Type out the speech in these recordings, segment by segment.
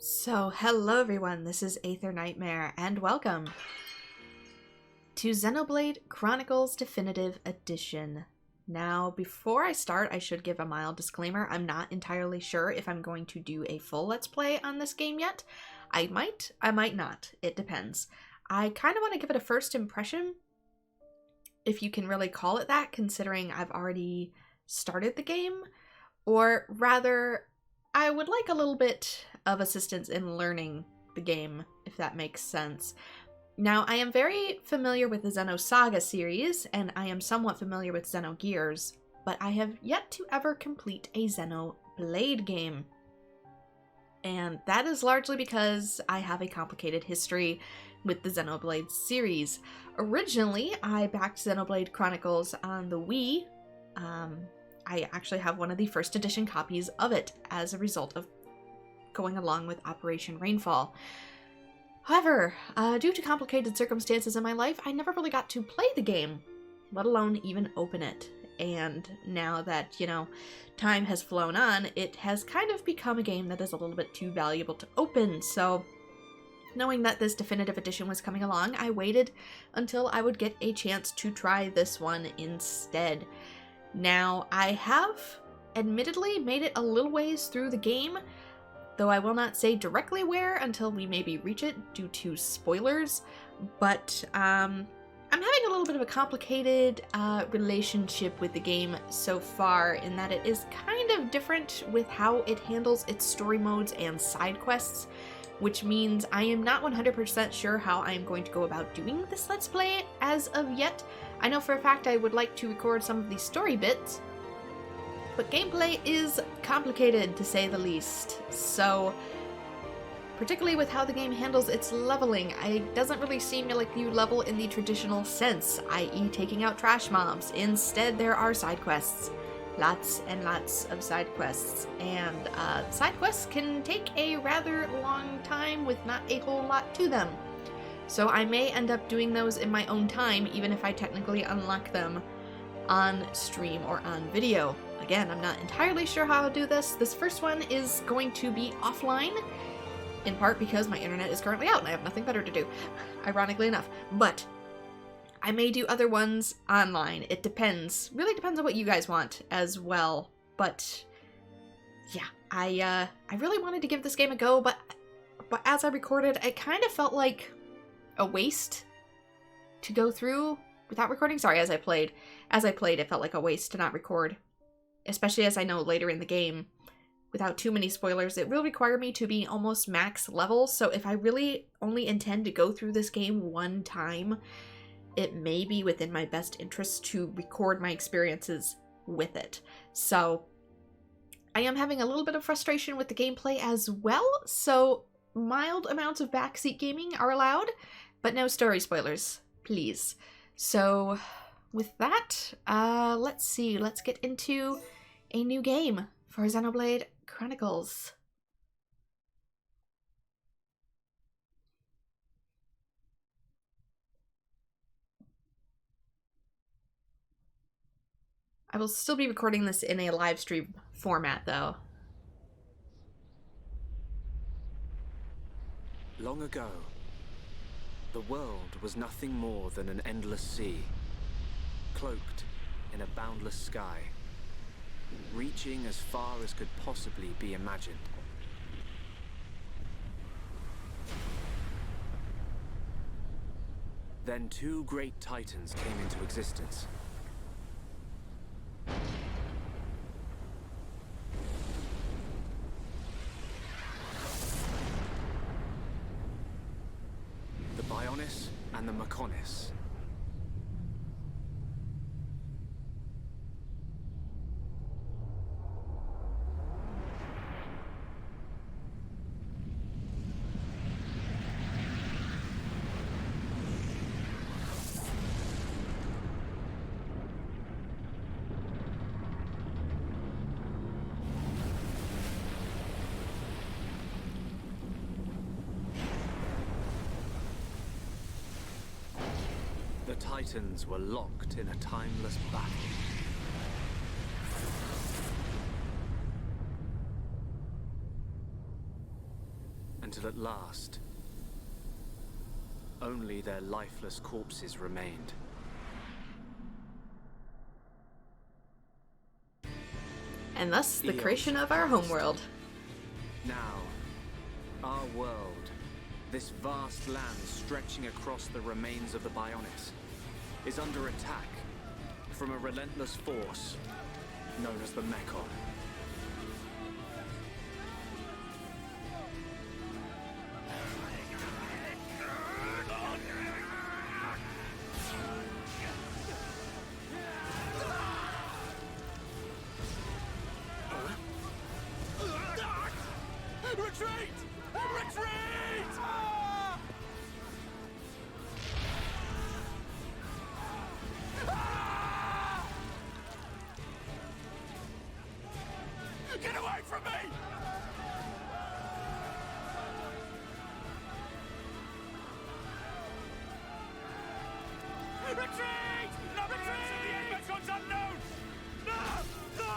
So, hello everyone, this is AetherNightmare, and welcome to Xenoblade Chronicles Definitive Edition. Now, before I start, I should give a mild disclaimer. I'm not entirely sure if I'm going to do a full Let's Play on this game yet. I might not. It depends. I kind of want to give it a first impression, if you can really call it that, considering I've already started the game. Or rather, I would like a little bit of assistance in learning the game, if that makes sense. Now, I am very familiar with the Xenosaga series, and I am somewhat familiar with Xenogears, but I have yet to ever complete a Xenoblade game. And that is largely because I have a complicated history with the Xenoblade series. Originally, I backed Xenoblade Chronicles on the Wii. I actually have one of the first edition copies of it as a result of going along with Operation Rainfall. However, due to complicated circumstances in my life, I never really got to play the game, let alone even open it. And now that, time has flown on, it has kind of become a game that is a little bit too valuable to open. So, knowing that this definitive edition was coming along, I waited until I would get a chance to try this one instead. Now, I have admittedly made it a little ways through the game, though I will not say directly where until we maybe reach it due to spoilers, but I'm having a little bit of a complicated relationship with the game so far, in that it is kind of different with how it handles its story modes and side quests, which means I am not 100% sure how I am going to go about doing this Let's Play as of yet. I know for a fact I would like to record some of the story bits, but gameplay is complicated, to say the least. So, particularly with how the game handles its leveling, it doesn't really seem like you level in the traditional sense, i.e. taking out trash mobs. Instead, there are side quests. Lots and lots of side quests. And side quests can take a rather long time with not a whole lot to them. So I may end up doing those in my own time, even if I technically unlock them on stream or on video. Again, I'm not entirely sure how I'll do this. This first one is going to be offline, in part because my internet is currently out and I have nothing better to do, ironically enough. But I may do other ones online. It depends. Really depends on what you guys want as well. But yeah, I really wanted to give this game a go, but as I recorded, it kind of felt like a waste to go through without recording. Sorry, as I played, it felt like a waste to not record. Especially as I know later in the game, without too many spoilers, it will require me to be almost max level. So if I really only intend to go through this game one time, it may be within my best interest to record my experiences with it. So I am having a little bit of frustration with the gameplay as well. So mild amounts of backseat gaming are allowed, but no story spoilers, please. So with that, let's see. Let's get into a new game for Xenoblade Chronicles. I will still be recording this in a live stream format, though. Long ago, the world was nothing more than an endless sea, cloaked in a boundless sky, reaching as far as could possibly be imagined. Then two great titans came into existence. The Bionis and the Mechonis. The Titans were locked in a timeless battle. until at last, only their lifeless corpses remained. And thus, the creation of our homeworld. Now, our world, this vast land stretching across the remains of the Bionis, is under attack from a relentless force known as the Mechon. Retreat! Retreat! Ah! Ah! Get away from me! Retreat! No retreat! The Mecon's unknown! No! No!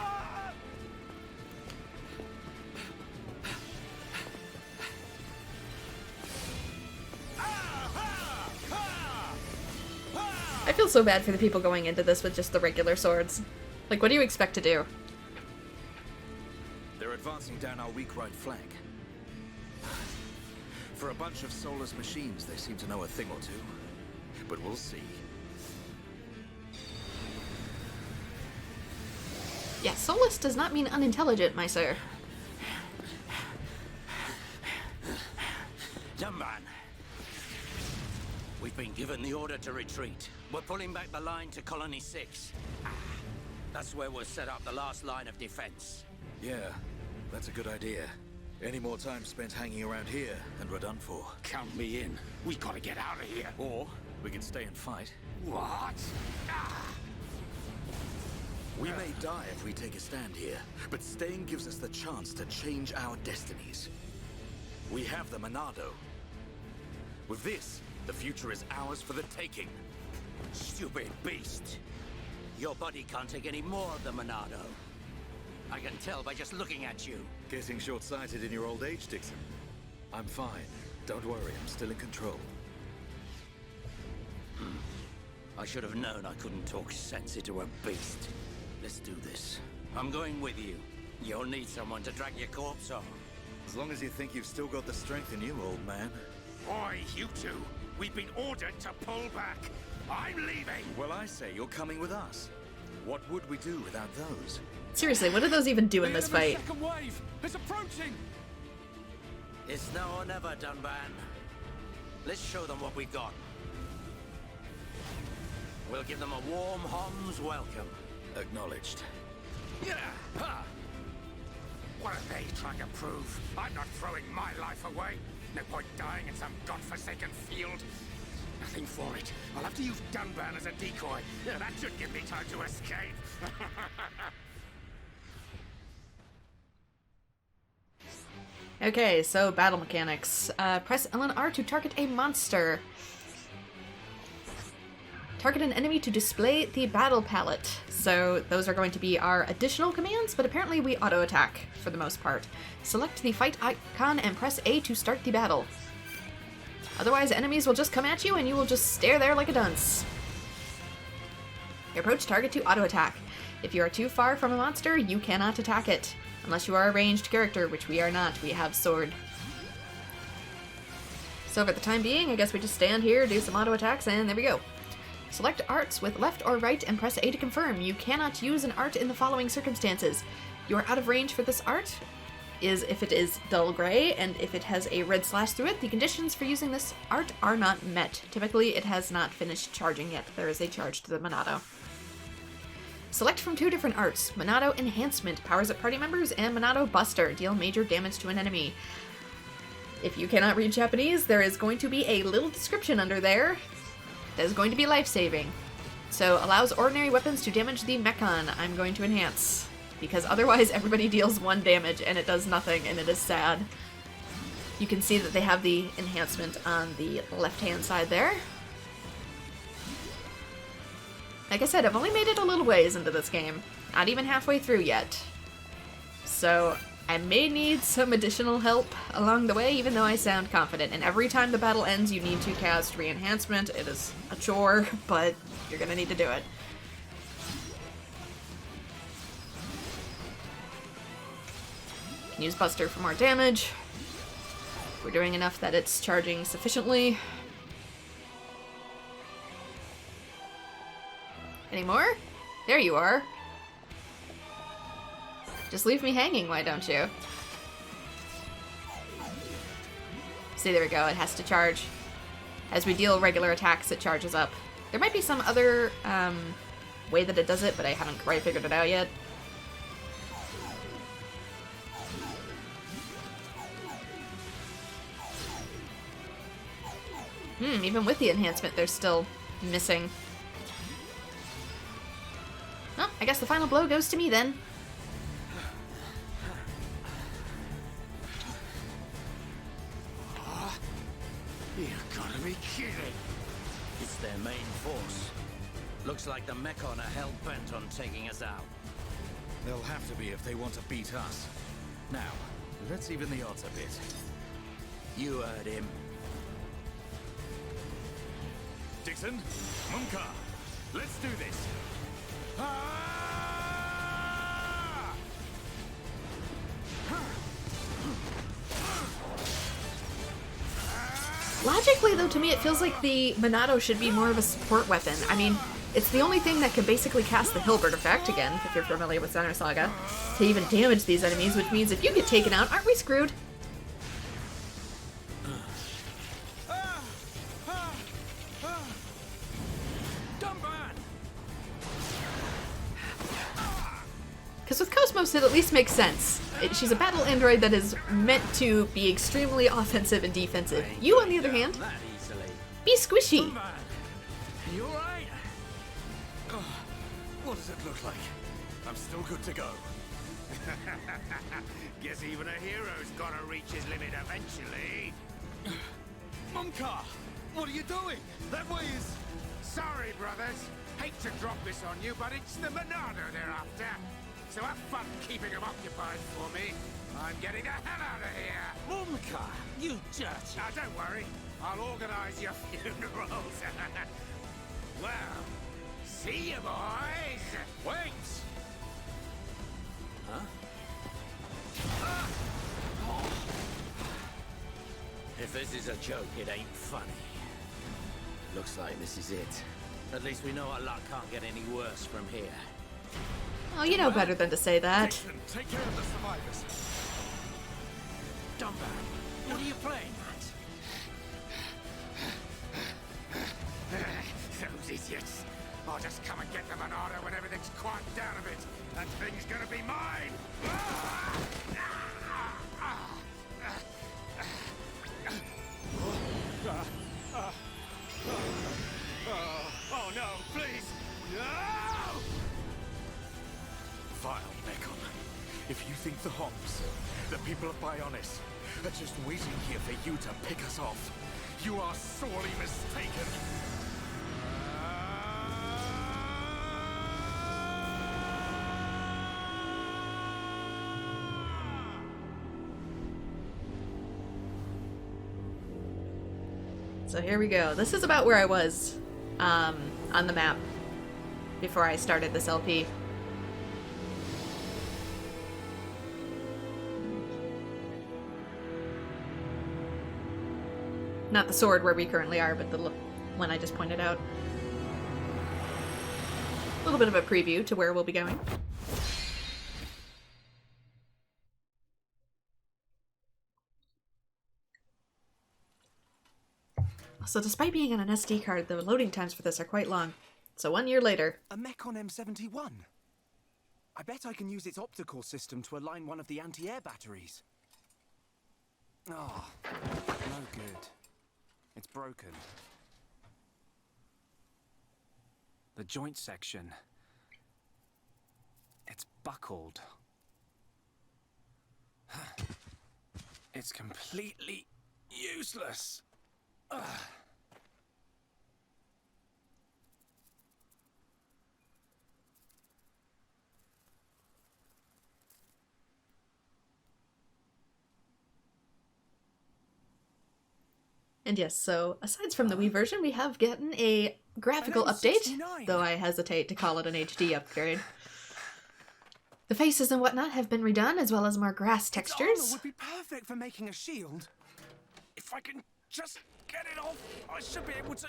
I feel so bad for the people going into this with just the regular swords. Like, what do you expect to do? They're advancing down our weak right flank. For a bunch of soulless machines, they seem to know a thing or two. But we'll see. Yeah, soulless does not mean unintelligent, my sir. Young man, we've been given the order to retreat. We're pulling back the line to Colony 6. That's where we'll set up the last line of defense. Yeah, that's a good idea. Any more time spent hanging around here, and we're done for. Count me in. We gotta get out of here. Or we can stay and fight. What? We may die if we take a stand here, but staying gives us the chance to change our destinies. We have the Monado. With this, the future is ours for the taking. Stupid beast. Your body can't take any more of the Monado. I can tell by just looking at you. Getting short-sighted in your old age, Dixon. I'm fine. Don't worry, I'm still in control. I should have known I couldn't talk sense into a beast. Let's do this. I'm going with you. You'll need someone to drag your corpse on. As long as you think you've still got the strength in you, old man. Oi, you two! We've been ordered to pull back. I'm leaving! Well, I say you're coming with us. What would we do without those? Seriously, what do those even do in this fight? Second wave! It's approaching! It's now or never, Dunban. Let's show them what we've got. We'll give them a warm Hom's welcome. Acknowledged. Yeah! Ha! What are they trying to prove? I'm not throwing my life away. No point dying in some godforsaken field. Nothing for it. I'll have to use Dunban as a decoy. Yeah, that should give me time to escape. Okay, so battle mechanics. Press LNR to target a monster. Target an enemy to display the battle palette. So those are going to be our additional commands, but apparently we auto-attack for the most part. Select the fight icon and press A to start the battle. Otherwise, enemies will just come at you and you will just stare there like a dunce. Approach target to auto-attack. If you are too far from a monster, you cannot attack it. Unless you are a ranged character, which we are not. We have sword. So for the time being, I guess we just stand here, do some auto-attacks, and there we go. Select arts with left or right and press A to confirm. You cannot use an art in the following circumstances. You are out of range for this art is if it is dull gray, and if it has a red slash through it, the conditions for using this art are not met. Typically, it has not finished charging yet. There is a charge to the Monado. Select from two different arts. Monado Enhancement powers up party members, and Monado Buster deal major damage to an enemy. If you cannot read Japanese, there is going to be a little description under there that is going to be life-saving. So, allows ordinary weapons to damage the Mechon. I'm going to enhance, because otherwise everybody deals 1 damage and it does nothing, and it is sad. You can see that they have the enhancement on the left-hand side there. Like I said, I've only made it a little ways into this game. Not even halfway through yet. So, I may need some additional help along the way, even though I sound confident. And every time the battle ends, you need to cast re-enhancement. It is a chore, but you're gonna need to do it. Can use Buster for more damage. We're doing enough that it's charging sufficiently. Any more? There you are. Just leave me hanging, why don't you? See, there we go, it has to charge. As we deal regular attacks, it charges up. There might be some other way that it does it, but I haven't quite figured it out yet. Even with the enhancement, they're still missing. Well, I guess the final blow goes to me then. You've gotta be kidding. It's their main force. Looks like the Mechon are hell-bent on taking us out. They'll have to be if they want to beat us. Now, let's even the odds a bit. You heard him. Dixon, Munka, let's do this. Logically, though, to me it feels like the Monado should be more of a support weapon. I mean, it's the only thing that can basically cast the Hilbert effect, again, if you're familiar with Xenoblade Saga, to even damage these enemies, which means if you get taken out, aren't we screwed? Because with Cosmos, it at least makes sense. She's a battle android that is meant to be extremely offensive and defensive. You, on the other hand, be squishy. You alright? What does it look like? I'm still good to go. Guess even a hero's gotta reach his limit eventually. Munka, what are you doing? That way is... Sorry, brothers. Hate to drop this on you, but it's the Monado they're after. So have fun keeping them occupied for me. I'm getting the hell out of here. Munka, you dirt. Now, don't worry. I'll organize your funerals. Well, see you, boys. Wait! Huh? If this is a joke, it ain't funny. Looks like this is it. At least we know our luck can't get any worse from here. Oh, you know better than to say that. Dixon, take care of the survivors. Dumbbell, what are you playing at? Those idiots. I'll just come and get the Monado when everything's quieted down a bit. That thing's gonna be mine. Oh no, please. No! Vile Mechon. If you think the Homs, the people of Bionis, are just waiting here for you to pick us off, you are sorely mistaken. So here we go. This is about where I was on the map before I started this LP. Not the sword where we currently are, but the one I just pointed out. A little bit of a preview to where we'll be going. So despite being on an SD card, the loading times for this are quite long. So 1 year later. A Mechon M71. I bet I can use its optical system to align one of the anti-air batteries. Oh, no good. It's broken. The joint section. It's buckled. It's completely useless. Ugh. And yes, so aside from the Wii version, we have gotten a graphical update, 69. though I hesitate to call it an HD upgrade. The faces and whatnot have been redone, as well as more grass Its armor textures. would be perfect for making a shield. If I can just get it off, I should be able to.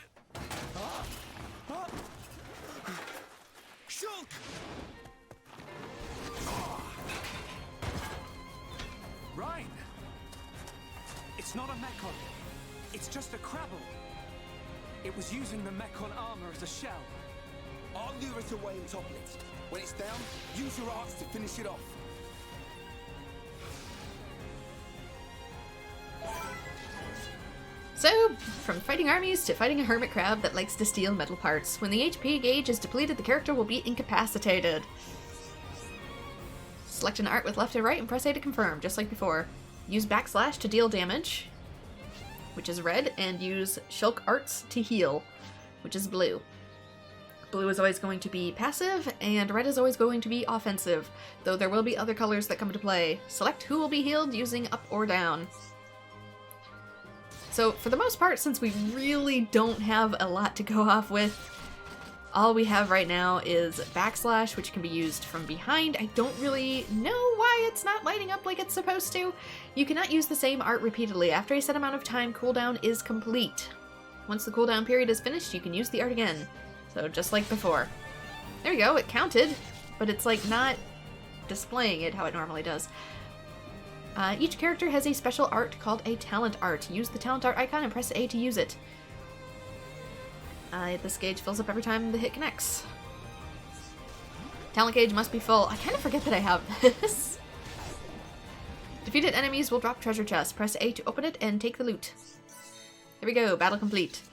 Shulk! Ryan! It's not a Mechon. It's just a Crabble. It was using the Mechon armor as a shell. I'll lure it away and topple it. When it's down, use your arts to finish it off. So, from fighting armies to fighting a hermit crab that likes to steal metal parts. When the HP gauge is depleted, the character will be incapacitated. Select an art with left and right and press A to confirm, just like before. Use backslash to deal damage, which is red, and use Shulk Arts to heal, which is blue. Blue is always going to be passive, and red is always going to be offensive, though there will be other colors that come into play. Select who will be healed using up or down. So, for the most part, since we really don't have a lot to go off with, all we have right now is backslash, which can be used from behind. I don't really know why it's not lighting up like it's supposed to. You cannot use the same art repeatedly. After a set amount of time, cooldown is complete. Once the cooldown period is finished, you can use the art again. So just like before. There we go, it counted, but it's like not displaying it how it normally does. Each character has a special art called a talent art. Use the talent art icon and press A to use it. This gauge fills up every time the hit connects. Talent gauge must be full. I kind of forget that I have this. Defeated enemies will drop treasure chests. Press A to open it and take the loot. There we go, battle complete.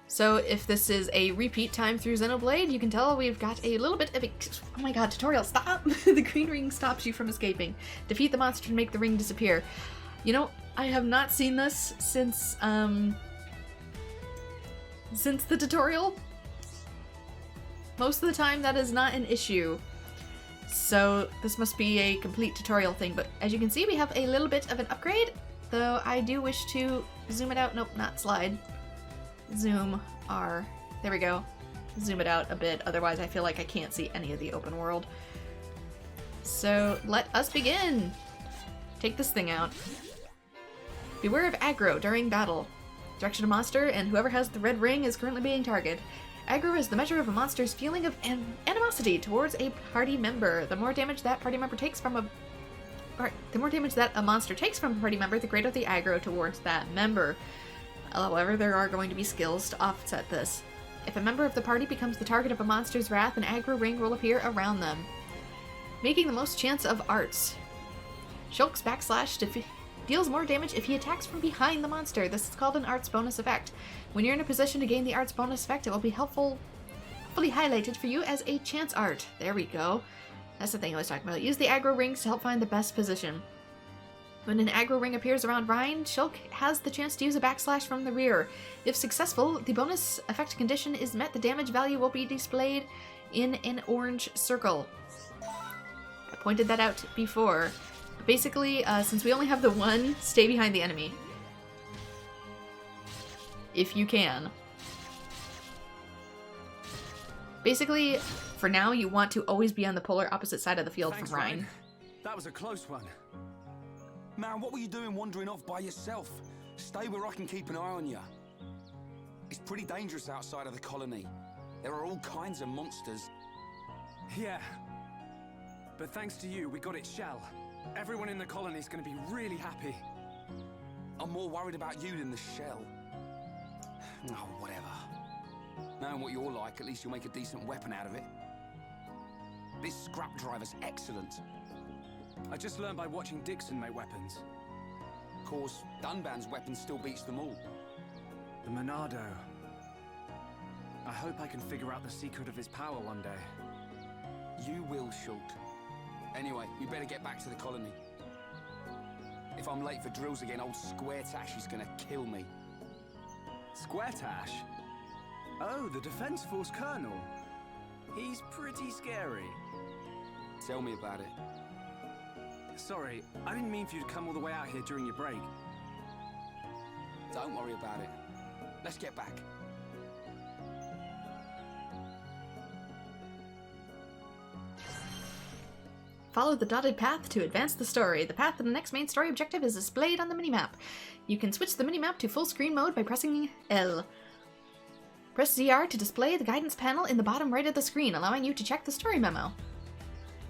So if this is a repeat time through Xenoblade, you can tell we've got a little bit of a... Oh my god, tutorial, stop! The green ring stops you from escaping. Defeat the monster to make the ring disappear. You know, I have not seen this since the tutorial. Most of the time that is not an issue. So this must be a complete tutorial thing, but as you can see we have a little bit of an upgrade, though I do wish to zoom it out. Nope, not slide. Zoom R. There we go. Zoom it out a bit, otherwise I feel like I can't see any of the open world. So let us begin! Take this thing out. Beware of aggro during battle. Direction to monster, and whoever has the red ring is currently being targeted. Aggro is the measure of a monster's feeling of animosity towards a party member. The more damage that party member takes from a... the more damage that a monster takes from a party member, the greater the aggro towards that member. However, there are going to be skills to offset this. If a member of the party becomes the target of a monster's wrath, an aggro ring will appear around them, making the most chance of arts. Shulk's backslash deals more damage if he attacks from behind the monster. This is called an arts bonus effect. When you're in a position to gain the arts bonus effect, it will be helpfully highlighted for you as a chance art. There we go. That's the thing I was talking about. Use the aggro rings to help find the best position. When an aggro ring appears around Ryan, Shulk has the chance to use a backslash from the rear. If successful, the bonus effect condition is met, the damage value will be displayed in an orange circle. I pointed that out before. Basically, since we only have the one, stay behind the enemy. If you can. Basically, for now, you want to always be on the polar opposite side of the field Thanks, from Ryan. Ryan. That was a close one. Man, what were you doing wandering off by yourself? Stay where I can keep an eye on you. It's pretty dangerous outside of the colony. There are all kinds of monsters. Yeah. But thanks to you, we got its shell. Everyone in the colony's gonna be really happy. I'm more worried about you than the shell. Oh, whatever. Knowing what you're like, at least you'll make a decent weapon out of it. This scrap driver's excellent. I just learned by watching Dixon make weapons. Of course, Dunban's weapon still beats them all. The Monado. I hope I can figure out the secret of his power one day. You will, Shulk. Anyway, we better get back to the colony. If I'm late for drills again, old Square Tash is gonna kill me. Square Tash? Oh, the Defense Force Colonel. He's pretty scary. Tell me about it. Sorry, I didn't mean for you to come all the way out here during your break. Don't worry about it. Let's get back. Follow the dotted path to advance the story. The path to the next main story objective is displayed on the minimap. You can switch the minimap to full screen mode by pressing L. Press ZR to display the guidance panel in the bottom right of the screen, allowing you to check the story memo.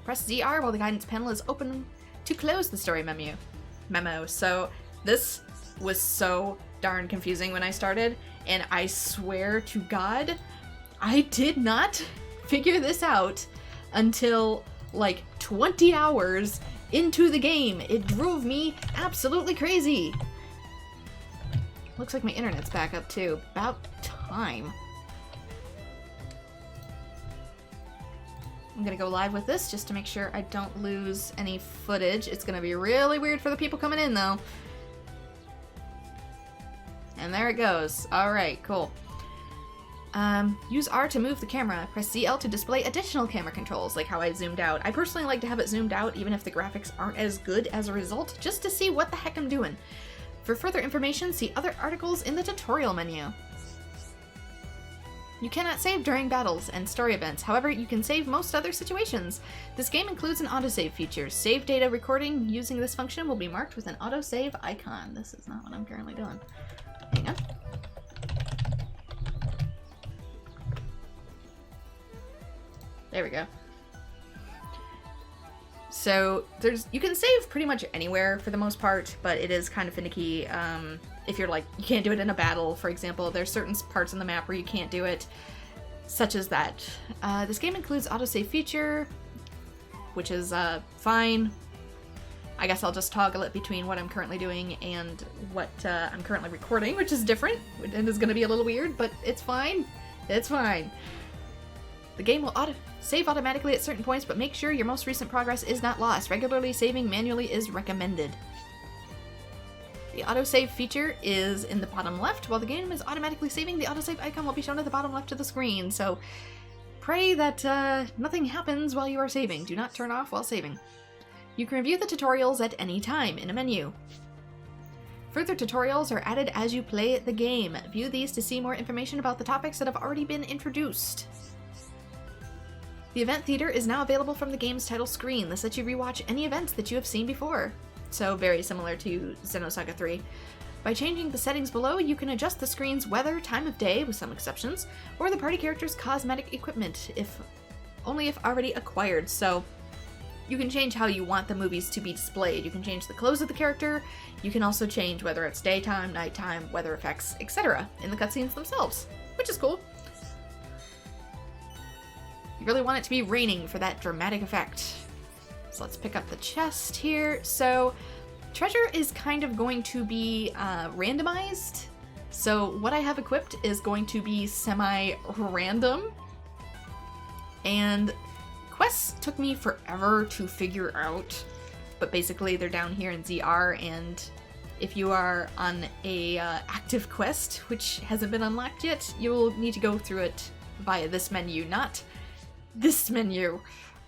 Press ZR while the guidance panel is open to close the story memo. So this was so darn confusing when I started, and I swear to God, I did not figure this out until like 20 hours into the game. It drove me absolutely crazy. Looks like my internet's back up too. About time. I'm gonna go live with this just to make sure I don't lose any footage. It's gonna be really weird for the people coming in though. And there it goes. Alright, cool. Use R to move the camera. Press ZL to display additional camera controls, like how I zoomed out. I personally like to have it zoomed out even if the graphics aren't as good as a result, just to see what the heck I'm doing. For further information, see other articles in the tutorial menu. You cannot save during battles and story events, however, you can save most other situations. This game includes an autosave feature. Save data recording using this function will be marked with an autosave icon. This is not what I'm currently doing. Hang on. There we go. So you can save pretty much anywhere for the most part, but it is kind of finicky. If you're like, you can't do it in a battle, for example, there's certain parts in the map where you can't do it, such as that. This game includes autosave feature, which is fine. I guess I'll just toggle it between what I'm currently doing and what I'm currently recording, which is different and is going to be a little weird, but it's fine. It's fine. The game will save automatically at certain points, but make sure your most recent progress is not lost. Regularly saving manually is recommended. The autosave feature is in the bottom left. While the game is automatically saving, the autosave icon will be shown at the bottom left of the screen, so pray that nothing happens while you are saving. Do not turn off while saving. You can review the tutorials at any time in a menu. Further tutorials are added as you play the game. View these to see more information about the topics that have already been introduced. The event theater is now available from the game's title screen. This lets you rewatch any events that you have seen before. So very similar to Xenosaga 3. By changing the settings below, you can adjust the screen's weather, time of day, with some exceptions, or the party character's cosmetic equipment, only if already acquired. So you can change how you want the movies to be displayed. You can change the clothes of the character. You can also change whether it's daytime, nighttime, weather effects, etc. in the cutscenes themselves, which is cool. You really want it to be raining for that dramatic effect. So let's pick up the chest here. So treasure is kind of going to be randomized. So what I have equipped is going to be semi-random. And quests took me forever to figure out. But basically they're down here in ZR, and if you are on a active quest, which hasn't been unlocked yet, you'll need to go through it via this menu, not this menu.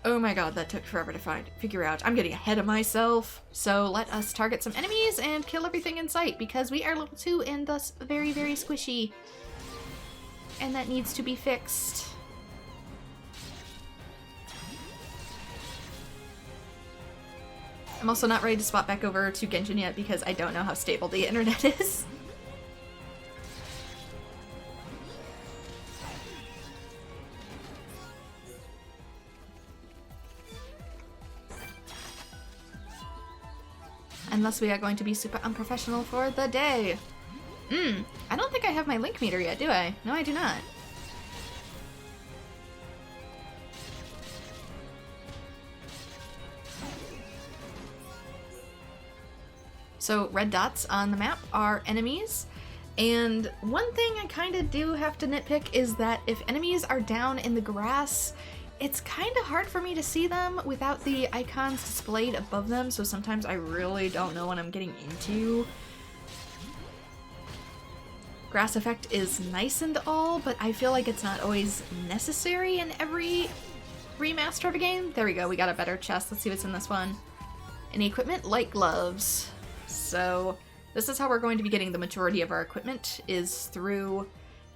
Oh my god, that took forever to figure out. I'm getting ahead of myself. So let us target some enemies and kill everything in sight, because we are level 2 and thus very, very squishy. And that needs to be fixed. I'm also not ready to swap back over to Genshin yet because I don't know how stable the internet is. Unless we are going to be super unprofessional for the day. I don't think I have my link meter yet, do I? No, I do not. So red dots on the map are enemies, and one thing I kind of do have to nitpick is that if enemies are down in the grass, it's kind of hard for me to see them without the icons displayed above them, so sometimes I really don't know what I'm getting into. Grass effect is nice and all, but I feel like it's not always necessary in every remaster of a game. There we go, we got a better chest. Let's see what's in this one. Any equipment? Light gloves. So This is how we're going to be getting the majority of our equipment, is through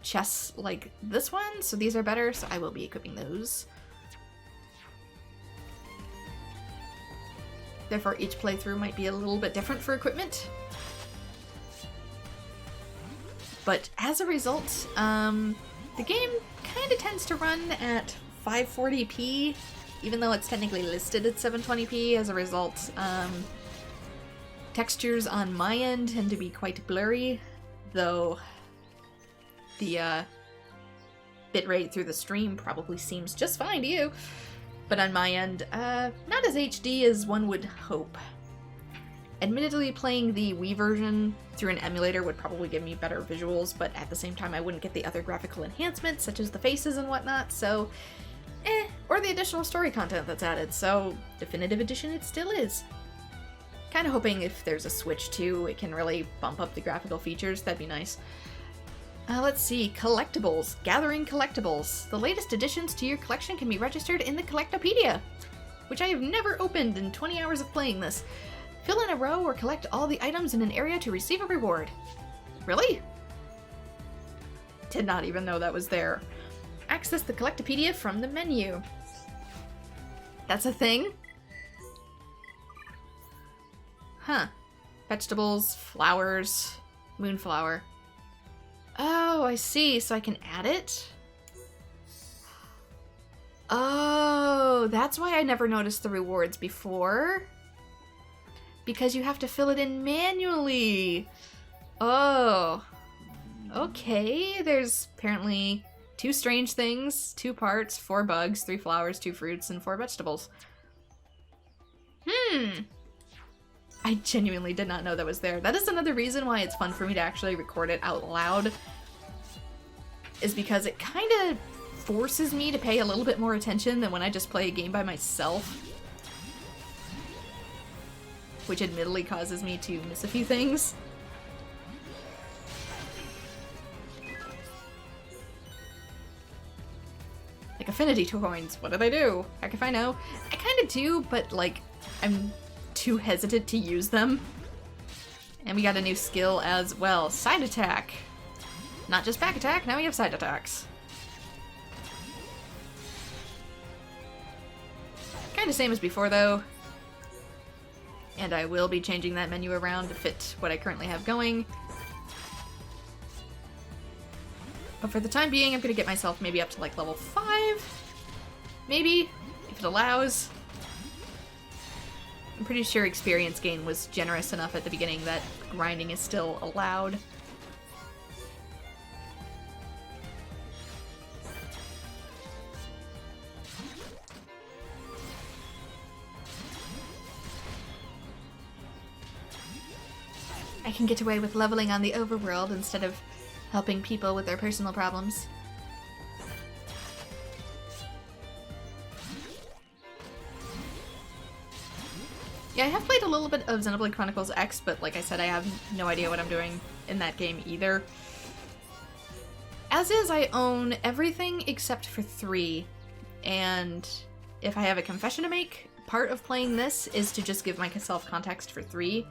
chests like this one. So these are better, so I will be equipping those. Therefore, each playthrough might be a little bit different for equipment. But as a result, the game kind of tends to run at 540p, even though it's technically listed at 720p. As a result, textures on my end tend to be quite blurry, though the bitrate through the stream probably seems just fine to you. But on my end, not as HD as one would hope. Admittedly, playing the Wii version through an emulator would probably give me better visuals, but at the same time I wouldn't get the other graphical enhancements, such as the faces and whatnot, so or the additional story content that's added, so Definitive Edition it still is. Kinda hoping if there's a Switch too, it can really bump up the graphical features, that'd be nice. Let's see, collectibles. Gathering collectibles. The latest additions to your collection can be registered in the Collectopedia, which I have never opened in 20 hours of playing this. Fill in a row or collect all the items in an area to receive a reward. Really? Did not even know that was there. Access the Collectopedia from the menu. That's a thing? Huh. Vegetables, flowers, moonflower. Oh, I see. So I can add it? Oh, that's why I never noticed the rewards before. Because you have to fill it in manually. Oh. Okay, there's apparently 2 strange things, 2 parts, 4 bugs, 3 flowers, 2 fruits, and 4 vegetables. I genuinely did not know that was there. That is another reason why it's fun for me to actually record it out loud, is because it kind of forces me to pay a little bit more attention than when I just play a game by myself. Which admittedly causes me to miss a few things. Like affinity coins, what do they do? Heck if I know. I kind of do, but like, I'm too hesitant to use them. And we got a new skill as well, side attack. Not just back attack, now we have side attacks. Kind of same as before though. And I will be changing that menu around to fit what I currently have going. But for the time being, I'm gonna get myself maybe up to like level 5. Maybe, if it allows. I'm pretty sure experience gain was generous enough at the beginning that grinding is still allowed. I can get away with leveling on the overworld instead of helping people with their personal problems. Yeah, I have played a little bit of Xenoblade Chronicles X, but like I said, I have no idea what I'm doing in that game either. As is, I own everything except for 3, and if I have a confession to make, part of playing this is to just give myself context for 3,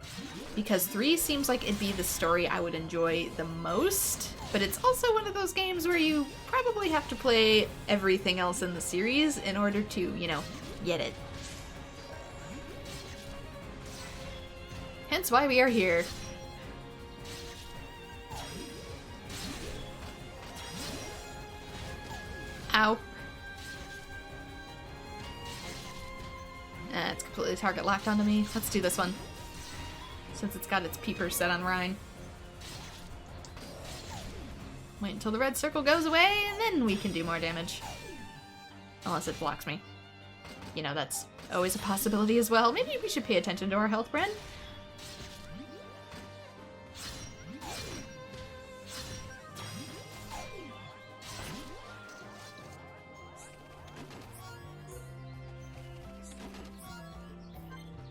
because 3 seems like it'd be the story I would enjoy the most, but it's also one of those games where you probably have to play everything else in the series in order to, you know, get it. Hence why we are here. Ow. It's completely target locked onto me. Let's do this one. Since it's got its peeper set on Rhine. Wait until the red circle goes away, and then we can do more damage. Unless it blocks me. You know, that's always a possibility as well. Maybe we should pay attention to our health, Bren.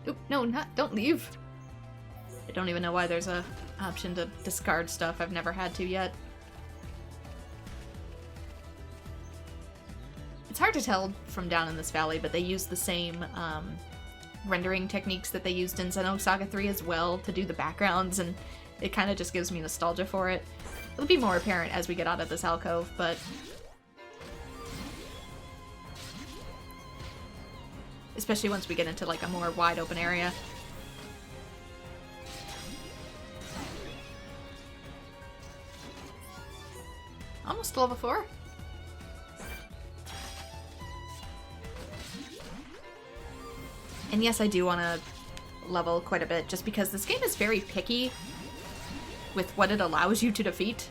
Oop, no, don't leave. I don't even know why there's a option to discard stuff. I've never had to yet. It's hard to tell from down in this valley, but they use the same rendering techniques that they used in Xenosaga 3 as well to do the backgrounds and It kind of just gives me nostalgia for it. It'll be more apparent as we get out of this alcove, but... especially once we get into like a more wide open area. Almost level 4. And yes, I do want to level quite a bit, just because this game is very picky with what it allows you to defeat.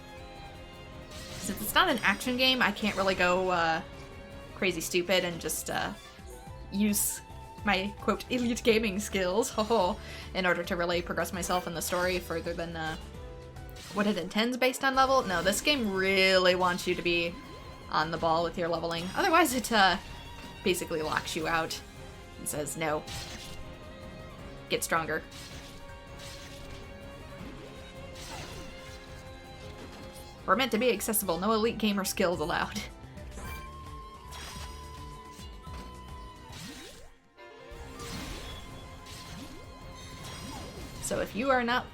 Since it's not an action game, I can't really go crazy stupid and just use my, quote, elite gaming skills in order to really progress myself in the story further than what it intends based on level. No, this game really wants you to be on the ball with your leveling. Otherwise, it basically locks you out and says, no, get stronger. We're meant to be accessible, no elite gamer skills allowed. So if you are not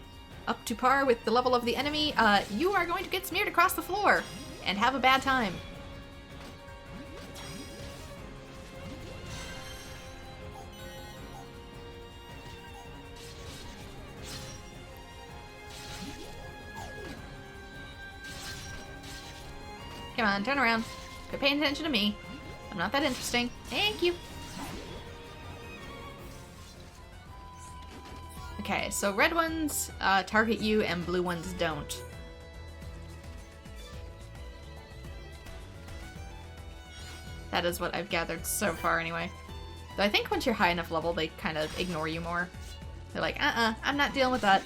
up to par with the level of the enemy, you are going to get smeared across the floor and have a bad time. Come on, turn around. Quit paying attention to me. I'm not that interesting. Thank you. Okay, so red ones target you and blue ones don't. That is what I've gathered so far anyway. Though I think once you're high enough level, they kind of ignore you more. They're like, I'm not dealing with that.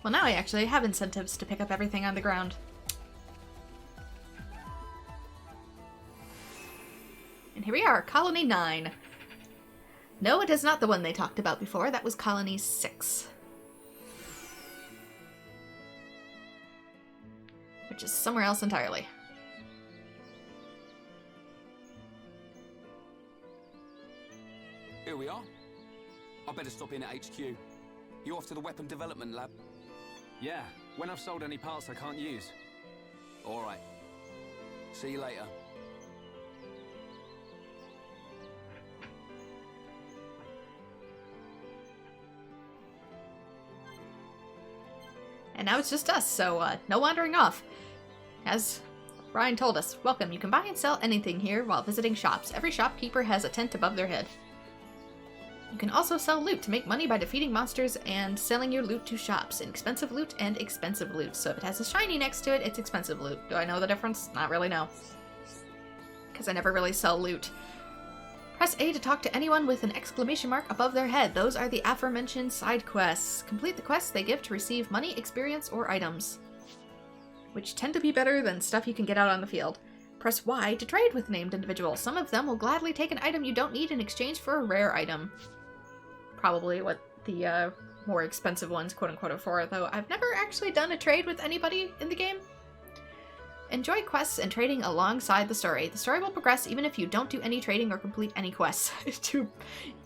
Well, now I actually have incentives to pick up everything on the ground. And here we are, Colony 9. No, it is not the one they talked about before. That was Colony 6. Which is somewhere else entirely. Here we are. I better stop in at HQ. You off to the weapon development lab? Yeah, when I've sold any parts I can't use. All right. See you later. And now it's just us, so no wandering off. As Ryan told us, welcome, you can buy and sell anything here while visiting shops. Every shopkeeper has a tent above their head. You can also sell loot to make money by defeating monsters and selling your loot to shops. Inexpensive loot and expensive loot. So if it has a shiny next to it, it's expensive loot. Do I know the difference? Not really, no. Because I never really sell loot. Press A to talk to anyone with an exclamation mark above their head. Those are the aforementioned side quests. Complete the quests they give to receive money, experience, or items, which tend to be better than stuff you can get out on the field. Press Y to trade with named individuals. Some of them will gladly take an item you don't need in exchange for a rare item. Probably what the more expensive ones, quote-unquote, are for, though I've never actually done a trade with anybody in the game. Enjoy quests and trading alongside the story. The story will progress even if you don't do any trading or complete any quests.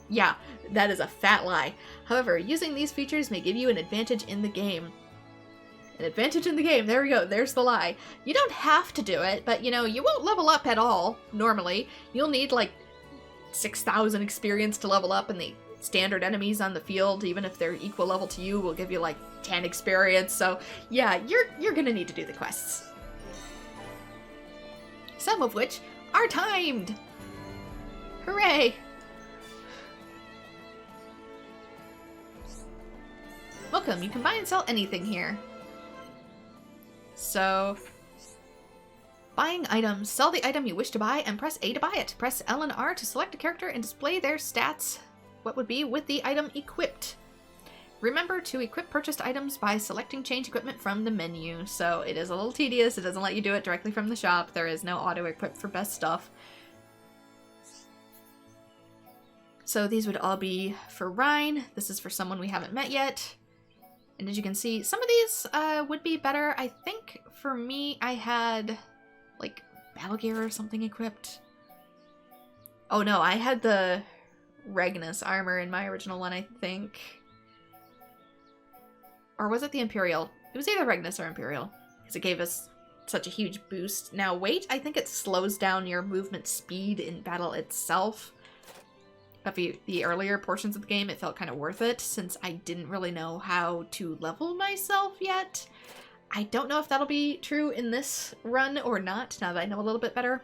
Yeah, that is a fat lie. However, using these features may give you an advantage in the game. An advantage in the game, there we go, there's the lie. You don't have to do it, but you know, you won't level up at all, normally. You'll need like 6,000 experience to level up, and the standard enemies on the field, even if they're equal level to you, will give you like 10 experience, so yeah, you're gonna need to do the quests. Some of which are timed! Hooray! Welcome, you can buy and sell anything here. So, buying items. Sell the item you wish to buy and press A to buy it. Press L and R to select a character and display their stats, what would be with the item equipped. Remember to equip purchased items by selecting change equipment from the menu. So it is a little tedious. It doesn't let you do it directly from the shop. There is no auto equip for best stuff. So these would all be for Rhine. This is for someone we haven't met yet. And as you can see, some of these would be better. I think for me, I had like battle gear or something equipped. Oh no, I had the Regnus armor in my original one, I think. Or was it the Imperial? It was either Regnus or Imperial, because it gave us such a huge boost. Now weight, I think it slows down your movement speed in battle itself. But the earlier portions of the game, it felt kind of worth it, since I didn't really know how to level myself yet. I don't know if that'll be true in this run or not, now that I know a little bit better.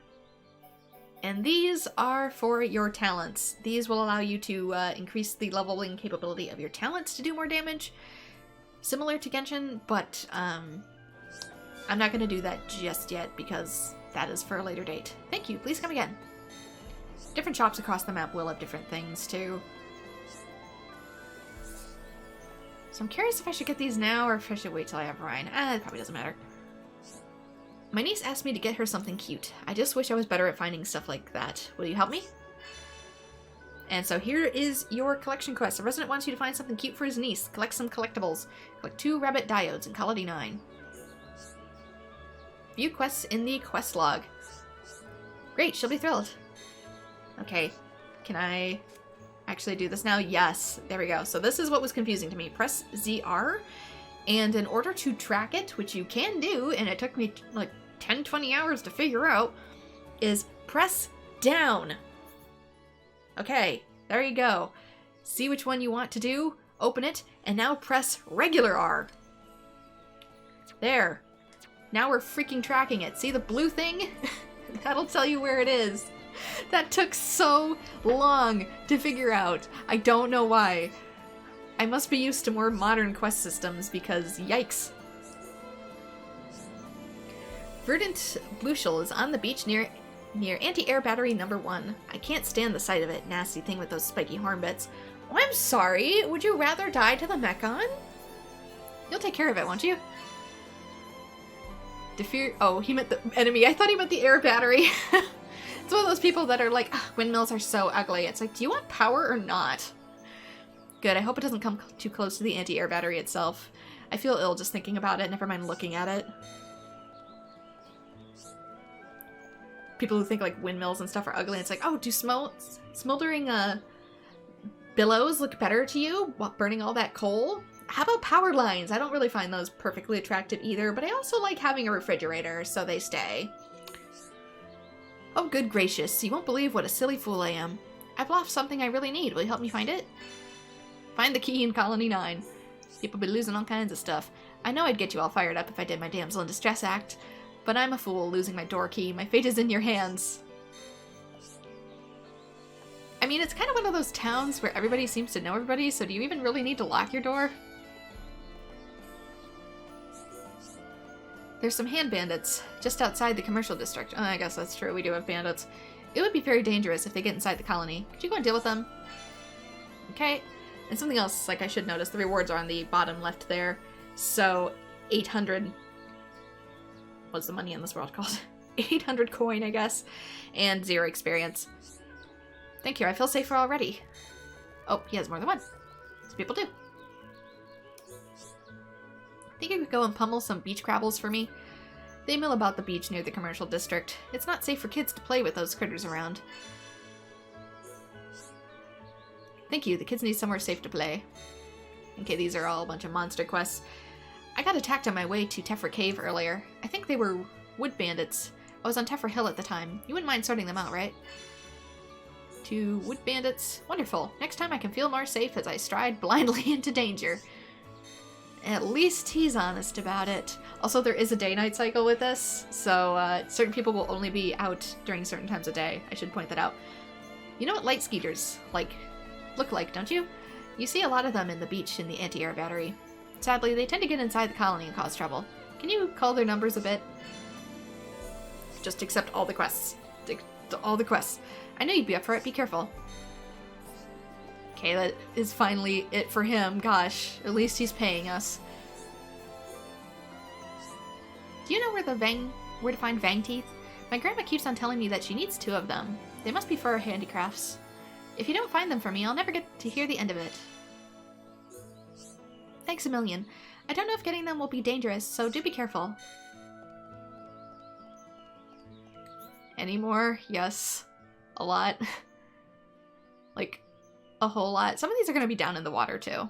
And these are for your talents. These will allow you to increase the leveling capability of your talents to do more damage. Similar to Genshin, but I'm not going to do that just yet because that is for a later date. Thank you, please come again. Different shops across the map will have different things too. So I'm curious if I should get these now or if I should wait till I have Rhine. It probably doesn't matter. My niece asked me to get her something cute. I just wish I was better at finding stuff like that. Will you help me? And so here is your collection quest. The resident wants you to find something cute for his niece. Collect some collectibles. Collect 2 rabbit diodes in Colony 9. View quests in the quest log. Great, she'll be thrilled. Okay, can I actually do this now? Yes, there we go. So this is what was confusing to me. Press ZR, and in order to track it, which you can do, and it took me like 10-20 hours to figure out, is press down. Okay, there you go. See which one you want to do, open it, and now press regular R. There. Now we're freaking tracking it. See the blue thing? That'll tell you where it is. That took so long to figure out. I don't know why. I must be used to more modern quest systems because yikes. Verdant Blushel is on the beach near anti-air battery number 1. I can't stand the sight of it. Nasty thing with those spiky horn bits. Oh, I'm sorry. Would you rather die to the Mechon? You'll take care of it, won't you? Defeat. Oh, he meant the enemy. I thought he meant the air battery. It's one of those people that are like, windmills are so ugly. It's like, do you want power or not? Good. I hope it doesn't come too close to the anti-air battery itself. I feel ill just thinking about it. Never mind looking at it. People who think like windmills and stuff are ugly. It's like, oh, do smoldering billows look better to you while burning all that coal? How about power lines? I don't really find those perfectly attractive either, but I also like having a refrigerator, so they stay. Oh, good gracious. You won't believe what a silly fool I am. I've lost something I really need. Will you help me find it? Find the key in Colony 9. People be losing all kinds of stuff. I know I'd get you all fired up if I did my damsel in distress act, but I'm a fool losing my door key. My fate is in your hands. I mean, it's kind of one of those towns where everybody seems to know everybody, so do you even really need to lock your door? There's some hand bandits just outside the commercial district. Oh, I guess that's true. We do have bandits. It would be very dangerous if they get inside the colony. Could you go and deal with them? Okay. And something else, like I should notice, the rewards are on the bottom left there. So, 800... What's the money in this world called? 800 coin, I guess. And 0 experience. Thank you. I feel safer already. Oh, he has more than one. Some people do. Think you could go and pummel some beach crabbles for me? They mill about the beach near the commercial district. It's not safe for kids to play with those critters around. Thank you. The kids need somewhere safe to play. Okay, these are all a bunch of monster quests. I got attacked on my way to Tephra Cave earlier. I think they were wood bandits. I was on Tephra Hill at the time. You wouldn't mind sorting them out, right? 2 wood bandits. Wonderful. Next time I can feel more safe as I stride blindly into danger. At least he's honest about it. Also, there is a day-night cycle with this, so certain people will only be out during certain times of day. I should point that out. You know what light skeeters look like, don't you? You see a lot of them in the beach in the anti-air battery. Sadly, they tend to get inside the colony and cause trouble. Can you call their numbers a bit? Just accept all the quests. All the quests. I know you'd be up for it. Be careful. Okay, that is finally it for him. Gosh, at least he's paying us. Do you know where to find Vang teeth? My grandma keeps on telling me that she needs 2 of them. They must be for her handicrafts. If you don't find them for me, I'll never get to hear the end of it. Thanks a million. I don't know if getting them will be dangerous, so do be careful. Any more? Yes. A lot. Like, a whole lot. Some of these are going to be down in the water, too.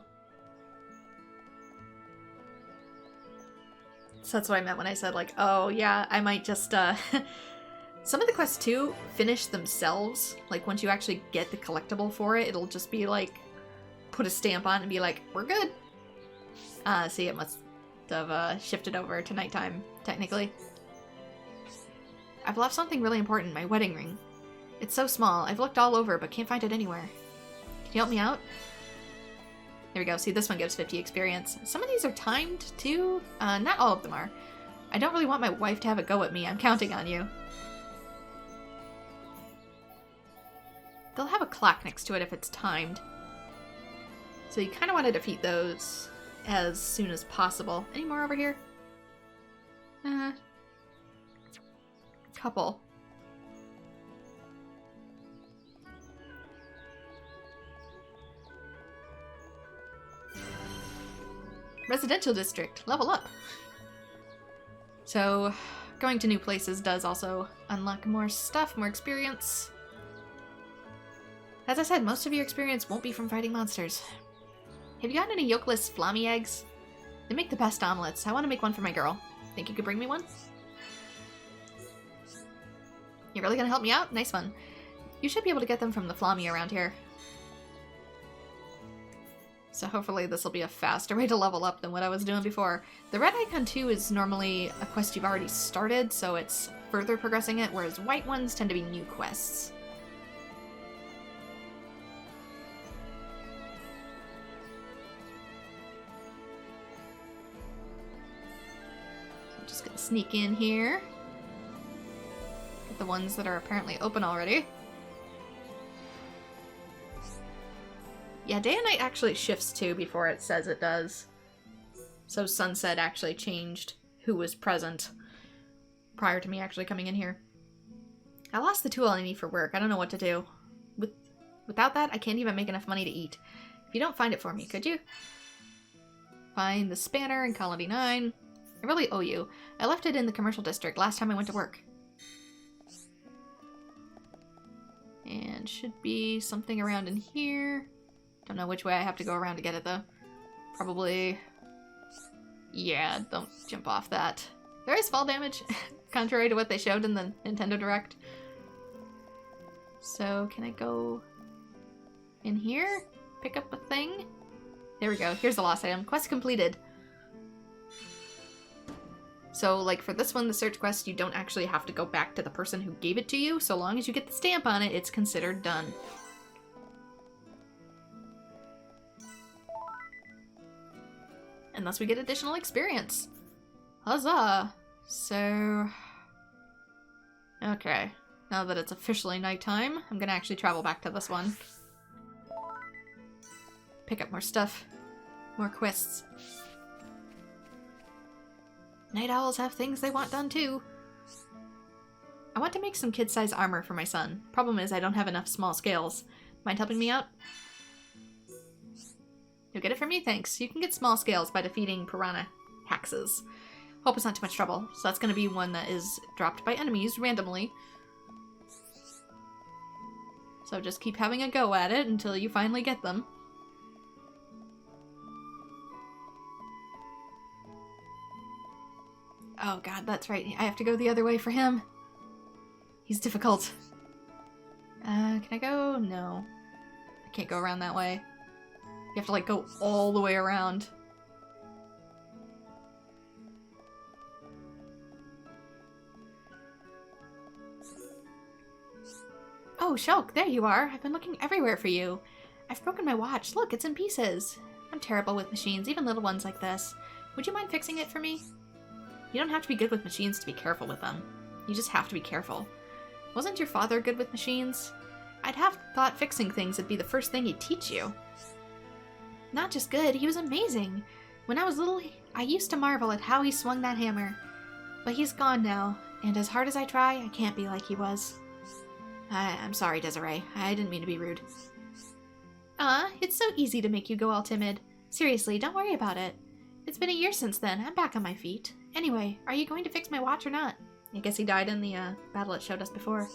So that's what I meant when I said, like, oh, yeah, I might just, Some of the quests, too, finish themselves. Like, once you actually get the collectible for it, it'll just be, like, put a stamp on it and be like, we're good. See, it must have, shifted over to nighttime, technically. I've left something really important, my wedding ring. It's so small, I've looked all over, but can't find it anywhere. Can you help me out? There we go, see, this one gives 50 experience. Some of these are timed, too. Not all of them are. I don't really want my wife to have a go at me, I'm counting on you. They'll have a clock next to it if it's timed. So you kind of want to defeat those as soon as possible. Any more over here? Couple. Residential district. Level up. So, going to new places does also unlock more stuff, more experience. As I said, most of your experience won't be from fighting monsters. Have you gotten any yolkless flammy eggs? They make the best omelets. I want to make one for my girl. Think you could bring me one? You're really gonna help me out? Nice one. You should be able to get them from the flammy around here. So hopefully this will be a faster way to level up than what I was doing before. The red icon too is normally a quest you've already started, so it's further progressing it, whereas white ones tend to be new quests. So I'm just gonna sneak in here. Get the ones that are apparently open already. Yeah, day and night actually shifts too before it says it does. So sunset actually changed who was present prior to me actually coming in here. I lost the tool I need for work. I don't know what to do. Without that, I can't even make enough money to eat. If you don't find it for me, could you? Find the spanner in Colony 9. I really owe you. I left it in the commercial district last time I went to work. And should be something around in here. Don't know which way I have to go around to get it, though. Probably... Yeah, don't jump off that. There is fall damage, contrary to what they showed in the Nintendo Direct. So, can I go in here? Pick up a thing? There we go. Here's the lost item. Quest completed. So, like, for this one, the search quest, you don't actually have to go back to the person who gave it to you. So long as you get the stamp on it, it's considered done. Unless we get additional experience. Huzzah! So... Okay. Now that it's officially nighttime, I'm gonna actually travel back to this one. Pick up more stuff. More quests. Night owls have things they want done too. I want to make some kid-size armor for my son. Problem is I don't have enough small scales. Mind helping me out? You'll get it from me, thanks. You can get small scales by defeating piranha haxes. Hope it's not too much trouble. So that's going to be one that is dropped by enemies randomly. So just keep having a go at it until you finally get them. Oh god, that's right. I have to go the other way for him. He's difficult. Can I go? No. I can't go around that way. You have to, like, go all the way around. Oh, Shulk, there you are. I've been looking everywhere for you. I've broken my watch. Look, it's in pieces. I'm terrible with machines, even little ones like this. Would you mind fixing it for me? You don't have to be good with machines to be careful with them. You just have to be careful. Wasn't your father good with machines? I'd have thought fixing things would be the first thing he'd teach you. Not just good, he was amazing. When I was little, I used to marvel at how he swung that hammer. But he's gone now, and as hard as I try, I can't be like he was. I'm sorry, Desiree. I didn't mean to be rude. It's so easy to make you go all timid. Seriously, don't worry about it. It's been a year since then. I'm back on my feet. Anyway, are you going to fix my watch or not? I guess he died in the battle it showed us before.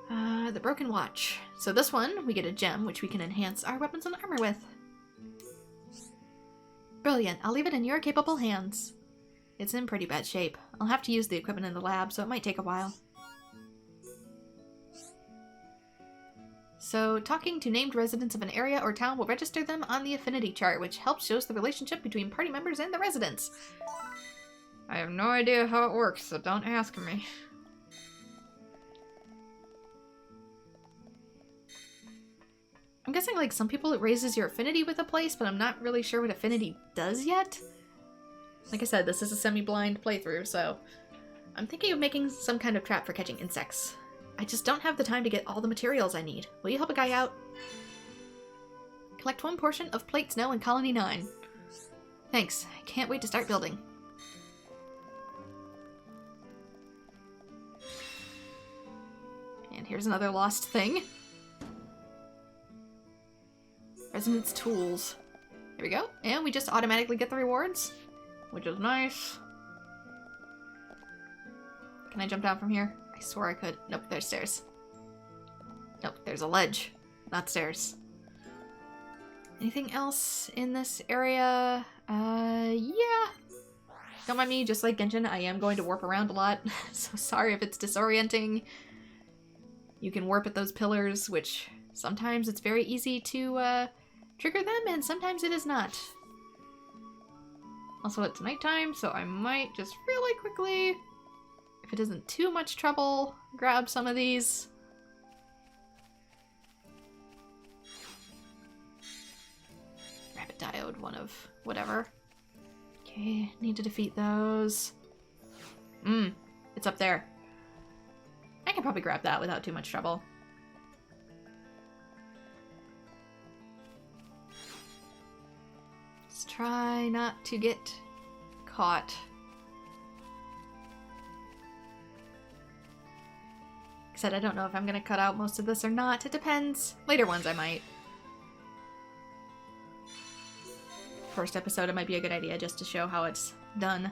The broken watch. So this one, we get a gem, which we can enhance our weapons and armor with. Brilliant. I'll leave it in your capable hands. It's in pretty bad shape. I'll have to use the equipment in the lab, so it might take a while. So, talking to named residents of an area or town will register them on the affinity chart, which helps shows the relationship between party members and the residents. I have no idea how it works, so don't ask me. I'm guessing, like, some people it raises your affinity with a place, but I'm not really sure what affinity does yet. Like I said, this is a semi-blind playthrough, so I'm thinking of making some kind of trap for catching insects. I just don't have the time to get all the materials I need. Will you help a guy out? Collect 1 portion of plate snow in Colony 9. Thanks. I can't wait to start building. And here's another lost thing. Resonance tools. Here we go. And we just automatically get the rewards, which is nice. Can I jump down from here? I swore I could. Nope, there's stairs. Nope, there's a ledge, not stairs. Anything else in this area? Yeah. Don't mind me, just like Genshin, I am going to warp around a lot, so sorry if it's disorienting. You can warp at those pillars, which sometimes it's very easy to trigger them, and sometimes it is not. Also, it's nighttime, so I might just really quickly, if it isn't too much trouble, grab some of these. Rapid diode, one of whatever. Okay, need to defeat those. It's up there. I can probably grab that without too much trouble. Let's try not to get caught. Like I said, I don't know if I'm gonna cut out most of this or not. It depends. Later ones I might. First episode, it might be a good idea just to show how it's done.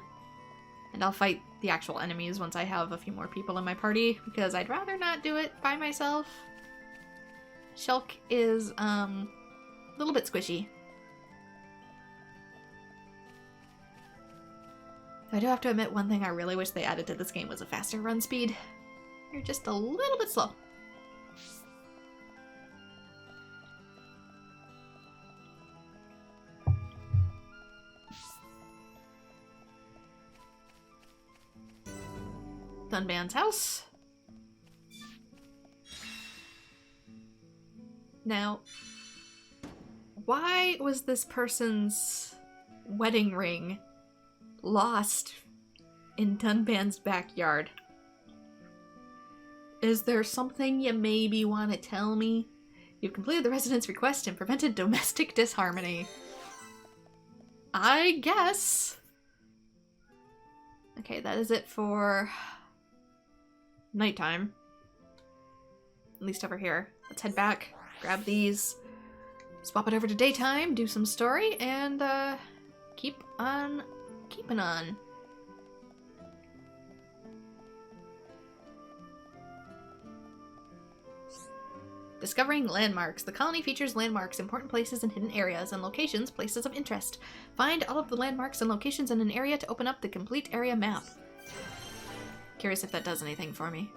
And I'll fight the actual enemies once I have a few more people in my party, because I'd rather not do it by myself. Shulk is, a little bit squishy. I do have to admit, one thing I really wish they added to this game was a faster run speed. You're just a little bit slow. Dunban's house. Now, why was this person's wedding ring lost in Dunban's backyard? Is there something you maybe want to tell me? You've completed the resident's request and prevented domestic disharmony. I guess. Okay, that is it for nighttime. At least over here. Let's head back, grab these, swap it over to daytime, do some story, and keep on keeping on. Discovering landmarks. The colony features landmarks, important places and hidden areas, and locations, places of interest. Find all of the landmarks and locations in an area to open up the complete area map. Curious if that does anything for me.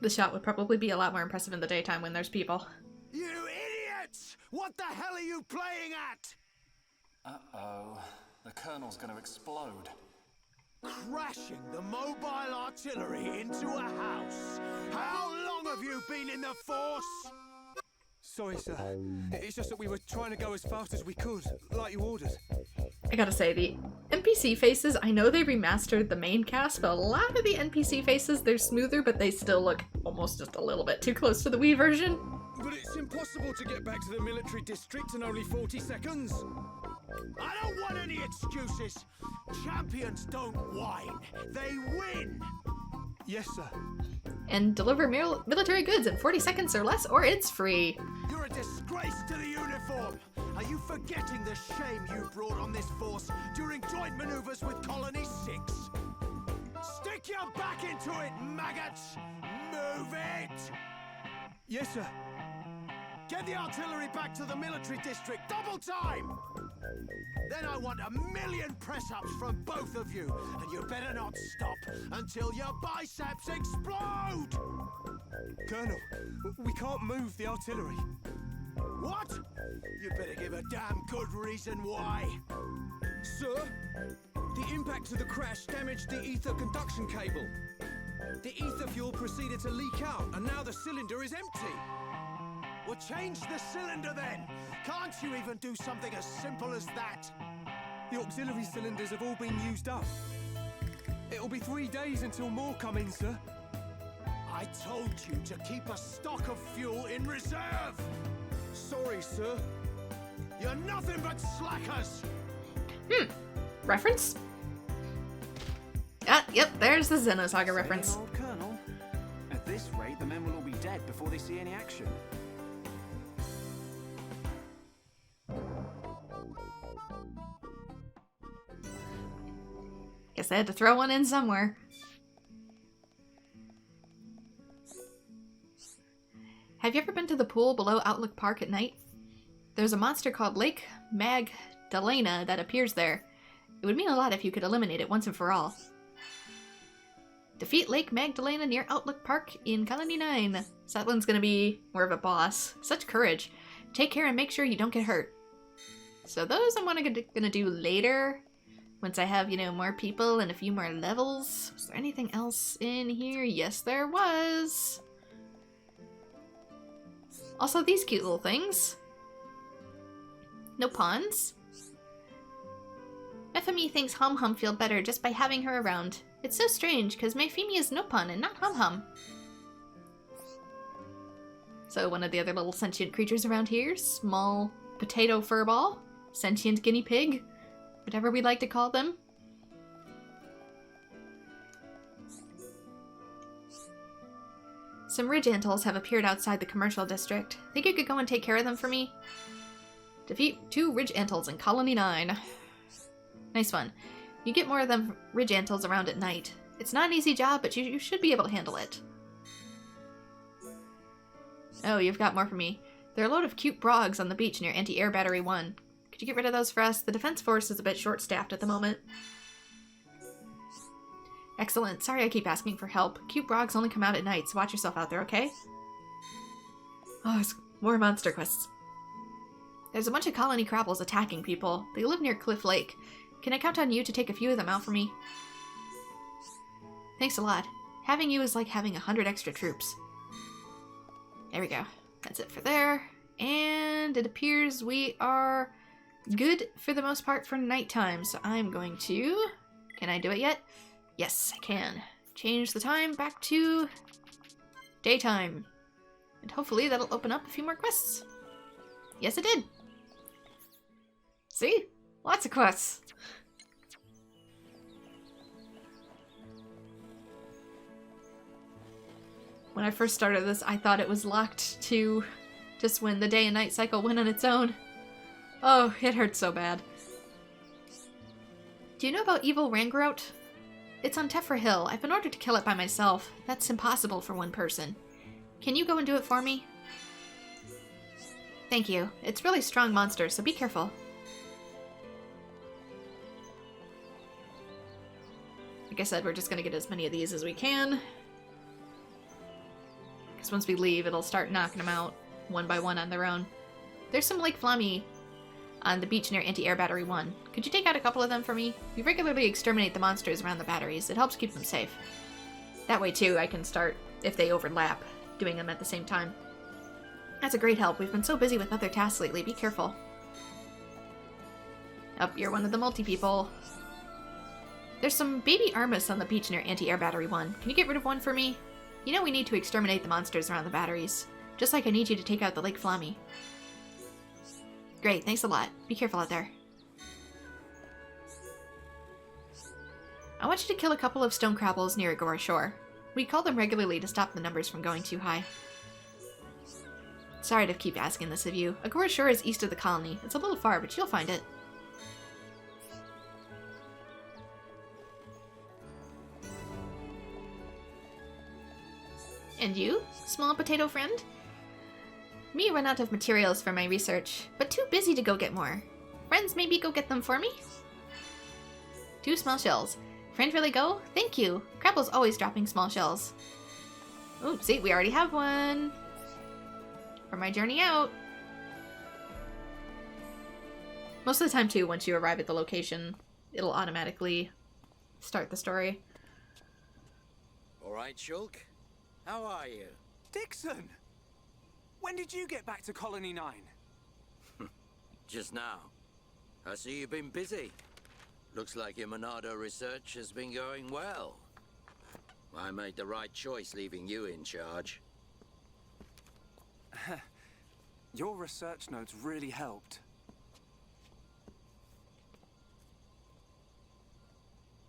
The shot would probably be a lot more impressive in the daytime when there's people. You idiots! What the hell are you playing at? Uh-oh. The Colonel's gonna explode. Crashing the mobile artillery into a house. How long have you been in the force? Sorry, sir. It's just that we were trying to go as fast as we could, like you ordered. I gotta say, the NPC faces, I know they remastered the main cast, but a lot of the NPC faces, they're smoother, but they still look almost just a little bit too close to the Wii version. But it's impossible to get back to the military district in only 40 seconds. I don't want any excuses. Champions don't whine, they win. Yes, sir. And deliver military goods in 40 seconds or less, or it's free. You're a disgrace to the uniform. Are you forgetting the shame you brought on this force during joint maneuvers with Colony 6? Stick your back into it, maggots! Move it! Yes, sir. Get the artillery back to the military district, double time! Then I want 1,000,000 press-ups from both of you, and you better not stop until your biceps explode! Colonel, we can't move the artillery. What? You better give a damn good reason why. Sir, the impact of the crash damaged the ether conduction cable. The ether fuel proceeded to leak out, and now the cylinder is empty. Well, change the cylinder then! Can't you even do something as simple as that? The auxiliary cylinders have all been used up. It'll be 3 days until more come in, sir. I told you to keep a stock of fuel in reserve! Sorry, sir. You're nothing but slackers! Reference? Ah, yep, there's the Xenosaga reference. Say an old colonel. At this rate, the men will all be dead before they see any action. Guess I had to throw one in somewhere. Have you ever been to the pool below Outlook Park at night? There's a monster called Lake Magdalena that appears there. It would mean a lot if you could eliminate it once and for all. Defeat Lake Magdalena near Outlook Park in Colony 9. So that one's gonna be more of a boss. Such courage. Take care and make sure you don't get hurt. So those I'm gonna do later. Once I have, more people and a few more levels. Was there anything else in here? Yes, there was. Also, these cute little things. No puns. Mephemi thinks Hum Hum feel better just by having her around. It's so strange, because Mephemi is no pun and not Hum Hum. So one of the other little sentient creatures around here, small potato furball, sentient guinea pig, whatever we like to call them. Some ridge antles have appeared outside the commercial district. Think you could go and take care of them for me? Defeat 2 ridge antles in Colony 9. Nice one. You get more of them ridge antles around at night. It's not an easy job, but you should be able to handle it. Oh, you've got more for me. There are a load of cute brogs on the beach near Anti-Air Battery 1. Could you get rid of those for us? The defense force is a bit short-staffed at the moment. Excellent. Sorry I keep asking for help. Cute brogs only come out at night, so watch yourself out there, okay? Oh, it's more monster quests. There's a bunch of colony crapples attacking people. They live near Cliff Lake. Can I count on you to take a few of them out for me? Thanks a lot. Having you is like having 100 extra troops. There we go. That's it for there. And it appears we are good for the most part for nighttime, so I'm going to... Can I do it yet? Yes, I can. Change the time back to daytime. And hopefully that'll open up a few more quests. Yes, it did. See? Lots of quests. When I first started this, I thought it was locked to just when the day and night cycle went on its own. Oh, it hurt so bad. Do you know about evil Rangrout? It's on Tephra Hill. I've been ordered to kill it by myself. That's impossible for one person. Can you go and do it for me? Thank you. It's a really strong monster, so be careful. Like I said, we're just gonna get as many of these as we can. Because once we leave, it'll start knocking them out one by one on their own. There's some Lake Flammy on the beach near Anti-Air Battery 1. Could you take out a couple of them for me? We regularly exterminate the monsters around the batteries. It helps keep them safe. That way, too, I can start, if they overlap, doing them at the same time. That's a great help. We've been so busy with other tasks lately. Be careful. Oh, you're one of the multi-people. There's some baby Armus on the beach near anti-air battery 1. Can you get rid of one for me? You know we need to exterminate the monsters around the batteries. Just like I need you to take out the Lake Flammy. Great, thanks a lot. Be careful out there. I want you to kill a couple of stone crabbles near Agora Shore. We call them regularly to stop the numbers from going too high. Sorry to keep asking this of you. Agora Shore is east of the colony. It's a little far, but you'll find it. And you, small potato friend? Me run out of materials for my research, but too busy to go get more. Friends, maybe go get them for me? 2 small shells. Friend really go? Thank you. Crabble's always dropping small shells. Ooh, see, we already have one. For my journey out. Most of the time, too, once you arrive at the location, it'll automatically start the story. All right, Shulk. How are you? Dixon! When did you get back to Colony 9? Just now. I see you've been busy. Looks like your Monado research has been going well. I made the right choice leaving you in charge. Your research notes really helped.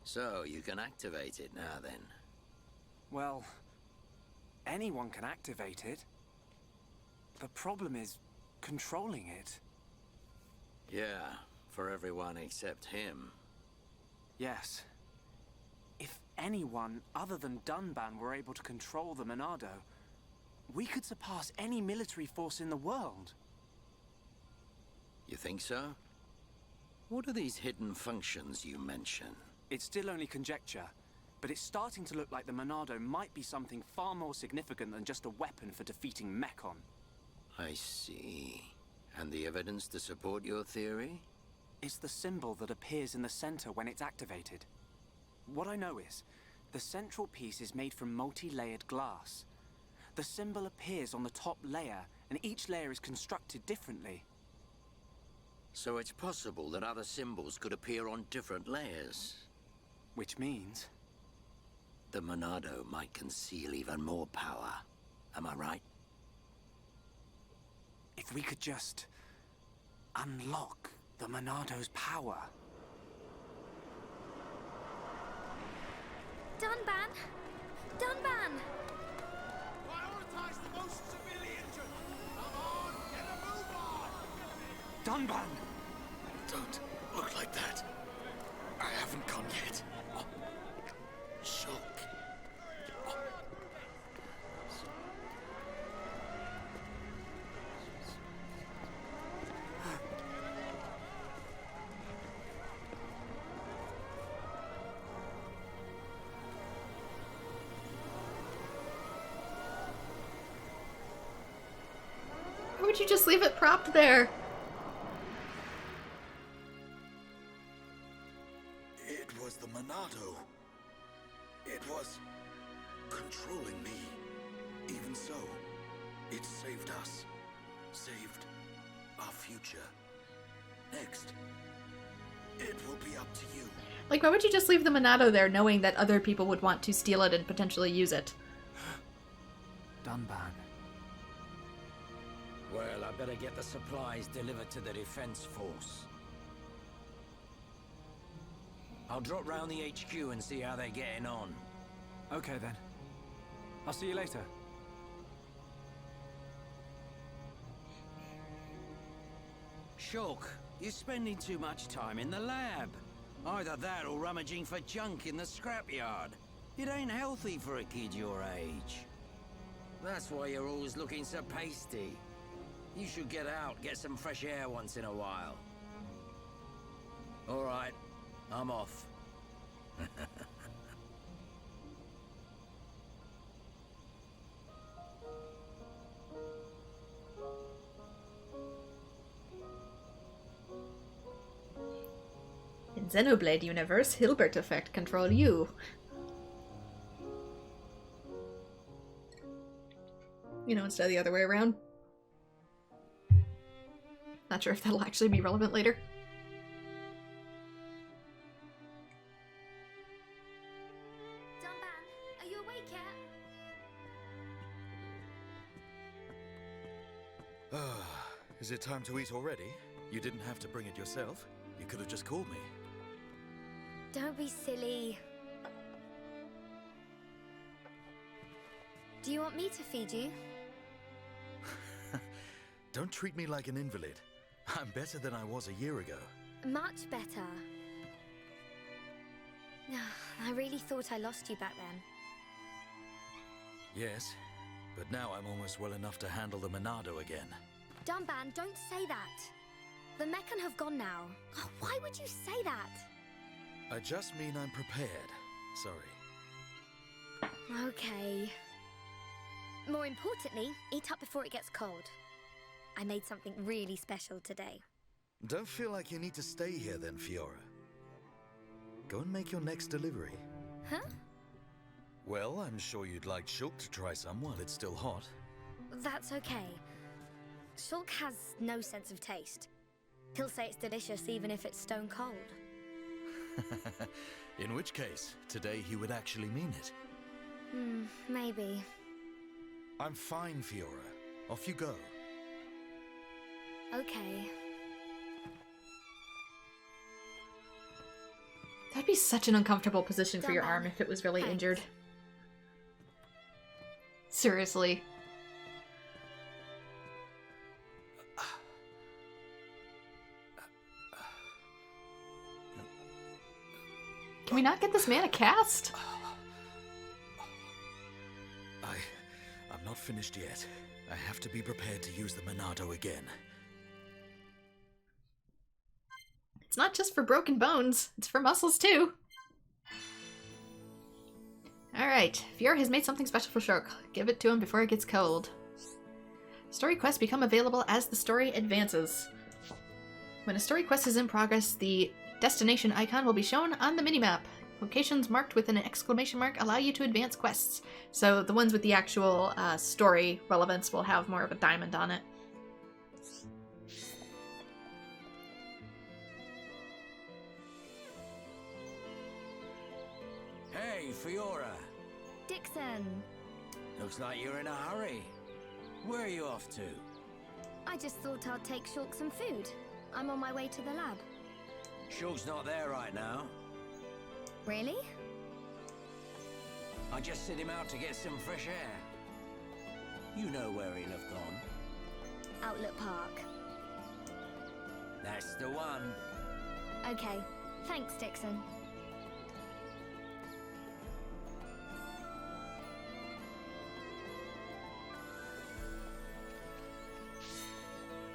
So, you can activate it now then? Well, anyone can activate it. The problem is controlling it. Yeah, for everyone except him. Yes. If anyone other than Dunban were able to control the Monado, we could surpass any military force in the world. You think so? What are these hidden functions you mention? It's still only conjecture, but it's starting to look like the Monado might be something far more significant than just a weapon for defeating Mechon. I see. And the evidence to support your theory? It's the symbol that appears in the center when it's activated. What I know is, the central piece is made from multi-layered glass. The symbol appears on the top layer, and each layer is constructed differently. So it's possible that other symbols could appear on different layers. Which means... the Monado might conceal even more power. Am I right? If we could just... unlock the Monado's power. Dunban! Dunban! Prioritize the most civilian. Come on, get a move on! Dunban! Don't look like that. I haven't gone yet. Shulk. Why would you just leave it propped there? It was the Monado. It was controlling me. Even so, it saved us. Saved our future. Next, it will be up to you. Like, why would you just leave the Monado there knowing that other people would want to steal it and potentially use it? Dunban. Well, I better get the supplies delivered to the defense force. I'll drop round the HQ and see how they're getting on. Okay then. I'll see you later. Shulk, you're spending too much time in the lab. Either that or rummaging for junk in the scrapyard. It ain't healthy for a kid your age. That's why you're always looking so pasty. You should get out, get some fresh air once in a while. All right, I'm off. In Xenoblade universe, Hilbert effect control you. You know, instead of the other way around. Not sure if that'll actually be relevant later. Is it time to eat already? You didn't have to bring it yourself. You could have just called me. Don't be silly. Do you want me to feed you? Don't treat me like an invalid. I'm better than I was a year ago. Much better. I really thought I lost you back then. Yes, but now I'm almost well enough to handle the Monado again. Dunban, don't say that. The Meccan have gone now. Oh, why would you say that? I just mean I'm prepared. Sorry. Okay. More importantly, eat up before it gets cold. I made something really special today. Don't feel like you need to stay here then, Fiora. Go and make your next delivery. Huh? Well, I'm sure you'd like Shulk to try some while it's still hot. That's okay. Shulk has no sense of taste. He'll say it's delicious even if it's stone cold. In which case, today he would actually mean it. Maybe. I'm fine, Fiora. Off you go. Okay. That'd be such an uncomfortable position for your Dunban, arm if it was really thanks. injured. Seriously. Can we not get this man a cast? I'm not finished yet. I have to be prepared to use the Monado again. It's not just for broken bones, it's for muscles too. Alright, Fiora has made something special for Shulk. Give it to him before it gets cold. Story quests become available as the story advances. When a story quest is in progress, the destination icon will be shown on the minimap. Locations marked with an exclamation mark allow you to advance quests. So the ones with the actual story relevance will have more of a diamond on it. Hey, Fiora. Dixon! Looks like you're in a hurry. Where are you off to? I just thought I'd take Shulk some food. I'm on my way to the lab. Shulk's not there right now. Really? I just sent him out to get some fresh air. You know where he'll have gone. Outlook Park. That's the one. Okay. Thanks, Dixon.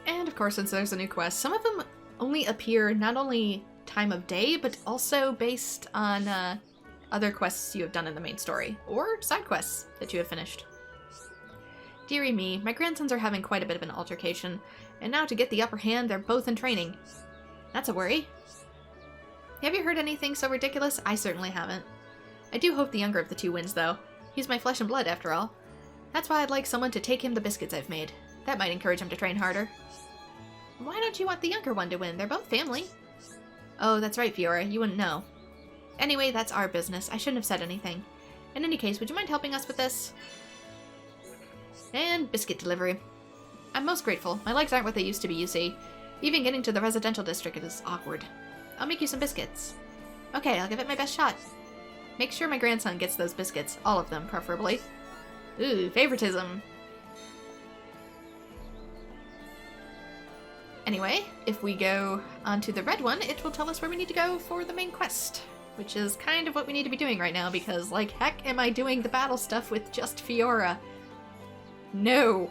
And of course, since there's a new quest, some of them only appear not only time of day, but also based on other quests you have done in the main story, or side quests that you have finished. Dearie me, my grandsons are having quite a bit of an altercation, and now to get the upper hand, they're both in training. That's a worry. Have you heard anything so ridiculous? I certainly haven't. I do hope the younger of the two wins, though. He's my flesh and blood, after all. That's why I'd like someone to take him the biscuits I've made. That might encourage him to train harder. Why don't you want the younger one to win? They're both family. Oh, that's right, Fiora. You wouldn't know. Anyway, that's our business. I shouldn't have said anything. In any case, would you mind helping us with this? And biscuit delivery. I'm most grateful. My legs aren't what they used to be, you see. Even getting to the residential district is awkward. I'll make you some biscuits. Okay, I'll give it my best shot. Make sure my grandson gets those biscuits. All of them, preferably. Ooh, favoritism. Anyway, if we go onto the red one, it will tell us where we need to go for the main quest. Which is kind of what we need to be doing right now, because like heck am I doing the battle stuff with just Fiora. No!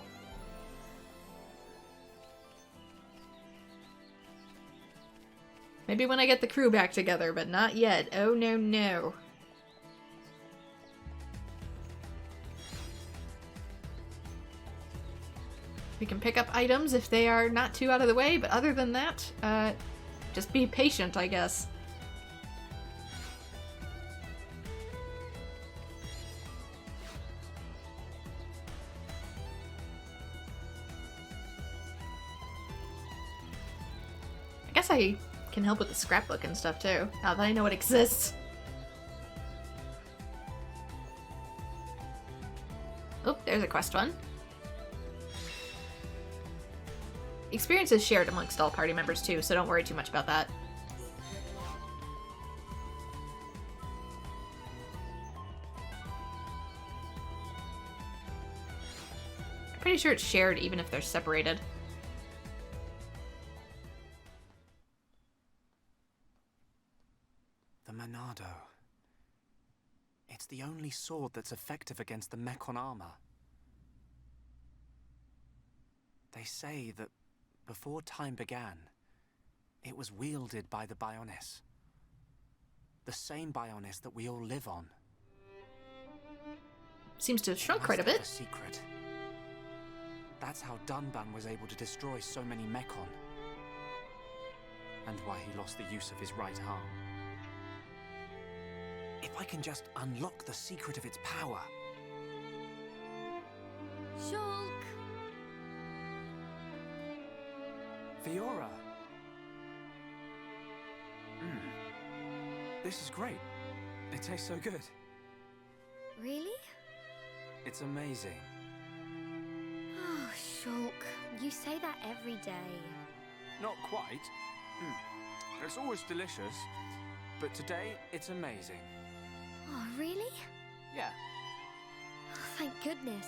Maybe when I get the crew back together, but not yet. Oh no, no. We can pick up items if they are not too out of the way, but other than that, just be patient, I guess. I guess I can help with the scrapbook and stuff too, now that I know it exists. Oh, there's a quest one. Experience is shared amongst all party members too, so don't worry too much about that. I'm pretty sure it's shared even if they're separated. The Monado. It's the only sword that's effective against the Mechon armor. They say that before time began, it was wielded by the Bionis. The same Bionis that we all live on. Seems to have shrunk quite a bit. A secret. That's how Dunban was able to destroy so many Mechon. And why he lost the use of his right arm. If I can just unlock the secret of its power. Shulk! Fiora! This is great. It tastes so good. Really? It's amazing. Oh, Shulk, you say that every day. Not quite. It's always delicious, but today it's amazing. Oh, really? Yeah. Oh, thank goodness.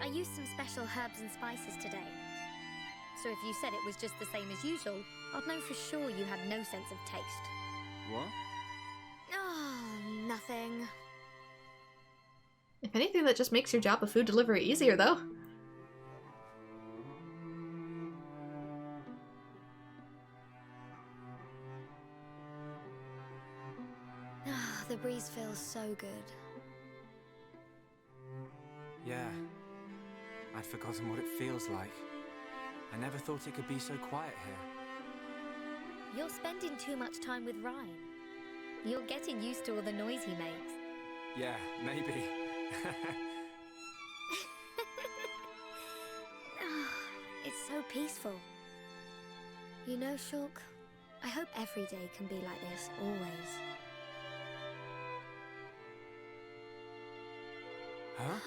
I used some special herbs and spices today. So if you said it was just the same as usual, I'd know for sure you had no sense of taste. What? Oh, nothing. If anything, that just makes your job of food delivery easier, though. The breeze feels so good. Yeah. I'd forgotten what it feels like. I never thought it could be so quiet here. You're spending too much time with Ryan. You're getting used to all the noise he makes. Yeah, maybe. It's so peaceful. You know, Shulk, I hope every day can be like this, always. Huh?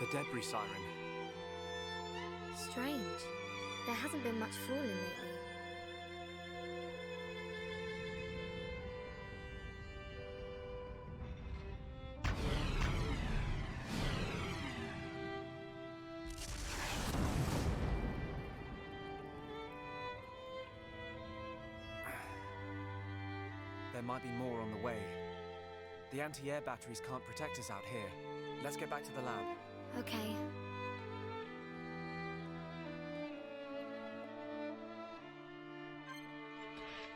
The debris siren. Strange. There hasn't been much falling lately. There might be more on the way. The anti-air batteries can't protect us out here. Let's get back to the lab. Okay.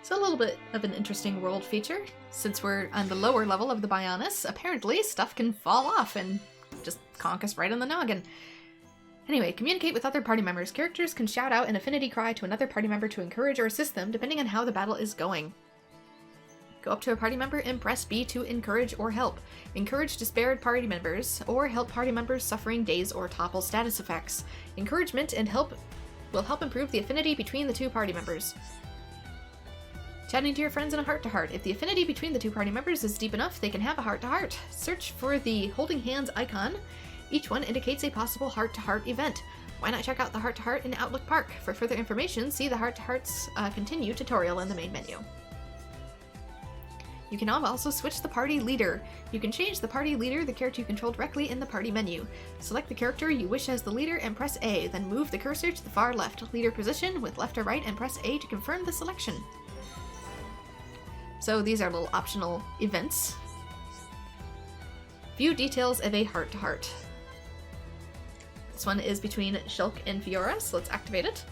So a little bit of an interesting world feature. Since we're on the lower level of the Bionis, apparently stuff can fall off and just conk us right on the noggin. Anyway, communicate with other party members. Characters can shout out an affinity cry to another party member to encourage or assist them, depending on how the battle is going. Go up to a party member and press B to encourage or help. Encourage despaired party members, or help party members suffering daze or topple status effects. Encouragement and help will help improve the affinity between the two party members. Chatting to your friends in a heart-to-heart. If the affinity between the two party members is deep enough, they can have a heart-to-heart. Search for the holding hands icon. Each one indicates a possible heart-to-heart event. Why not check out the heart-to-heart in Outlook Park? For further information, see the heart-to-hearts continue tutorial in the main menu. You can also switch the party leader. You can change the party leader, the character you control, directly in the party menu. Select the character you wish as the leader and press A, then move the cursor to the far left leader position with left or right and press A to confirm the selection. So these are little optional events. View details of a heart-to-heart. This one is between Shulk and Fiora, so let's activate it.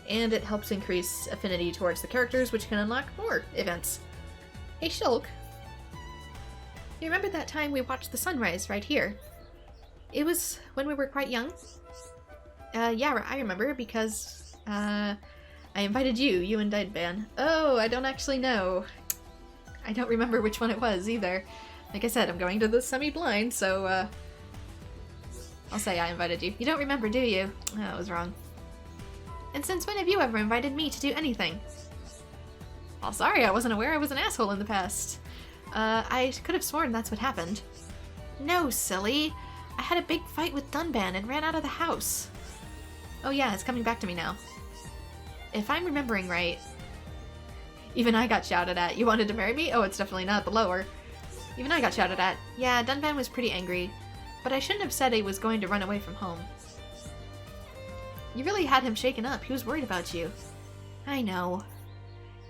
And it helps increase affinity towards the characters, which can unlock more events. Hey Shulk, you remember that time we watched the sunrise right here? It was when we were quite young. Yeah, I remember because I invited you and Deadban. Oh, I don't actually know. I don't remember which one it was either. Like I said, I'm going to the semi-blind, so I'll say I invited you. You don't remember, do you? Oh, I was wrong. And since when have you ever invited me to do anything? Well, sorry, I wasn't aware I was an asshole in the past. I could have sworn that's what happened. No, silly. I had a big fight with Dunban and ran out of the house. Oh yeah, it's coming back to me now. If I'm remembering right, even I got shouted at. You wanted to marry me? Oh, it's definitely not the lower. Even I got shouted at. Yeah, Dunban was pretty angry, but I shouldn't have said he was going to run away from home. You really had him shaken up. He was worried about you. I know.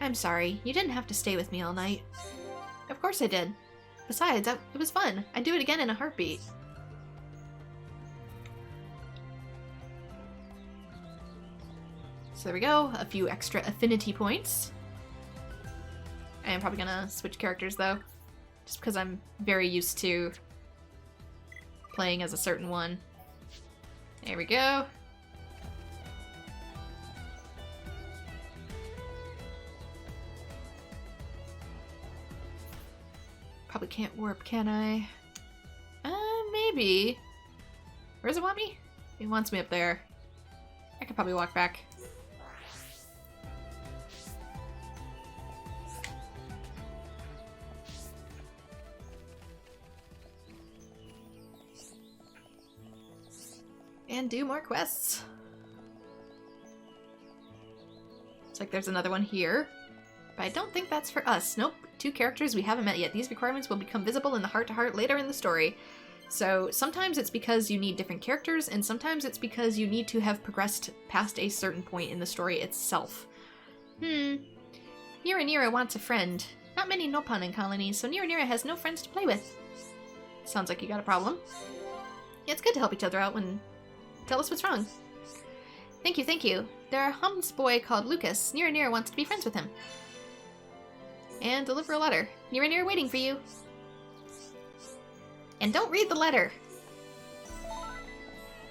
I'm sorry. You didn't have to stay with me all night. Of course I did. Besides, it was fun. I'd do it again in a heartbeat. So there we go. A few extra affinity points. I am probably gonna switch characters though, just because I'm very used to playing as a certain one. There we go. Probably can't warp, can I? Maybe. Where does it want me? It wants me up there. I could probably walk back. And do more quests. Looks like there's another one here. But I don't think that's for us. Nope. 2 characters we haven't met yet. These requirements will become visible in the heart-to-heart later in the story. So sometimes it's because you need different characters, and sometimes it's because you need to have progressed past a certain point in the story itself. Nira wants a friend. Not many Noppan in colonies, so Nira has no friends to play with. Sounds like you got a problem. Yeah, it's good to help each other out when... Tell us what's wrong. Thank you, thank you. There are a Hum's boy called Lucas. Nira wants to be friends with him. And deliver a letter. Nira waiting for you. And don't read the letter.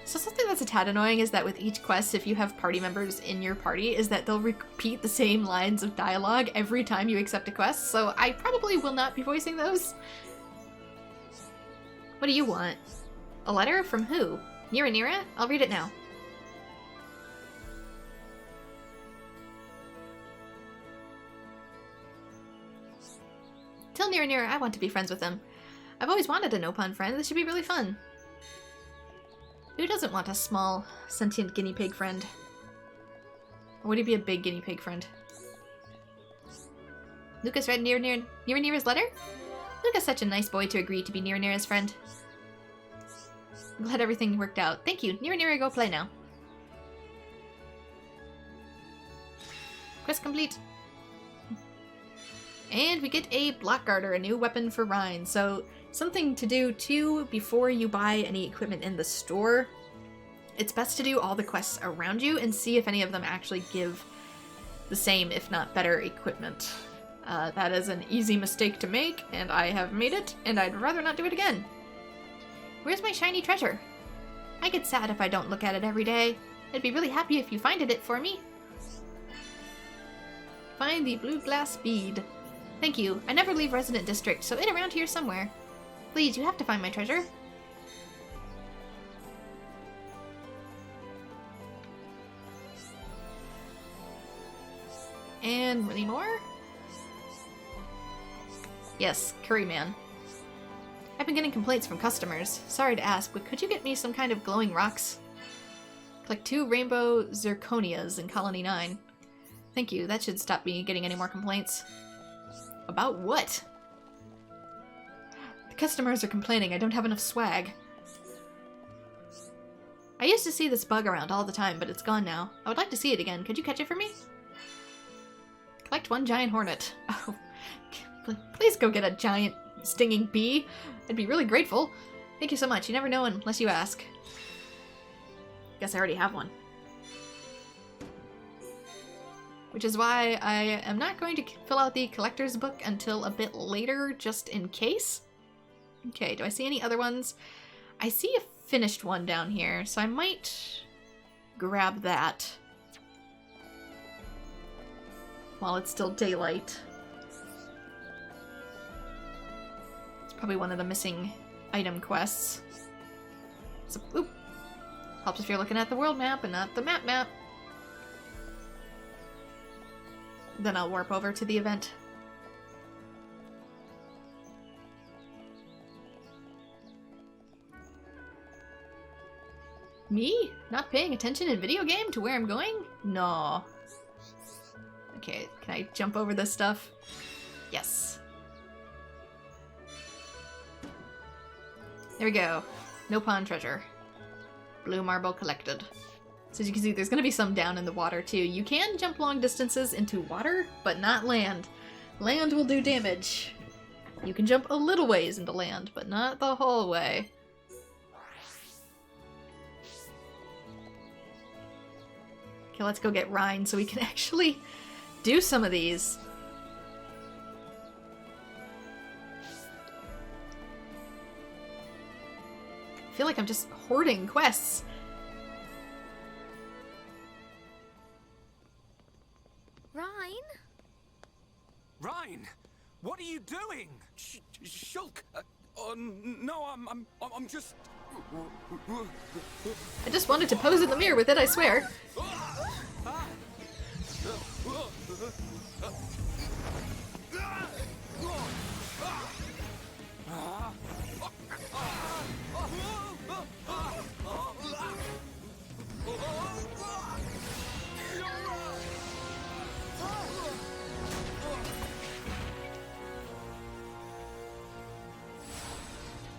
So something that's a tad annoying is that with each quest, if you have party members in your party, is that they'll repeat the same lines of dialogue every time you accept a quest, so I probably will not be voicing those. What do you want? A letter? From who? Nira? I'll read it now. Tell Nira I want to be friends with him. I've always wanted a Noppan friend. This should be really fun. Who doesn't want a small, sentient guinea pig friend? Or would he be a big guinea pig friend? Lucas read Nira's letter? Lucas such a nice boy to agree to be Nira's friend. I'm glad everything worked out. Thank you. Nira, go play now. Quest complete. And we get a Blackguarder, a new weapon for Rhine. So, something to do too before you buy any equipment in the store. It's best to do all the quests around you and see if any of them actually give the same, if not better, equipment. That is an easy mistake to make, and I have made it, and I'd rather not do it again. Where's my shiny treasure? I get sad if I don't look at it every day. I'd be really happy if you finded it for me. Find the blue glass bead. Thank you. I never leave Resident District, so it's around here somewhere. Please, you have to find my treasure. And any more? Yes, Curryman. I've been getting complaints from customers. Sorry to ask, but could you get me some kind of glowing rocks? Collect 2 rainbow zirconias in Colony 9. Thank you, that should stop me getting any more complaints. About what? The customers are complaining I don't have enough swag. I used to see this bug around all the time, but it's gone now. I would like to see it again. Could you catch it for me? Collect 1 giant hornet. Oh, please go get a giant stinging bee. I'd be really grateful. Thank you so much. You never know unless you ask. Guess I already have one. Which is why I am not going to fill out the collector's book until a bit later, just in case. Okay, do I see any other ones? I see a finished one down here, so I might grab that while it's still daylight. It's probably one of the missing item quests. So, oop. Helps if you're looking at the world map and not the map. Then I'll warp over to the event. Me? Not paying attention in video game to where I'm going? No. Okay, can I jump over this stuff? Yes. There we go. No pond treasure. Blue marble collected. So as you can see, there's going to be some down in the water too. You can jump long distances into water, but not land. Land will do damage. You can jump a little ways into land, but not the whole way. Okay, let's go get Rhine so we can actually do some of these. I feel like I'm just hoarding quests. Rhine? Rhine, what are you doing? Shulk. No, I'm just. I just wanted to pose in the mirror with it, I swear.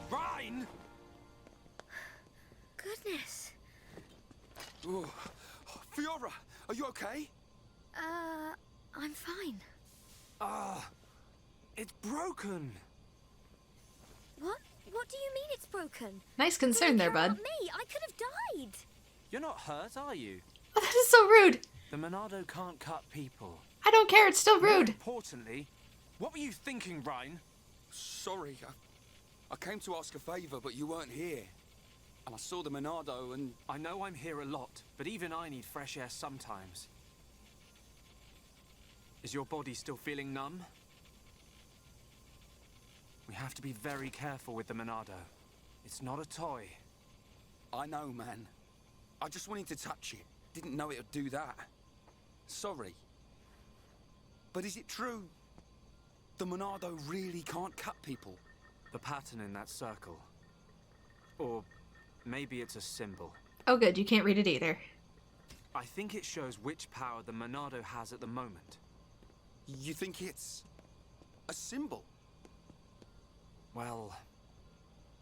Rhine! Goodness. Oh, Fiora, are you okay? I'm fine. It's broken. What? What do you mean it's broken? Nice concern there, bud. Me, I could have died. You're not hurt, are you? Oh, that is so rude. The Monado can't cut people. I don't care, it's still More rude. importantly, what were you thinking, Rhine? Sorry, I came to ask a favor, but you weren't here. And I saw the Monado and... I know I'm here a lot, but even I need fresh air sometimes. Is your body still feeling numb? We have to be very careful with the Monado. It's not a toy. I know, man. I just wanted to touch it. Didn't know it would do that. Sorry. But is it true? The Monado really can't cut people? The pattern in that circle. Or maybe it's a symbol. Oh good, you can't read it either. I think it shows which power the Monado has at the moment. You think it's... a symbol? Well,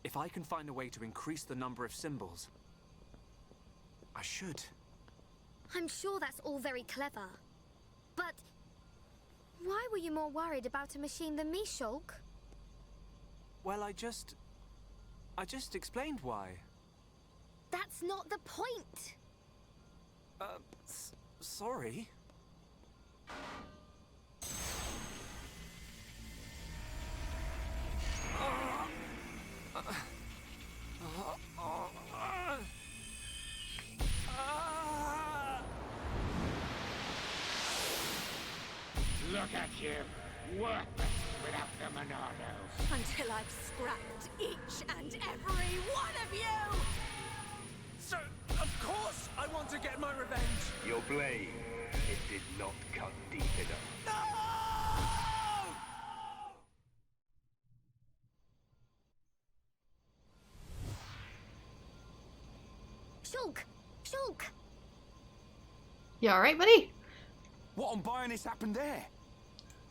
if I can find a way to increase the number of symbols, I should. I'm sure that's all very clever. But why were you more worried about a machine than me, Shulk? Well, I just explained why. That's not the point. Sorry. Look at you, worthless without the Monado. Until I've scrapped each and every one of you! So, of course I want to get my revenge! Your blade, it did not cut deep enough. No! Shulk! Shulk! You alright, buddy? What on Bionis happened there?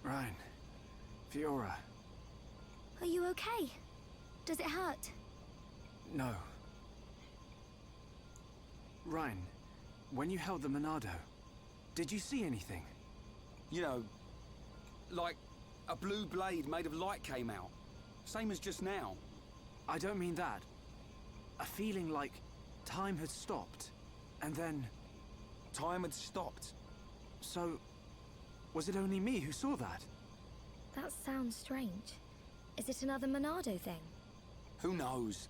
Rhine. Fiora. Are you okay? Does it hurt? No. Rhine, when you held the Monado, did you see anything? You know, like a blue blade made of light came out. Same as just now. I don't mean that. A feeling like time had stopped, and then... Time had stopped. So, was it only me who saw that? That sounds strange. Is it another Monado thing? Who knows?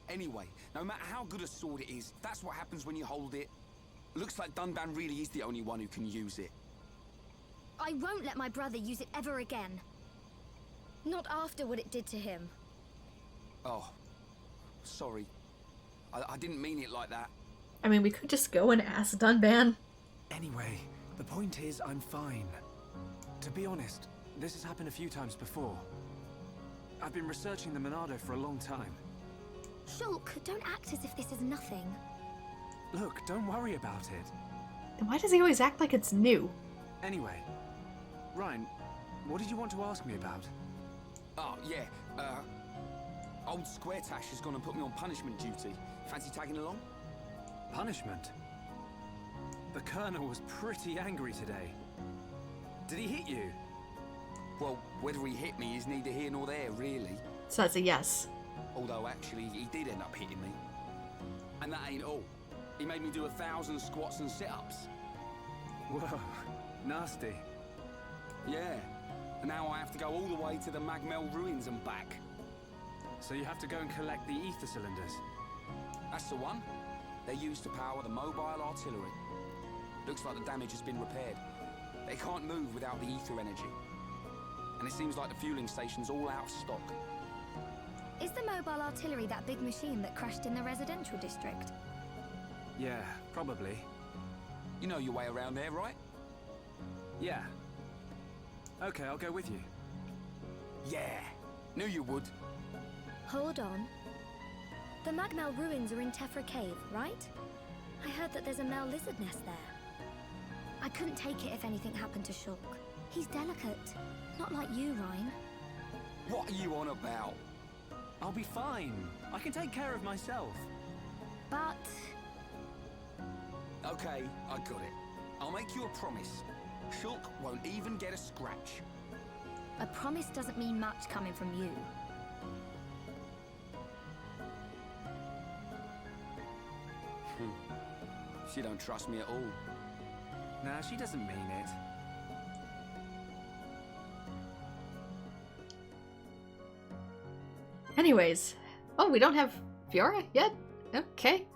Anyway, no matter how good a sword it is, that's what happens when you hold it. Looks like Dunban really is the only one who can use it. I won't let my brother use it ever again. Not after what it did to him. Oh, sorry. I didn't mean it like that. I mean, we could just go and ask Dunban. Anyway, the point is I'm fine. To be honest, this has happened a few times before. I've been researching the Monado for a long time. Shulk, don't act as if this is nothing. Look, don't worry about it. Then why does he always act like it's new? Anyway, Ryan, what did you want to ask me about? Oh, yeah, old Squaretash has gone and put me on punishment duty. Fancy tagging along? Punishment? The Colonel was pretty angry today. Did he hit you? Well, whether he hit me is neither here nor there, really. So that's a yes. Although, actually, he did end up hitting me. And that ain't all. He made me do 1,000 squats and sit-ups. Whoa, nasty. Yeah. And now I have to go all the way to the Magmel ruins and back. So you have to go and collect the ether cylinders? That's the one. They're used to power the mobile artillery. Looks like the damage has been repaired. They can't move without the ether energy. And it seems like the fueling station's all out of stock. Is the mobile artillery that big machine that crashed in the residential district? Yeah, probably. You know your way around there, right? Yeah. Okay, I'll go with you. Yeah, knew you would. Hold on. The Magmel ruins are in Tephra Cave, right? I heard that there's a Mel lizard nest there. I couldn't take it if anything happened to Shulk. He's delicate. Not like you, Ryan. What are you on about? I'll be fine. I can take care of myself. But... Okay, I got it. I'll make you a promise. Shulk won't even get a scratch. a promise doesn't mean much coming from you. She don't trust me at all. Nah, she doesn't mean it. Anyways. Oh, we don't have Fiora yet? Okay.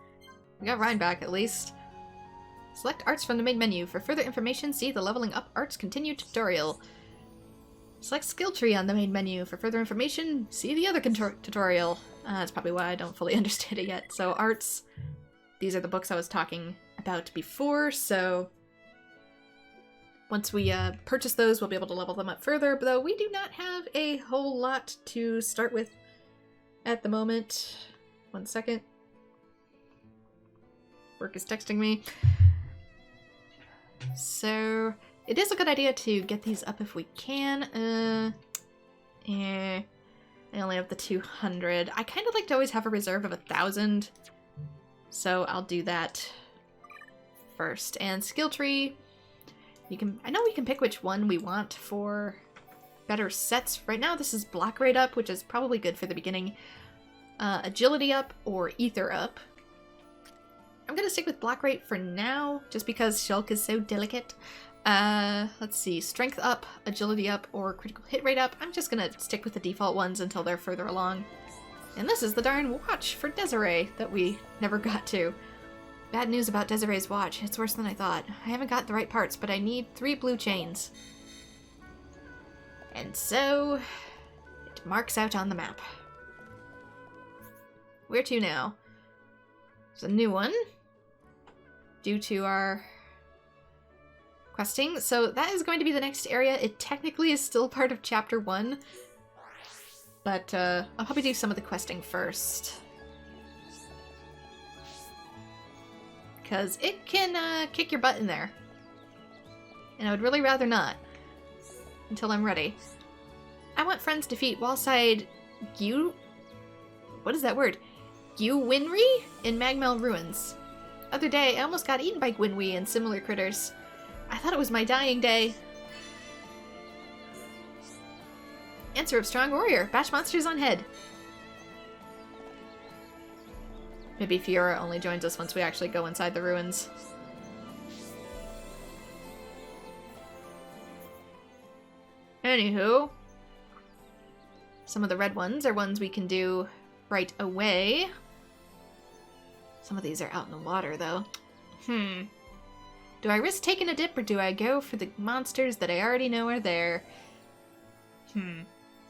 We got Ryan back, at least. Select arts from the main menu. For further information, see the Leveling Up Arts Continue tutorial. Select skill tree on the main menu. For further information, see the other tutorial. That's probably why I don't fully understand it yet. So arts, these are the books I was talking about before, so once we purchase those, we'll be able to level them up further, though we do not have a whole lot to start with at the moment. 1 second. Work is texting me. So it is a good idea to get these up if we can. I only have the 200. I kind of like to always have a reserve of 1,000. So I'll do that first. And skill tree, I know we can pick which one we want for better sets. Right now this is block rate up, which is probably good for the beginning. Agility up or ether up. I'm gonna stick with block rate for now, just because Shulk is so delicate. Let's see, strength up, agility up, or critical hit rate up. I'm just gonna stick with the default ones until they're further along. And this is the darn watch for Desiree that we never got to. Bad news about Desiree's watch. It's worse than I thought. I haven't got the right parts, but I need 3 blue chains. And so it marks out on the map. Where to now? There's a new one due to our questing. So that is going to be the next area. It technically is still part of Chapter 1. But I'll probably do some of the questing first. Because it can kick your butt in there. And I would really rather not. Until I'm ready. I want friends defeat Wallside what is that word? Gwynri in Magmel Ruins. Other day, I almost got eaten by Gwynwi and similar critters. I thought it was my dying day. Answer of Strong Warrior. Bash monsters on head. Maybe Fiora only joins us once we actually go inside the ruins. Anywho. Some of the red ones are ones we can do right away. Some of these are out in the water, though. Do I risk taking a dip, or do I go for the monsters that I already know are there?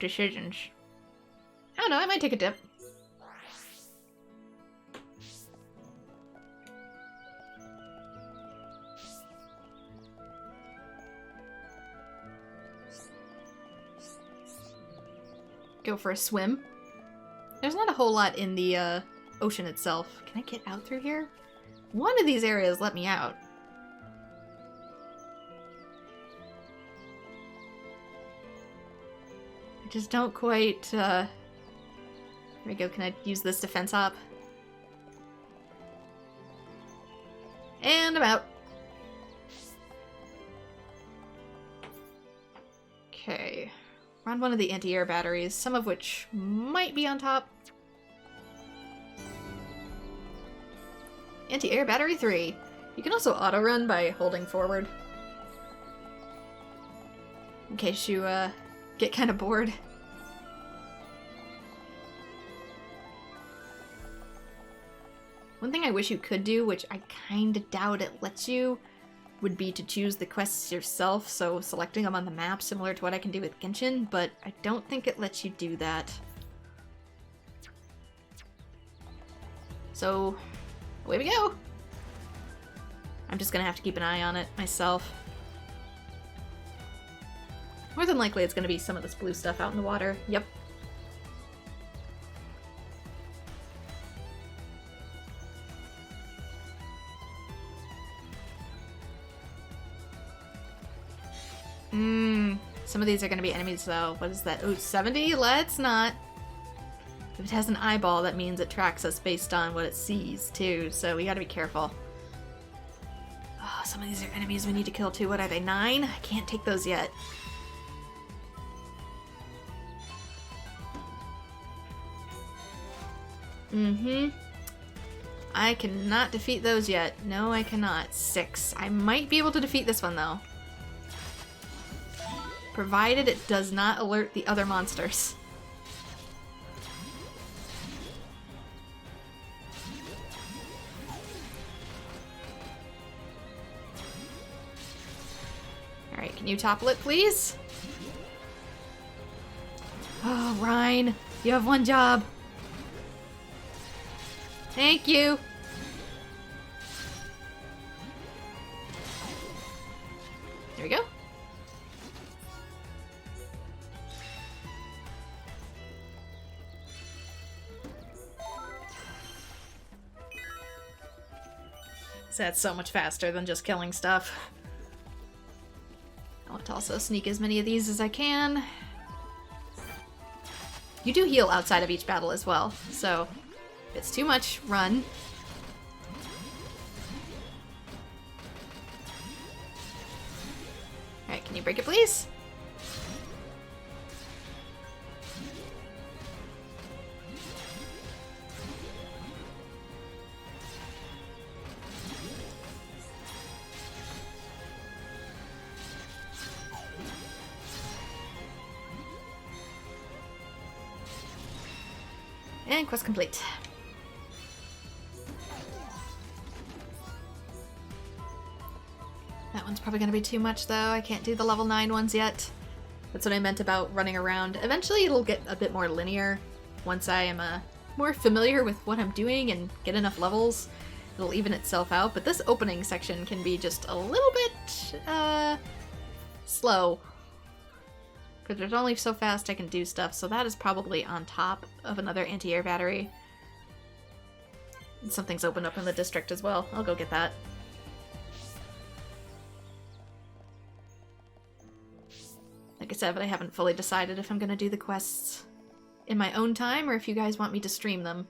Decisions. I don't know, I might take a dip. Go for a swim. There's not a whole lot in the ocean itself. Can I get out through here? one of these areas let me out. I just don't quite, Here we go, can I use this defense op? And I'm out. Okay. We're on one of the anti-air batteries, some of which might be on top. Anti-air battery 3. You can also auto-run by holding forward. In case you, get kind of bored. One thing I wish you could do, which I kinda doubt it lets you, would be to choose the quests yourself, so selecting them on the map, similar to what I can do with Genshin, but I don't think it lets you do that. So, away we go! I'm just gonna have to keep an eye on it myself. More than likely it's gonna be some of this blue stuff out in the water. Yep. Some of these are going to be enemies though. What is that? Oh, 70? Let's not. If it has an eyeball, that means it tracks us based on what it sees too, so we gotta be careful. Oh, some of these are enemies we need to kill too. What are they? 9? I can't take those yet. I cannot defeat those yet. No, I cannot. 6. I might be able to defeat this one though. Provided it does not alert the other monsters. Alright, can you topple it, please? Oh, Rhine, you have one job. Thank you. There we go. So that's so much faster than just killing stuff. I want to also sneak as many of these as I can. You do heal outside of each battle as well, so if it's too much, run. Alright, can you break it, please? And quest complete. That one's probably going to be too much though. I can't do the level 9 ones yet. That's what I meant about running around. Eventually it'll get a bit more linear once I am more familiar with what I'm doing and get enough levels. It'll even itself out, but this opening section can be just a little bit slow. Because there's only so fast I can do stuff, so that is probably on top of another anti-air battery. And something's opened up in the district as well. I'll go get that. Like I said, but I haven't fully decided if I'm going to do the quests in my own time or if you guys want me to stream them.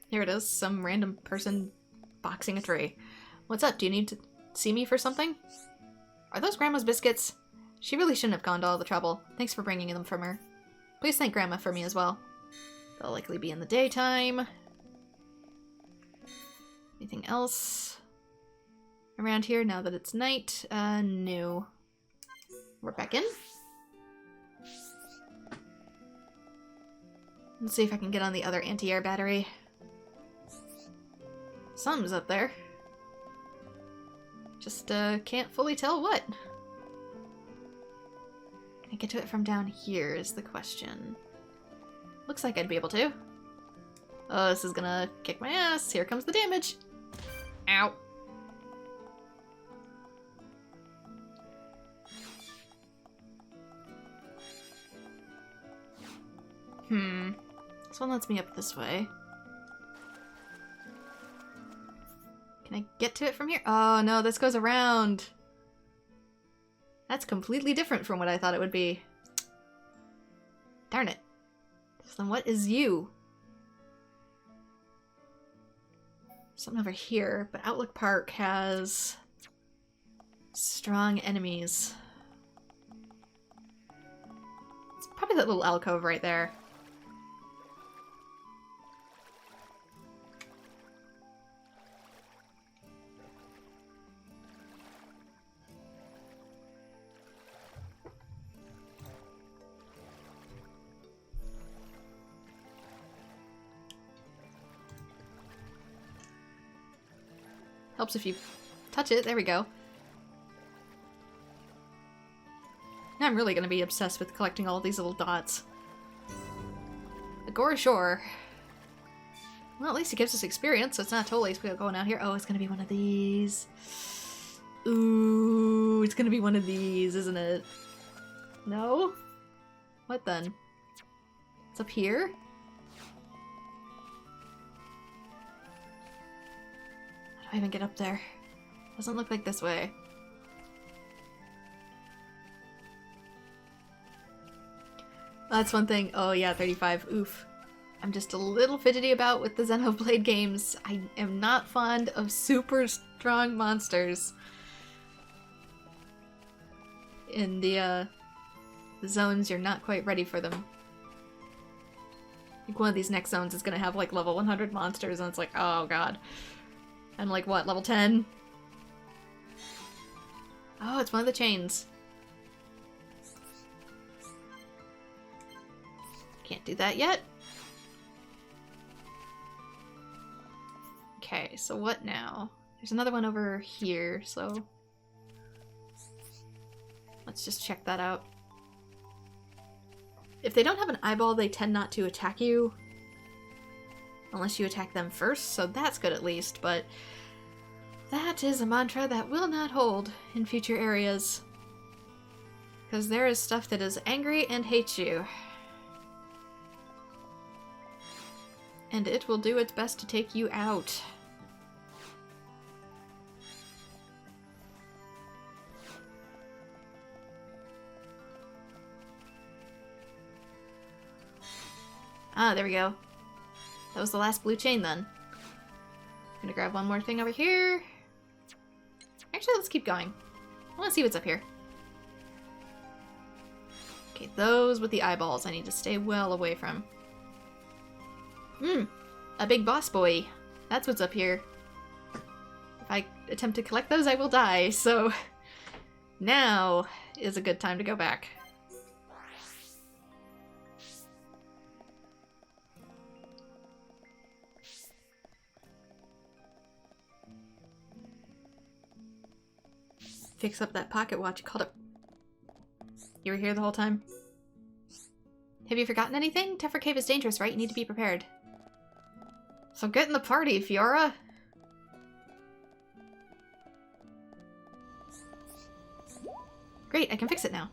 Here it is, some random person boxing a tree. What's up? Do you need to see me for something? Are those Grandma's biscuits? She really shouldn't have gone to all the trouble. Thanks for bringing them from her. Please thank Grandma for me as well. They'll likely be in the daytime. Anything else around here now that it's night? No. We're back in. Let's see if I can get on the other anti-air battery. Something's up there. Just, can't fully tell what. Can I get to it from down here is the question. Looks like I'd be able to. Oh, this is gonna kick my ass. Here comes the damage. Ow. This one lets me up this way. Can I get to it from here? Oh no, this goes around. That's completely different from what I thought it would be. Darn it. So then what is you? Something over here, but Outlook Park has strong enemies. It's probably that little alcove right there. Helps if you touch it. There we go. Now I'm really going to be obsessed with collecting all of these little dots. Agora Shore. Well, at least it gives us experience, so it's not totally going out here. Oh, it's going to be one of these. Ooh, it's going to be one of these, isn't it? No? What then? It's up here? How do I even get up there? Doesn't look like this way. That's one thing. Oh yeah, 35. Oof. I'm just a little fidgety about with the Xenoblade games. I am not fond of super strong monsters in the zones. You're not quite ready for them. Like one of these next zones is gonna have like level 100 monsters and it's like, oh god. I'm like, what, level 10? Oh, it's one of the chains. Can't do that yet. Okay, so what now? There's another one over here, so let's just check that out. If they don't have an eyeball, they tend not to attack you unless you attack them first, so that's good at least, but that is a mantra that will not hold in future areas. Because there is stuff that is angry and hates you. And it will do its best to take you out. Ah, there we go. That was the last blue chain then. I'm gonna grab one more thing over here. Actually, let's keep going. I wanna see what's up here. Okay, those with the eyeballs I need to stay well away from. A big boss boy. That's what's up here. If I attempt to collect those, I will die, so now is a good time to go back. Fix up that pocket watch. Called up. You were here the whole time? Have you forgotten anything? Tefra Cave is dangerous, right? You need to be prepared. So get in the party, Fiora! Great, I can fix it now.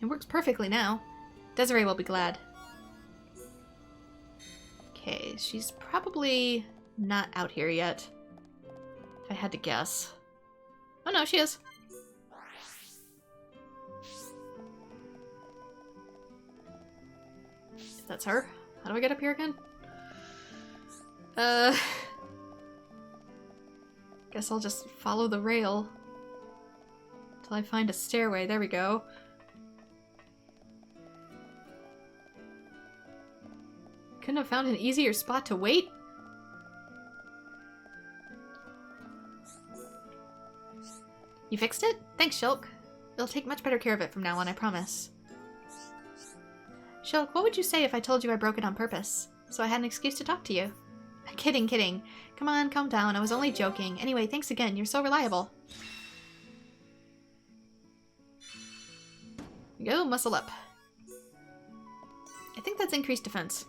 It works perfectly now. Desiree will be glad. Okay, she's probably not out here yet. If I had to guess. Oh no, she is. If that's her. How do I get up here again? Guess I'll just follow the rail till I find a stairway. There we go. Couldn't have found an easier spot to wait? You fixed it? Thanks, Shulk. I'll take much better care of it from now on, I promise. Shulk, what would you say if I told you I broke it on purpose? So I had an excuse to talk to you. Kidding, kidding. Come on, calm down. I was only joking. Anyway, thanks again. You're so reliable. Go, muscle up. I think that's increased defense.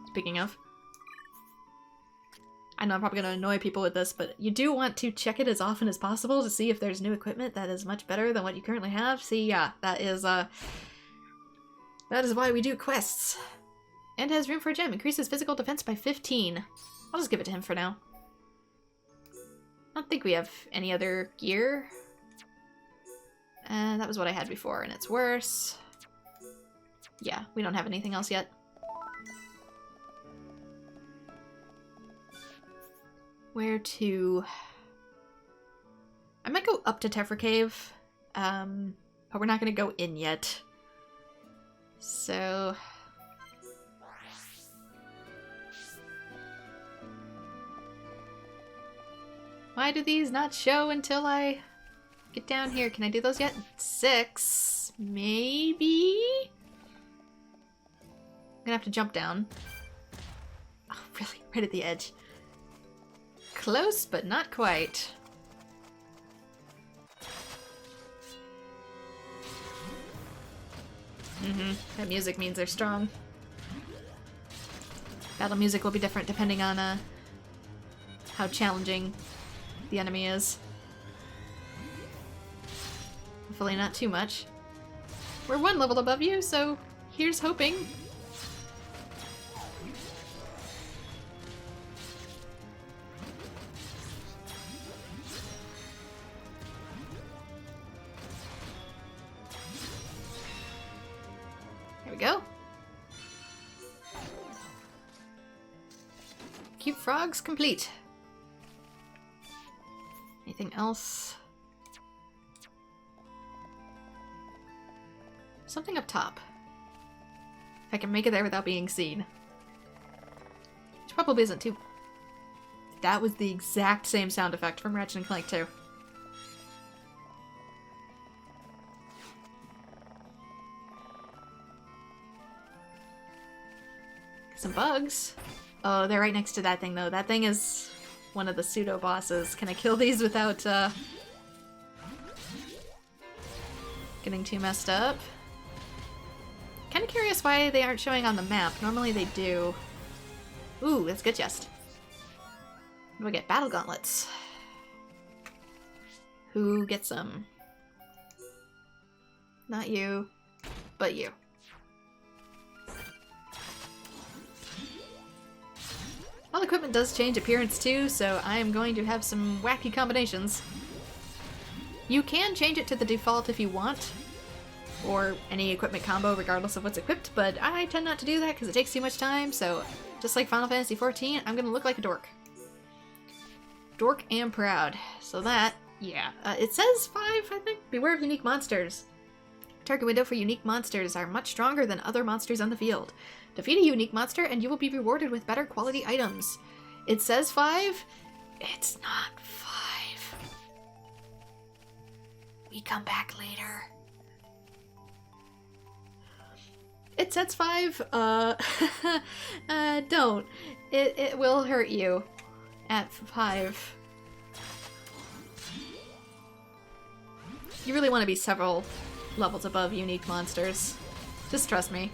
Speaking of. I know I'm probably going to annoy people with this, but you do want to check it as often as possible to see if there's new equipment that is much better than what you currently have. See, yeah, that is why we do quests. And has room for a gem. Increases physical defense by 15. I'll just give it to him for now. I don't think we have any other gear. And that was what I had before, and it's worse. Yeah, we don't have anything else yet. Where to? I might go up to Tephra Cave, but we're not going to go in yet. So... why do these not show until I get down here? Can I do those yet? 6, maybe? I'm gonna have to jump down. Oh, really? Right at the edge. Close, but not quite. That music means they're strong. Battle music will be different depending on how challenging the enemy is. Hopefully not too much. We're 1 level above you, so here's hoping. There we go. Cube frogs complete. Anything else? Something up top. If I can make it there without being seen. Which probably isn't too... That was the exact same sound effect from Ratchet & Clank 2. Some bugs. Oh, they're right next to that thing, though. That thing is one of the pseudo-bosses. Can I kill these without, getting too messed up? Kinda curious why they aren't showing on the map. Normally they do. Ooh, that's a good chest. What do I get? Battle gauntlets. Who gets them? Not you, but you. All equipment does change appearance too, so I am going to have some wacky combinations. You can change it to the default if you want, or any equipment combo regardless of what's equipped, but I tend not to do that because it takes too much time, so just like Final Fantasy XIV, I'm gonna look like a dork. Dork and proud. So that, yeah. It says 5, I think. Beware of unique monsters. Target window for unique monsters are much stronger than other monsters on the field. Defeat a unique monster and you will be rewarded with better quality items. It says 5. It's not 5. We come back later. It says 5. Don't. It will hurt you at 5. You really want to be several levels above unique monsters. Just trust me.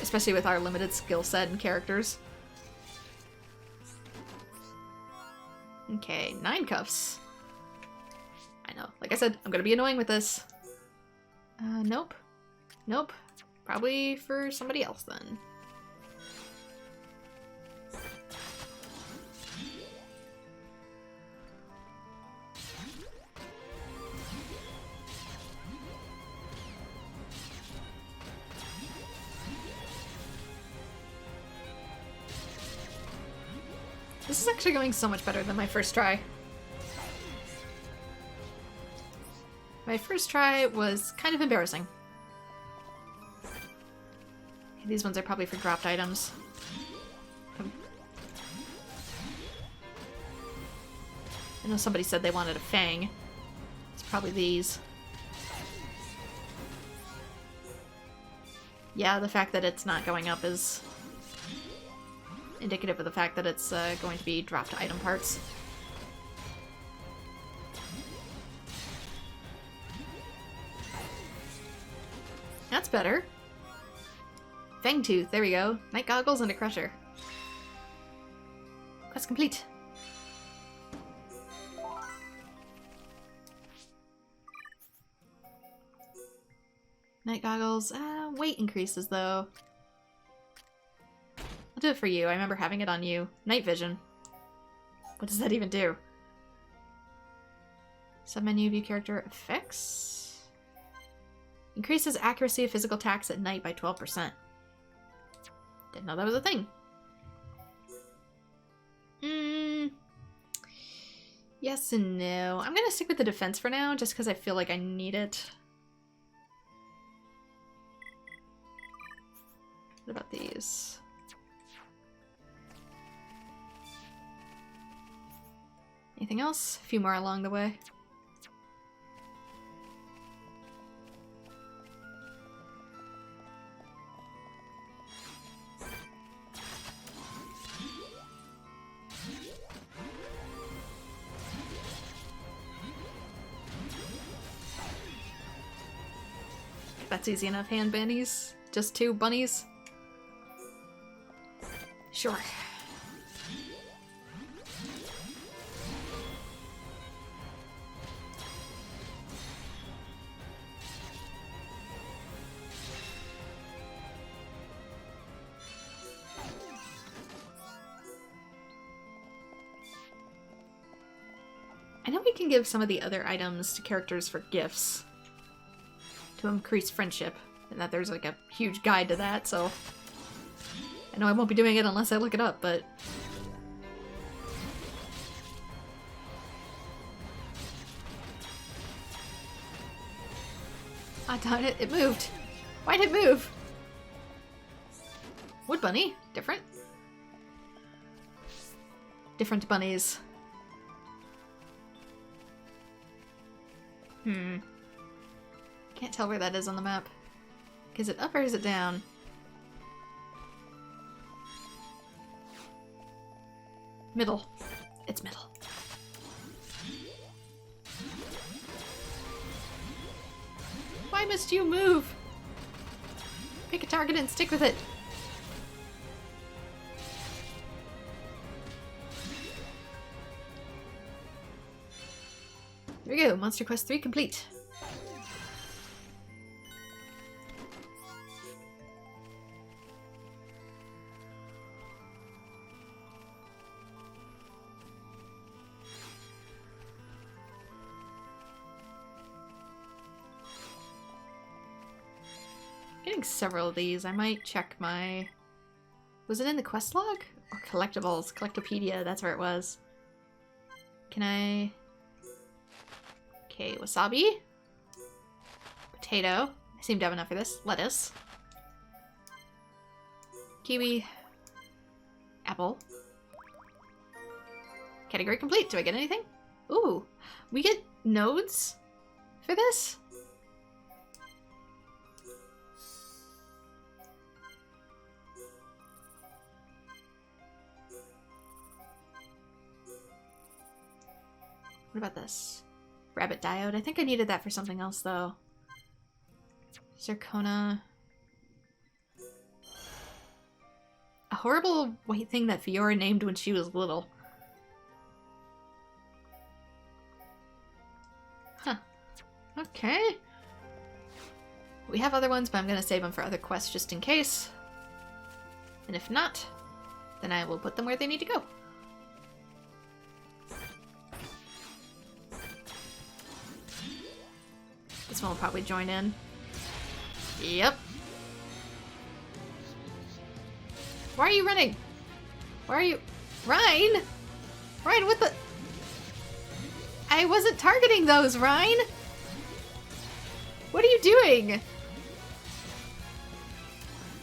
Especially with our limited skill set and characters. Okay, 9 cuffs. I know. Like I said, I'm gonna be annoying with this. Nope. Nope. Probably for somebody else then. This is actually going so much better than my first try. My first try was kind of embarrassing. Okay, these ones are probably for dropped items. I know somebody said they wanted a fang. It's probably these. Yeah, the fact that it's not going up is indicative of the fact that it's going to be dropped item parts. That's better. Fangtooth, there we go. Night goggles and a crusher. Quest complete. Night goggles. Weight increases though. I'll do it for you. I remember having it on you. Night vision. What does that even do? Submenu view character effects. Increases accuracy of physical attacks at night by 12%. Didn't know that was a thing. Yes and no. I'm gonna stick with the defense for now, just because I feel like I need it. What about these? Anything else? A few more along the way. That's easy enough. Hand bunnies. Just 2 bunnies. Sure. I know we can give some of the other items to characters for gifts to increase friendship, and that there's like a huge guide to that, so I know I won't be doing it unless I look it up, but ah, darn it, it moved. Why'd it move? Wood bunny? Different? Different bunnies. Can't tell where that is on the map. Is it up or is it down? Middle. It's middle. Why must you move? Pick a target and stick with it. There we go. Monster Quest 3 complete. Getting several of these. I might check my... Was it in the quest log? Or collectibles? Collectopedia, that's where it was. Can I... Okay, wasabi. Potato. I seem to have enough for this. Lettuce. Kiwi. Apple. Category complete. Do I get anything? Ooh. We get nodes for this? What about this? Rabbit diode. I think I needed that for something else, though. Zircona. A horrible white thing that Fiora named when she was little. Huh. Okay. We have other ones, but I'm going to save them for other quests just in case. And if not, then I will put them where they need to go. This one will probably join in. Yep. Why are you running? Why are you... Ryan? Ryan, what the... I wasn't targeting those, Ryan! What are you doing?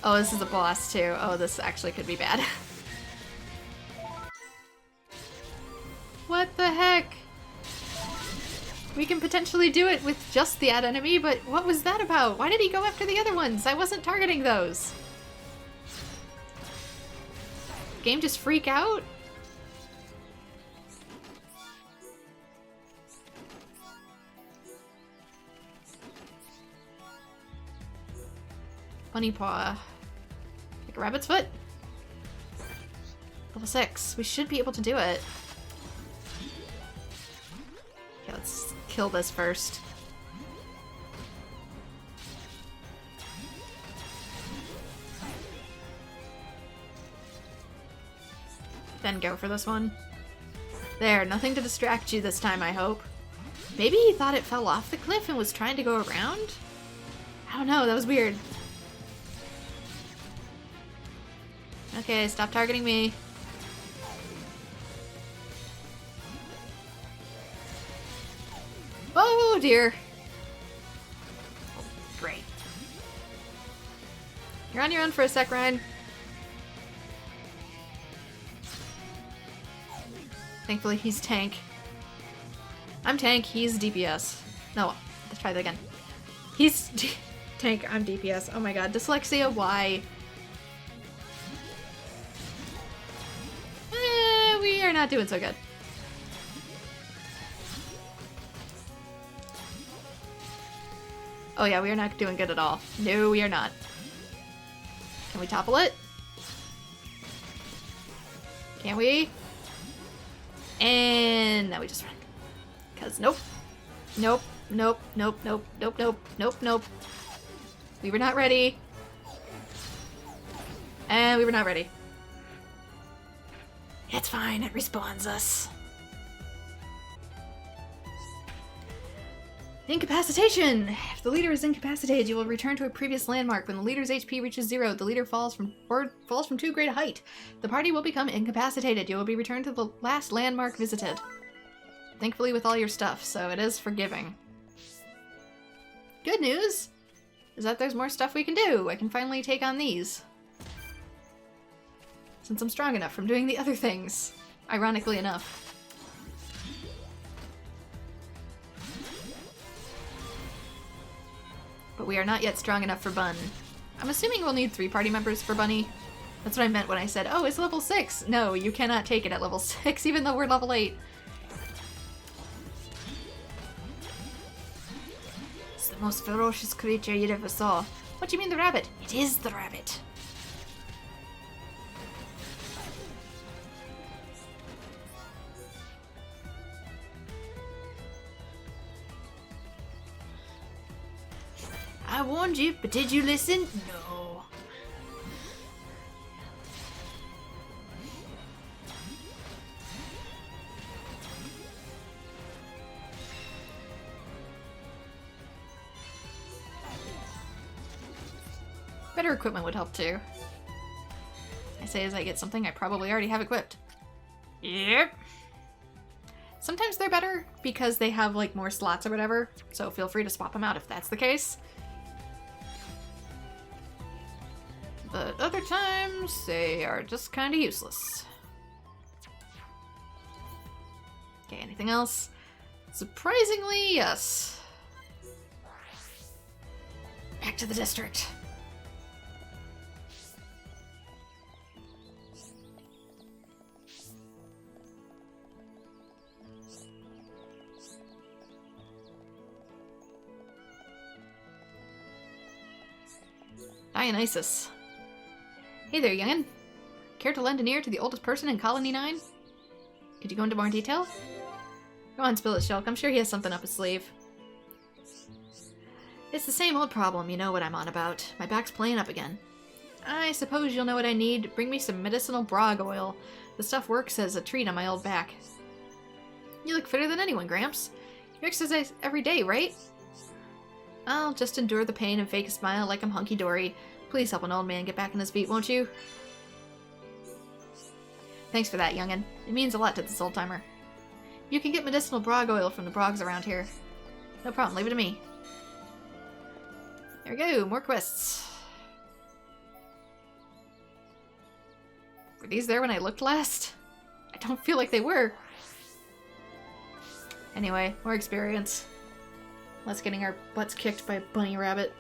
Oh, this is a boss too. Oh, this actually could be bad. What the heck? We can potentially do it with just the ad enemy, but what was that about? Why did he go after the other ones? I wasn't targeting those. Game just freak out? Bunny paw. Like a rabbit's foot? Level 6. We should be able to do it. Okay, let's kill this first. Then go for this one. There, nothing to distract you this time, I hope. Maybe he thought it fell off the cliff and was trying to go around? I don't know, that was weird. Okay, stop targeting me. Oh dear. Oh, great. You're on your own for a sec, Ryan. Thankfully, he's tank. I'm tank, he's DPS. No, let's try that again. He's tank, I'm DPS. Oh my god, dyslexia, why? We are not doing so good. Oh yeah, we are not doing good at all. No, we are not. Can we topple it? Can we? And now we just run. Cause nope. Nope. Nope. Nope. Nope. Nope. Nope. Nope. Nope. We were not ready. And we were not ready. It's fine. It respawns us. Incapacitation! If the leader is incapacitated, you will return to a previous landmark. When the leader's HP reaches 0, the leader falls from too great a height. The party will become incapacitated. You will be returned to the last landmark visited. Thankfully with all your stuff, so it is forgiving. Good news is that there's more stuff we can do. I can finally take on these. Since I'm strong enough from doing the other things. Ironically enough. But we are not yet strong enough for Bun. I'm assuming we'll need 3 party members for Bunny. That's what I meant when I said, oh, it's level 6. No, you cannot take it at level 6, even though we're level 8. It's the most ferocious creature you'd ever saw. What do you mean the rabbit? It is the rabbit. I warned you, but did you listen? No. Better equipment would help too. I say as I get something I probably already have equipped. Yep. Sometimes they're better because they have like more slots or whatever, so feel free to swap them out if that's the case. But other times, they are just kind of useless. Okay, anything else? Surprisingly, yes. Back to the district. Dionysus. Hey there, youngin'. Care to lend an ear to the oldest person in Colony 9? Could you go into more detail? Go on, spill it, Shulk. I'm sure he has something up his sleeve. It's the same old problem, you know what I'm on about. My back's playing up again. I suppose you'll know what I need. Bring me some medicinal brog oil. The stuff works as a treat on my old back. You look fitter than anyone, Gramps. You exercise every day, right? I'll just endure the pain and fake a smile like I'm hunky-dory. Please help an old man get back on his feet, won't you? Thanks for that, youngin'. It means a lot to this old-timer. You can get medicinal brog oil from the brogs around here. No problem, leave it to me. There we go, more quests. Were these there when I looked last? I don't feel like they were. Anyway, more experience. Less getting our butts kicked by a bunny rabbit.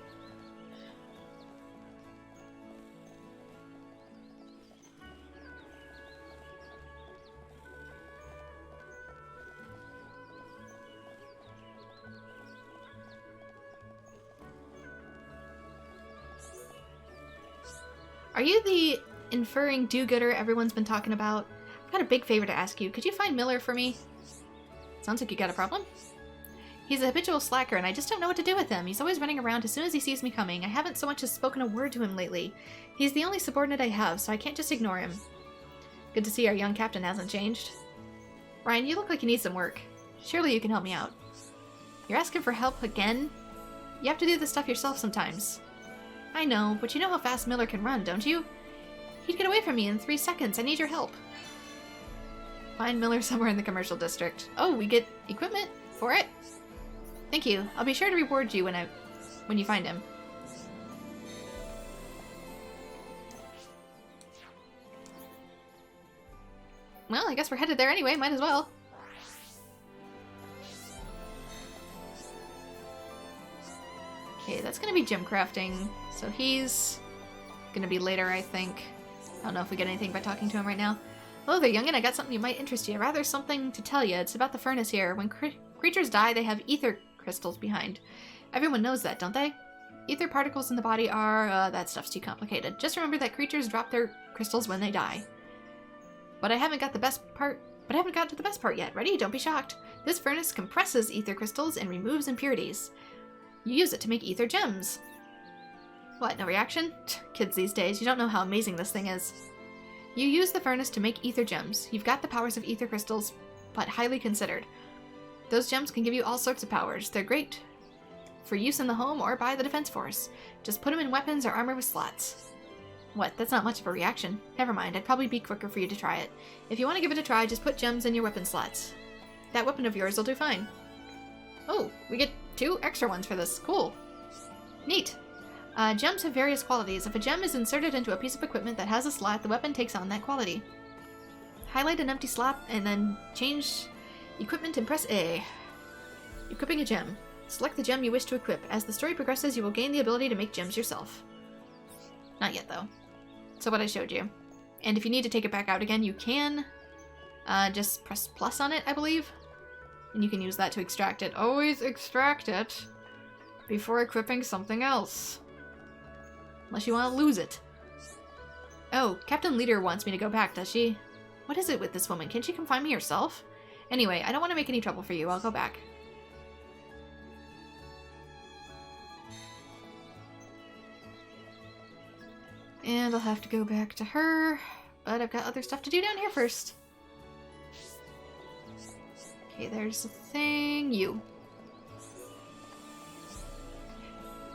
Are you the inferring do-gooder everyone's been talking about. I've got a big favor to ask you. Could you find Miller for me? Sounds like you got a problem. He's a habitual slacker, and I just don't know what to do with him. He's always running around as soon as he sees me coming. I haven't so much as spoken a word to him lately. He's the only subordinate I have, so I can't just ignore him. Good to see our young captain hasn't changed. Ryan, you look like you need some work. Surely you can help me out. You're asking for help again? You have to do this stuff yourself sometimes. I know, but you know how fast Miller can run, don't you? He'd get away from me in 3 seconds. I need your help. Find Miller somewhere in the commercial district. Oh, we get equipment for it? Thank you. I'll be sure to reward you when you find him. Well, I guess we're headed there anyway. Might as well. Okay, that's gonna be gem crafting. So he's gonna be later, I think. I don't know if we get anything by talking to him right now. Hello there, youngin'. I got something you might interest you. Rather, something to tell you. It's about the furnace here. When creatures die, they have ether crystals behind. Everyone knows that, don't they? Ether particles in the body are... that stuff's too complicated. Just remember that creatures drop their crystals when they die. But I haven't got to the best part yet. Ready? Don't be shocked. This furnace compresses ether crystals and removes impurities. You use it to make ether gems. What, no reaction? Kids these days, you don't know how amazing this thing is. You use the furnace to make ether gems. You've got the powers of ether crystals, but highly considered. Those gems can give you all sorts of powers. They're great for use in the home or by the defense force. Just put them in weapons or armor with slots. What, that's not much of a reaction. Never mind, I'd probably be quicker for you to try it. If you want to give it a try, just put gems in your weapon slots. That weapon of yours will do fine. Oh, we get 2 extra ones for this. Cool. Neat. Gems have various qualities. If a gem is inserted into a piece of equipment that has a slot, the weapon takes on that quality. Highlight an empty slot and then change equipment and press A. Equipping a gem. Select the gem you wish to equip. As the story progresses, you will gain the ability to make gems yourself. Not yet, though. So what I showed you. And if you need to take it back out again, you can. Just press plus on it, I believe. And you can use that to extract it. Always extract it before equipping something else. Unless you want to lose it. Oh, Captain Leader wants me to go back, does she? What is it with this woman? Can't she come find me herself? Anyway, I don't want to make any trouble for you. I'll go back. And I'll have to go back to her. But I've got other stuff to do down here first. Okay, there's the thing. You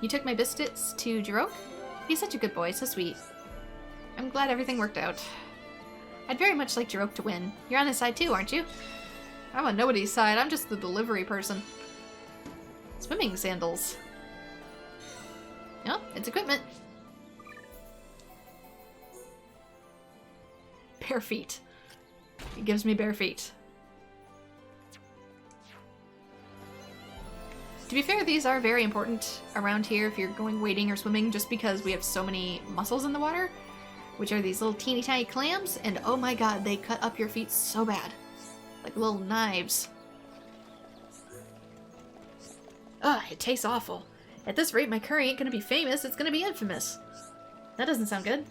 took my biscuits to Jirok? He's such a good boy, so sweet. I'm glad everything worked out. I'd very much like Jirok to win. You're on his side too, aren't you? I'm on nobody's side. I'm just the delivery person. Swimming sandals. Oh, it's equipment. Bare feet. It gives me bare feet. To be fair, these are very important around here if you're going wading or swimming, just because we have so many mussels in the water, which are these little teeny tiny clams, and oh my god, they cut up your feet so bad. Like little knives. Ugh, it tastes awful. At this rate, my curry ain't gonna be famous, it's gonna be infamous. That doesn't sound good.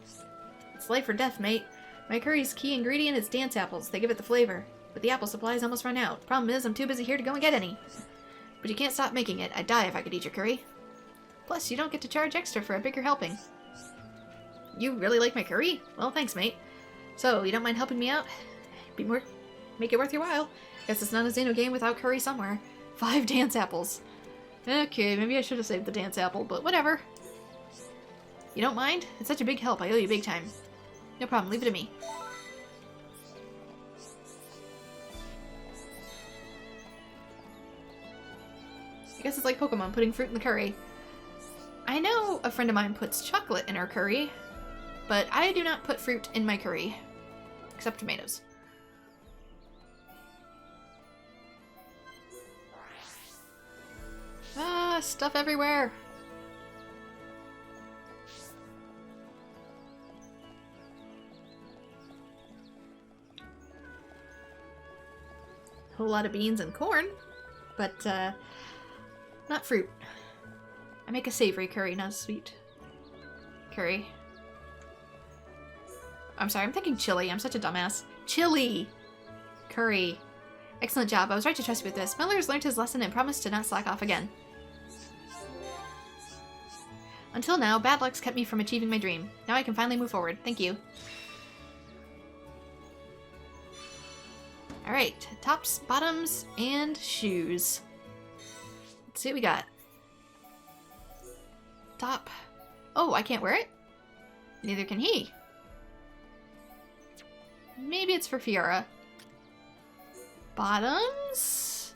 It's life or death, mate. My curry's key ingredient is dance apples. They give it the flavor. But the apple supply's almost run out. Problem is, I'm too busy here to go and get any. But you can't stop making it. I'd die if I could eat your curry. Plus, you don't get to charge extra for a bigger helping. You really like my curry? Well, thanks, mate. So, you don't mind helping me out? Make it worth your while. Guess it's not a Xeno game without curry somewhere. 5 dance apples. Okay, maybe I should have saved the dance apple, but whatever. You don't mind? It's such a big help. I owe you big time. No problem. Leave it to me. I guess it's like Pokemon, putting fruit in the curry. I know a friend of mine puts chocolate in her curry, but I do not put fruit in my curry. Except tomatoes. Ah, stuff everywhere. A whole lot of beans and corn, but not fruit. I make a savory curry, not a sweet curry. I'm sorry, I'm thinking chili. I'm such a dumbass. Chili! Curry. Excellent job. I was right to trust you with this. Miller has learned his lesson and promised to not slack off again. Until now, bad luck's kept me from achieving my dream. Now I can finally move forward. Thank you. Alright, tops, bottoms, and shoes. Let's see what we got. Top. Oh, I can't wear it? Neither can he. Maybe it's for Fiora. Bottoms?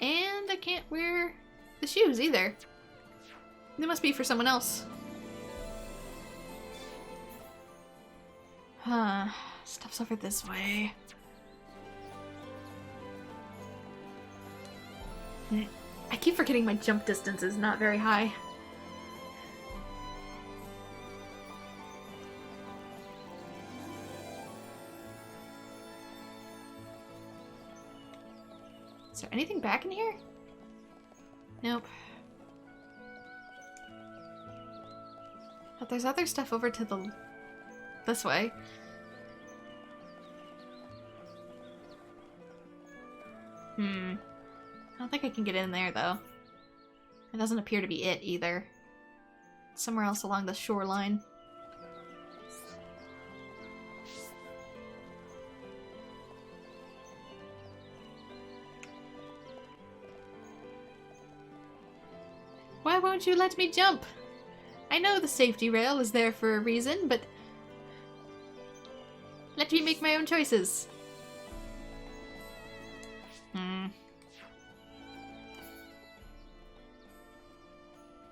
And I can't wear the shoes either. They must be for someone else. Huh. Stuff's over this way. I keep forgetting my jump distance is not very high. Is there anything back in here? Nope. But there's other stuff over to the... this way. I don't think I can get in there, though. It doesn't appear to be it, either. It's somewhere else along the shoreline. Why won't you let me jump? I know the safety rail is there for a reason, but... let me make my own choices.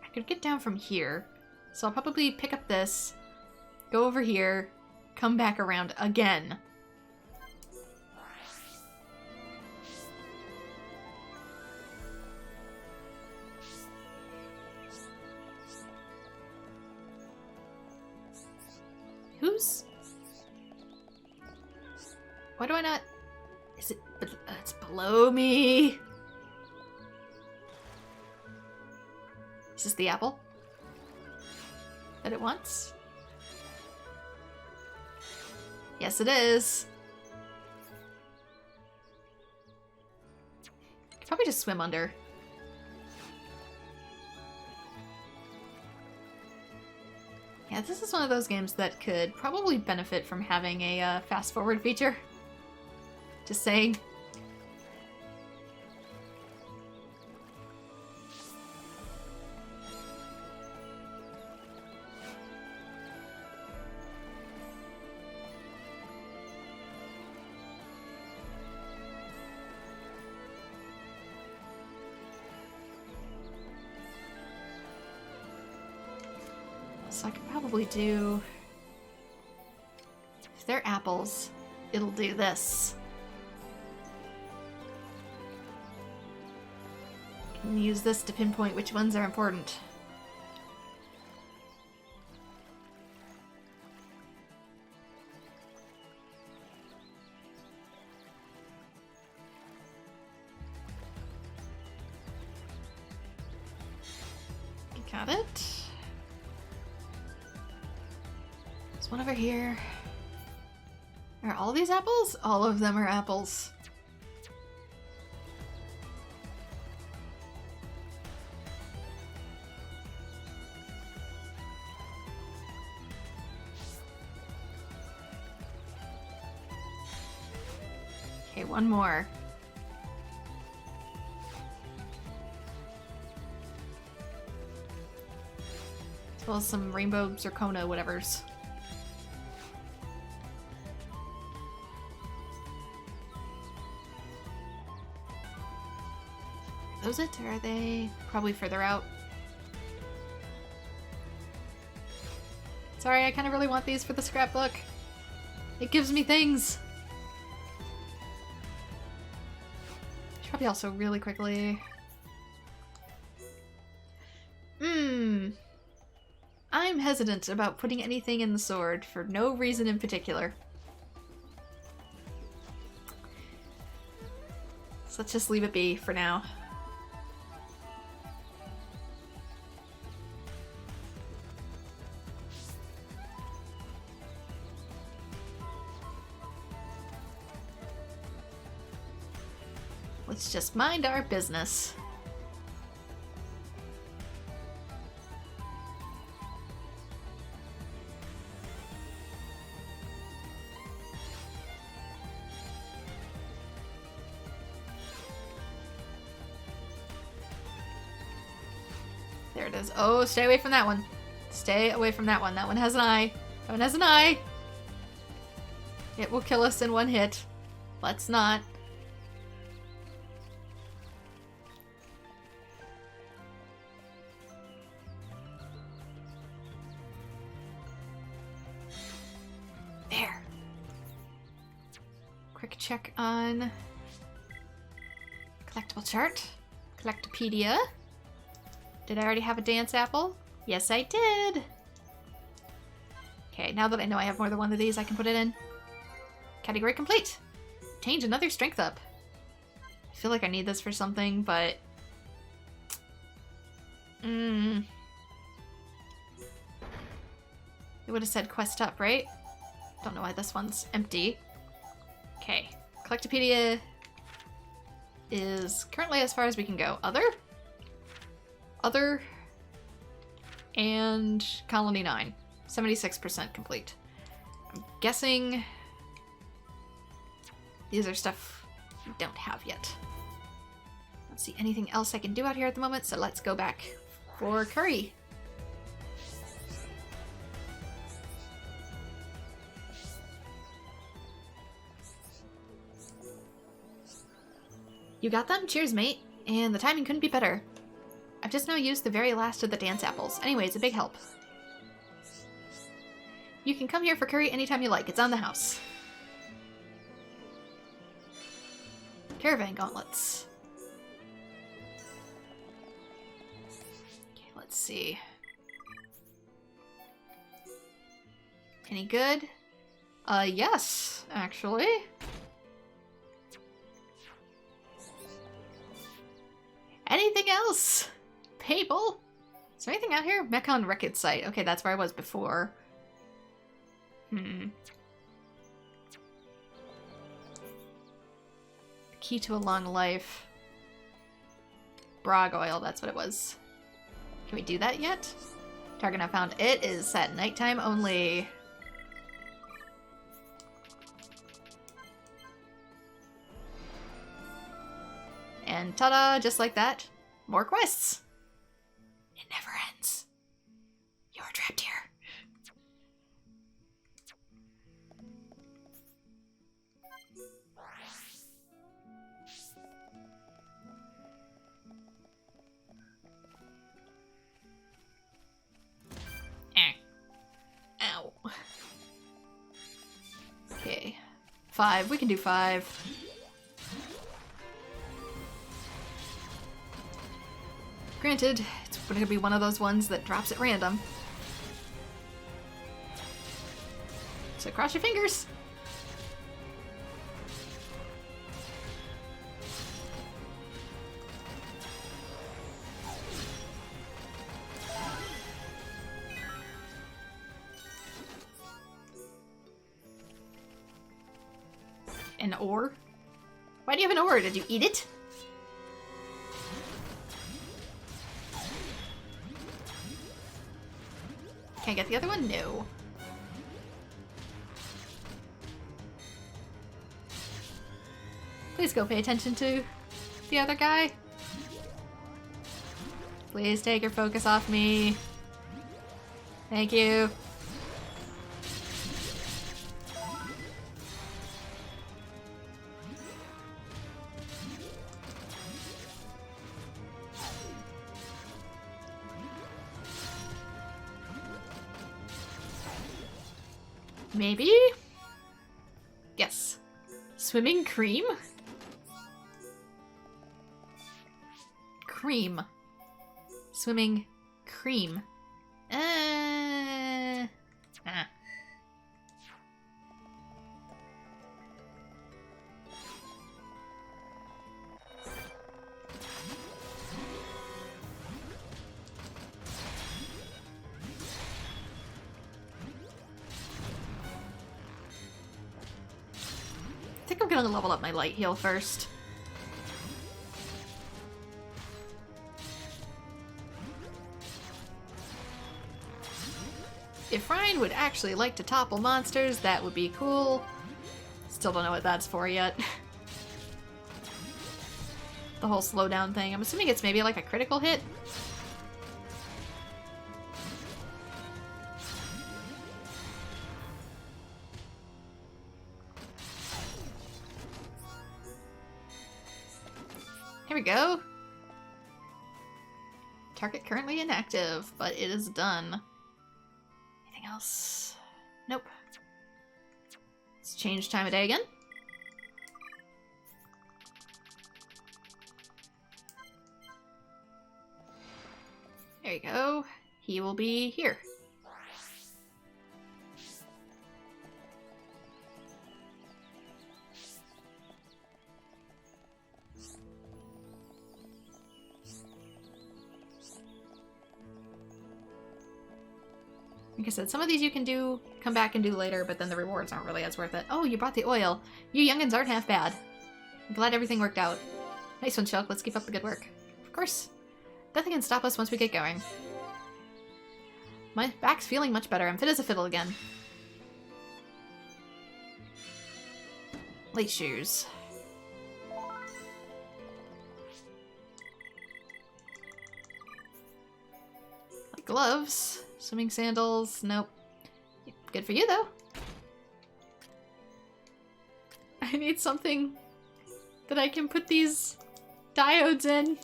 I could get down from here, so I'll probably pick up this, go over here, come back around again. Who's... why do I not... is it... it's below me. Is this the apple that it wants? Yes, it is. I could probably just swim under. Yeah, this is one of those games that could probably benefit from having a fast forward feature. Just saying. So I could probably do... if they're apples, it'll do this. Can use this to pinpoint which ones are important. Got it. There's one over here. Are all these apples? All of them are apples. Okay, one more. As well as some rainbow zirconia whatevers. Are those it, or are they probably further out? Sorry, I kind of really want these for the scrapbook. It gives me things. Should probably also really quickly... I'm hesitant about putting anything in the sword for no reason in particular. So let's just leave it be for now. Let's just mind our business. There it is. Oh, stay away from that one. Stay away from that one. That one has an eye. That one has an eye. It will kill us in one hit. Let's not. There. Quick check on collectible chart. Collectopedia. Did I already have a dance apple? Yes, I did. Okay, now that I know I have more than one of these, I can put it in. Category complete. Change another strength up. I feel like I need this for something, but... It would have said quest up, right? Don't know why this one's empty. Okay. Collectopedia is currently as far as we can go. Other, and Colony 9. 76% complete. I'm guessing these are stuff we don't have yet. Don't see anything else I can do out here at the moment, so let's go back for curry. You got them? Cheers, mate. And the timing couldn't be better. I've just now used the very last of the dance apples. Anyways, a big help. You can come here for curry anytime you like. It's on the house. Caravan gauntlets. Okay, let's see. Any good? Yes, actually. Anything else? People? Is there anything out here? Mekon Wreckage Site. Okay, that's where I was before. Key to a long life. Brog oil, that's what it was. Can we do that yet? Target not found. It is at nighttime only. And ta-da, just like that, more quests. It never ends. You're trapped here. Ow. Okay. 5. We can do 5. Granted, it's going to be one of those ones that drops at random. So cross your fingers. An ore? Why do you have an ore? Did you eat it? Can I get the other one? No. Please go pay attention to the other guy. Please take your focus off me. Thank you. Maybe? Yes. Swimming cream? Cream. Swimming cream. I think I'm gonna level up my light heal first. Brian would actually like to topple monsters. That would be cool. Still don't know what that's for yet. The whole slowdown thing. I'm assuming it's maybe like a critical hit. Here we go. Target currently inactive, but it is done. Anything else? Nope. Let's change time of day again. There you go. He will be here. Like I said, some of these you can do, come back and do later, but then the rewards aren't really as worth it. Oh, you brought the oil. You youngins aren't half bad. I'm glad everything worked out. Nice one, Shulk. Let's keep up the good work. Of course. Nothing can stop us once we get going. My back's feeling much better. I'm fit as a fiddle again. Lace shoes. Like gloves. Swimming sandals. Nope. Good for you, though. I need something that I can put these diodes in.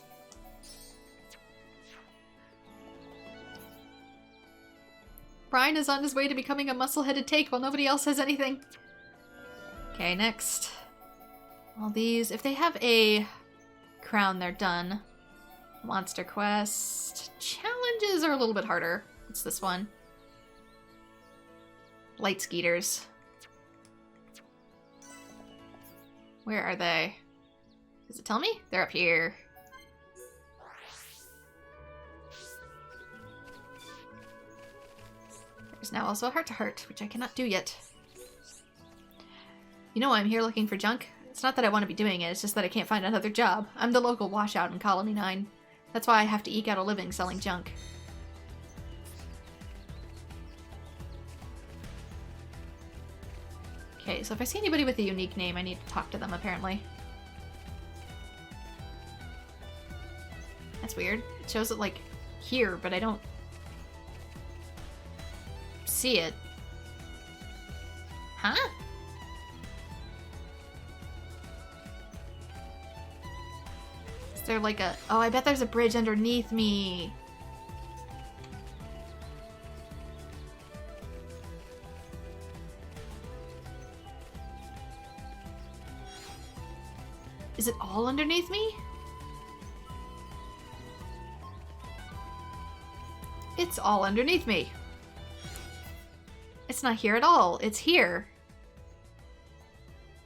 Brian is on his way to becoming a muscle-headed take while nobody else has anything. Okay, next. All these, if they have a crown, they're done. Monster quest. Challenges are a little bit harder. What's this one? Light skeeters. Where are they? Does it tell me? They're up here. There's now also a heart-to-heart, which I cannot do yet. You know why I'm here looking for junk? It's not that I want to be doing it, it's just that I can't find another job. I'm the local washout in Colony 9. That's why I have to eke out a living selling junk. Okay, so if I see anybody with a unique name, I need to talk to them, apparently. That's weird. It shows it, like, here, but I don't see it. Huh? Is there like a... Oh, I bet there's a bridge underneath me. Is it all underneath me? It's all underneath me. It's not here at all. It's here.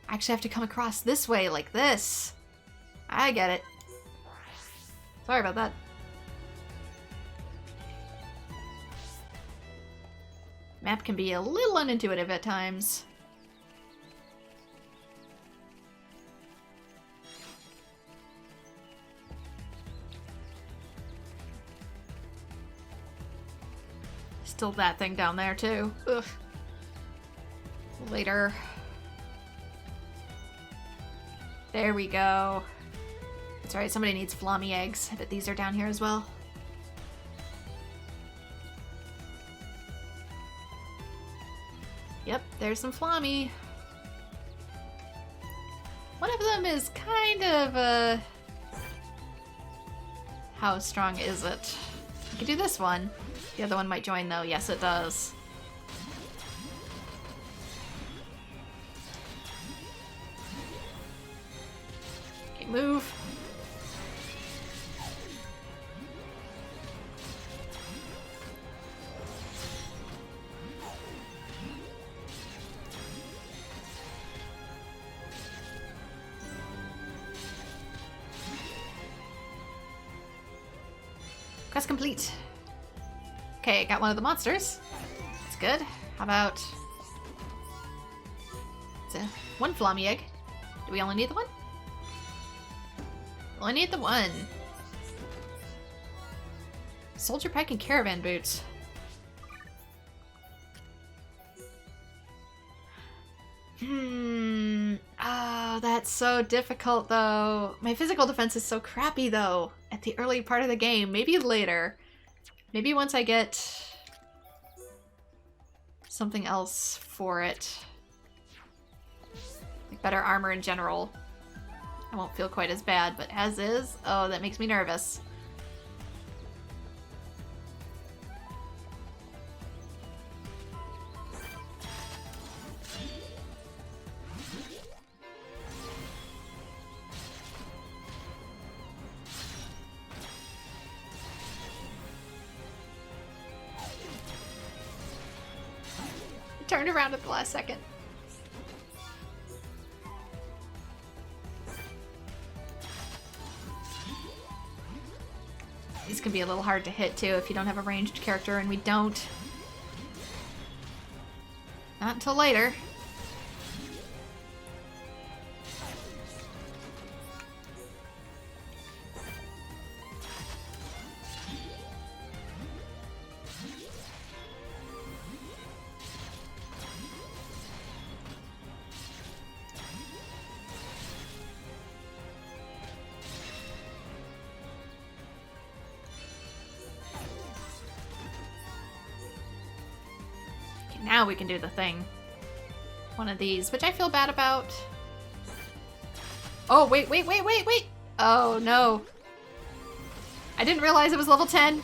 I actually have to come across this way, like this. I get it. Sorry about that. Map can be a little unintuitive at times. Still that thing down there, too. Ugh. Later. There we go. That's right, somebody needs flommy eggs. I bet these are down here as well. Yep, there's some flommy. One of them is kind of a... How strong is it? I could do this one. The other one might join though. Yes, it does. Okay, move. Quest complete. Okay, got one of the monsters. That's good. How about... It's a one flommy egg. Do we only need the one? Only need the one. Soldier pack and caravan boots. Oh, that's so difficult, though. My physical defense is so crappy, though, at the early part of the game. Maybe later. Maybe once I get something else for it. Like better armor in general. I won't feel quite as bad, but as is, oh, that makes me nervous. Turned around at the last second. These can be a little hard to hit too if you don't have a ranged character, and we don't. Not until later. Now we can do the thing. One of these, which I feel bad about. Oh, wait. Oh, no. I didn't realize it was level 10.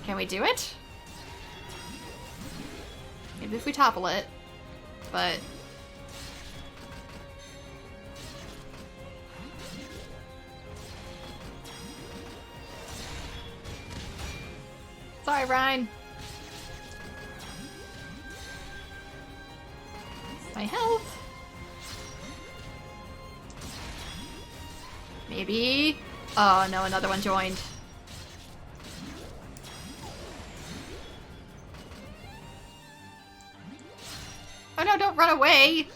Can we do it? Maybe if we topple it, but... Sorry, Ryan. My health. Maybe. Oh no, another one joined. Oh no, don't run away.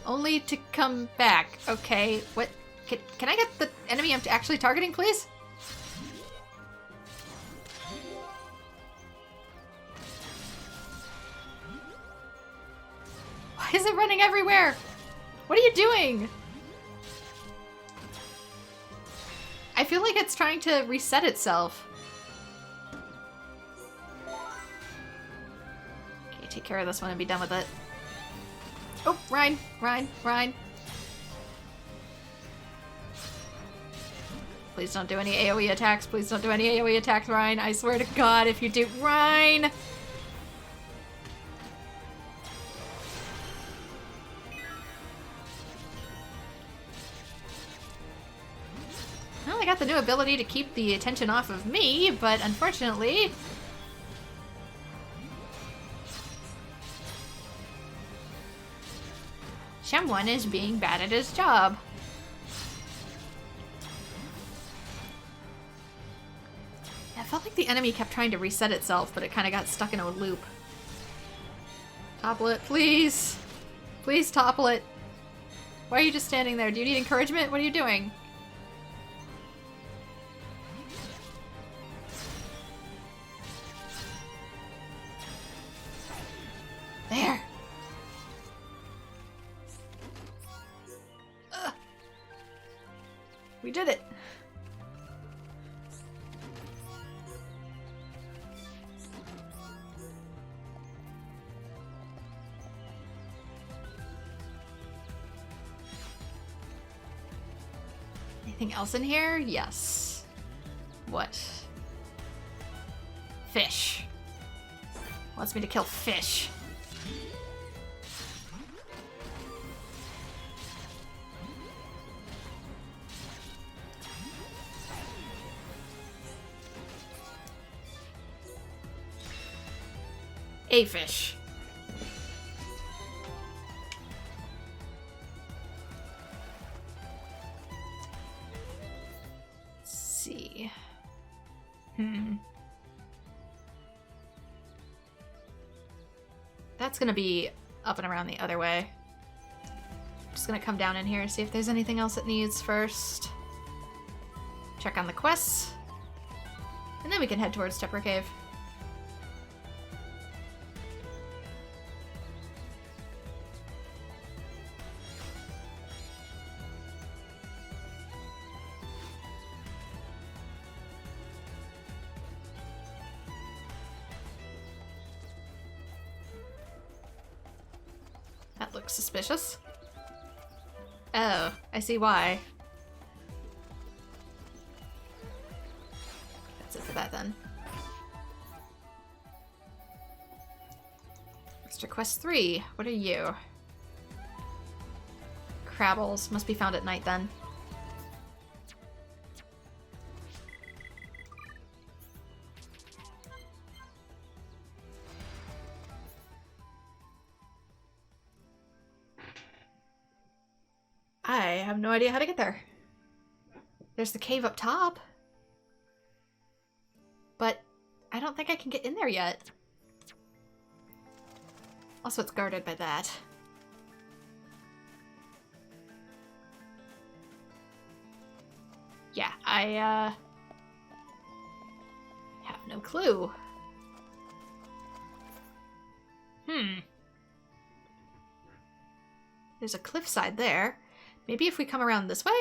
Only to come back. Okay, what? Can I get the enemy I'm actually targeting, please? Why is it running everywhere? What are you doing? I feel like it's trying to reset itself. Okay, take care of this one and be done with it. Oh, Ryan. Please don't do any AoE attacks. Please don't do any AoE attacks, Ryan. I swear to God, if you do... Ryan! Well, I got the new ability to keep the attention off of me, but unfortunately... someone is being bad at his job. Yeah, I felt like the enemy kept trying to reset itself, but it kind of got stuck in a loop. Topple it, please! Please topple it! Why are you just standing there? Do you need encouragement? What are you doing? There! We did it! Anything else in here? Yes. What? Fish. Wants me to kill fish. A fish. Let's see. That's gonna be up and around the other way. Just gonna come down in here and see if there's anything else it needs first. Check on the quests. And then we can head towards Tepper Cave. Looks suspicious. Oh, I see why. That's it for that then. Extra quest 3. What are you? Crabbles. Must be found at night then. I have no idea how to get there. There's the cave up top. But I don't think I can get in there yet. Also, it's guarded by that. Yeah, I have no clue. There's a cliffside there. Maybe if we come around this way?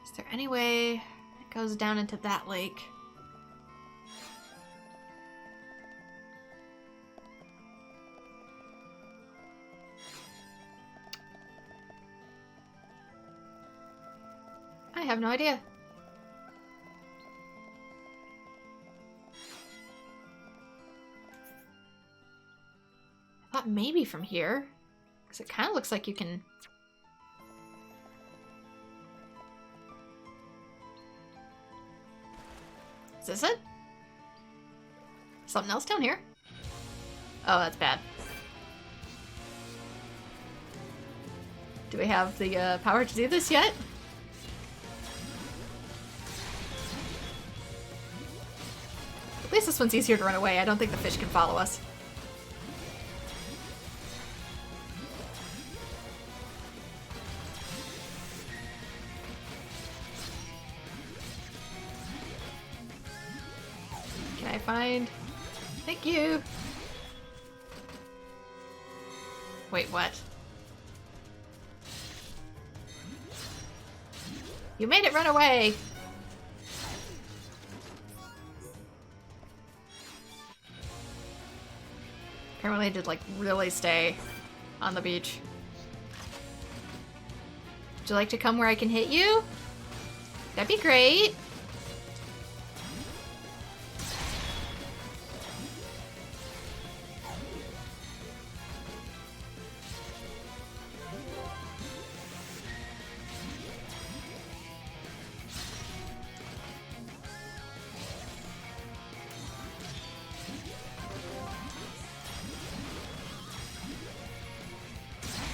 Is there any way it goes down into that lake? I have no idea. I thought maybe from here, because it kind of looks like you can... Is this it? Something else down here? Oh, that's bad. Do we have the power to do this yet? At least this one's easier to run away. I don't think the fish can follow us. Can I find... Thank you! Wait, what? You made it run away! Apparently I did, like, really stay on the beach. Would you like to come where I can hit you? That'd be great.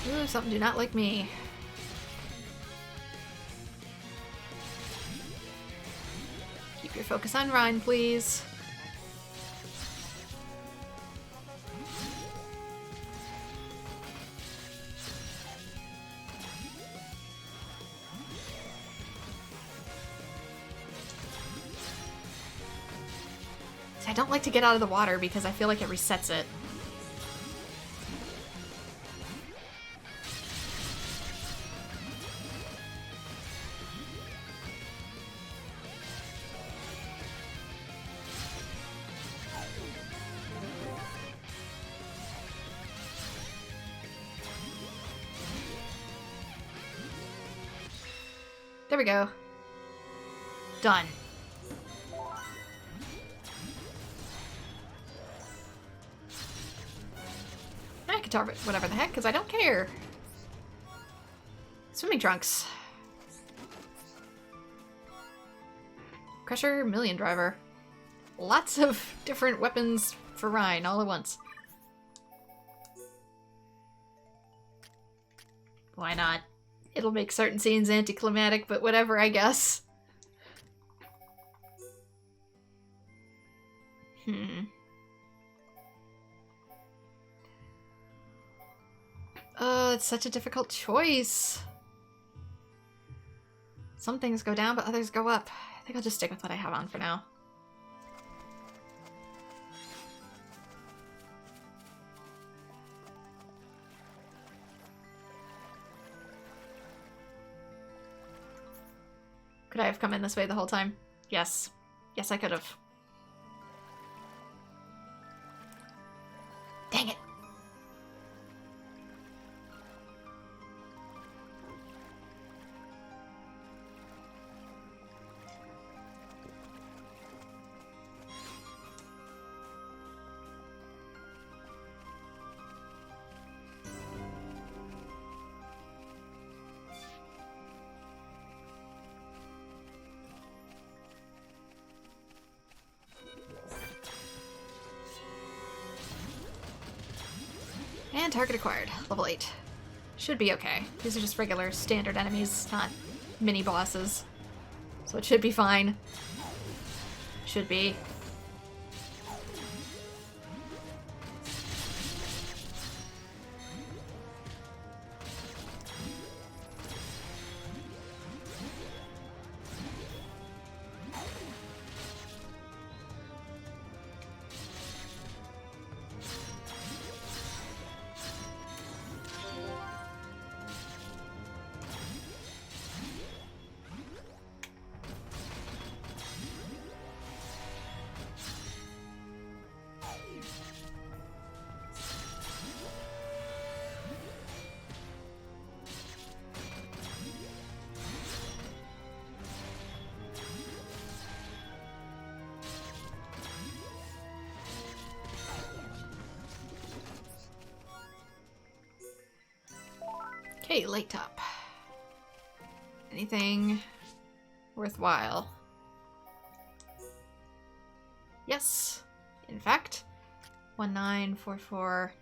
Ooh, something do not like me. Keep your focus on Rhine, please. See, I don't like to get out of the water because I feel like it resets it. There we go. Done. I can target whatever the heck, because I don't care. Swimming trunks. Crusher, Million Driver. Lots of different weapons for Rhine all at once. Why not? It'll make certain scenes anticlimactic, but whatever, I guess. Oh, it's such a difficult choice. Some things go down, but others go up. I think I'll just stick with what I have on for now. Could I have come in this way the whole time? Yes. Yes, I could have. And target acquired. Level 8. Should be okay. These are just regular standard enemies, not mini bosses. So it should be fine. Should be. Okay, light top. Anything worthwhile? Yes, in fact. 1944.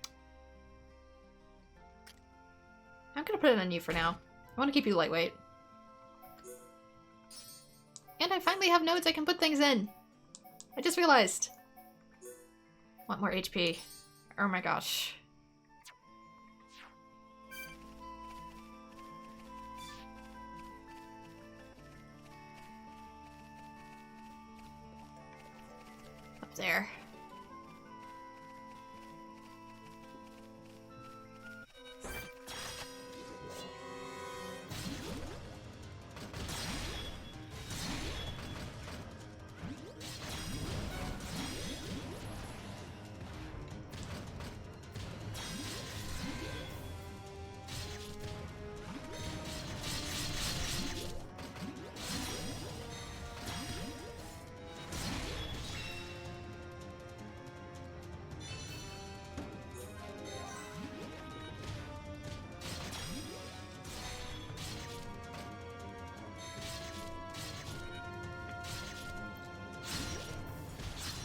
I'm gonna put it on you for now. I want to keep you lightweight. And I finally have nodes I can put things in. I just realized. Want more HP. Oh my gosh. Up there.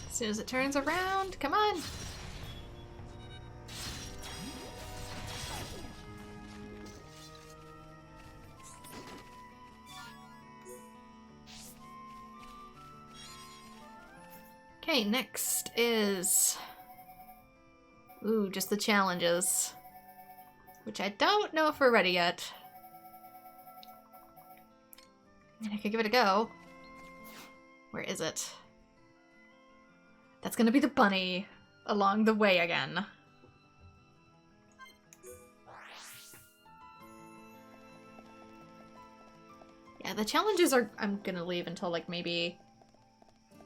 As soon as it turns around, come on! Okay, next is... Ooh, just the challenges. Which I don't know if we're ready yet. I mean, I could give it a go. Where is it? That's gonna be the bunny along the way again. Yeah, the challenges are... I'm gonna leave until, like, maybe...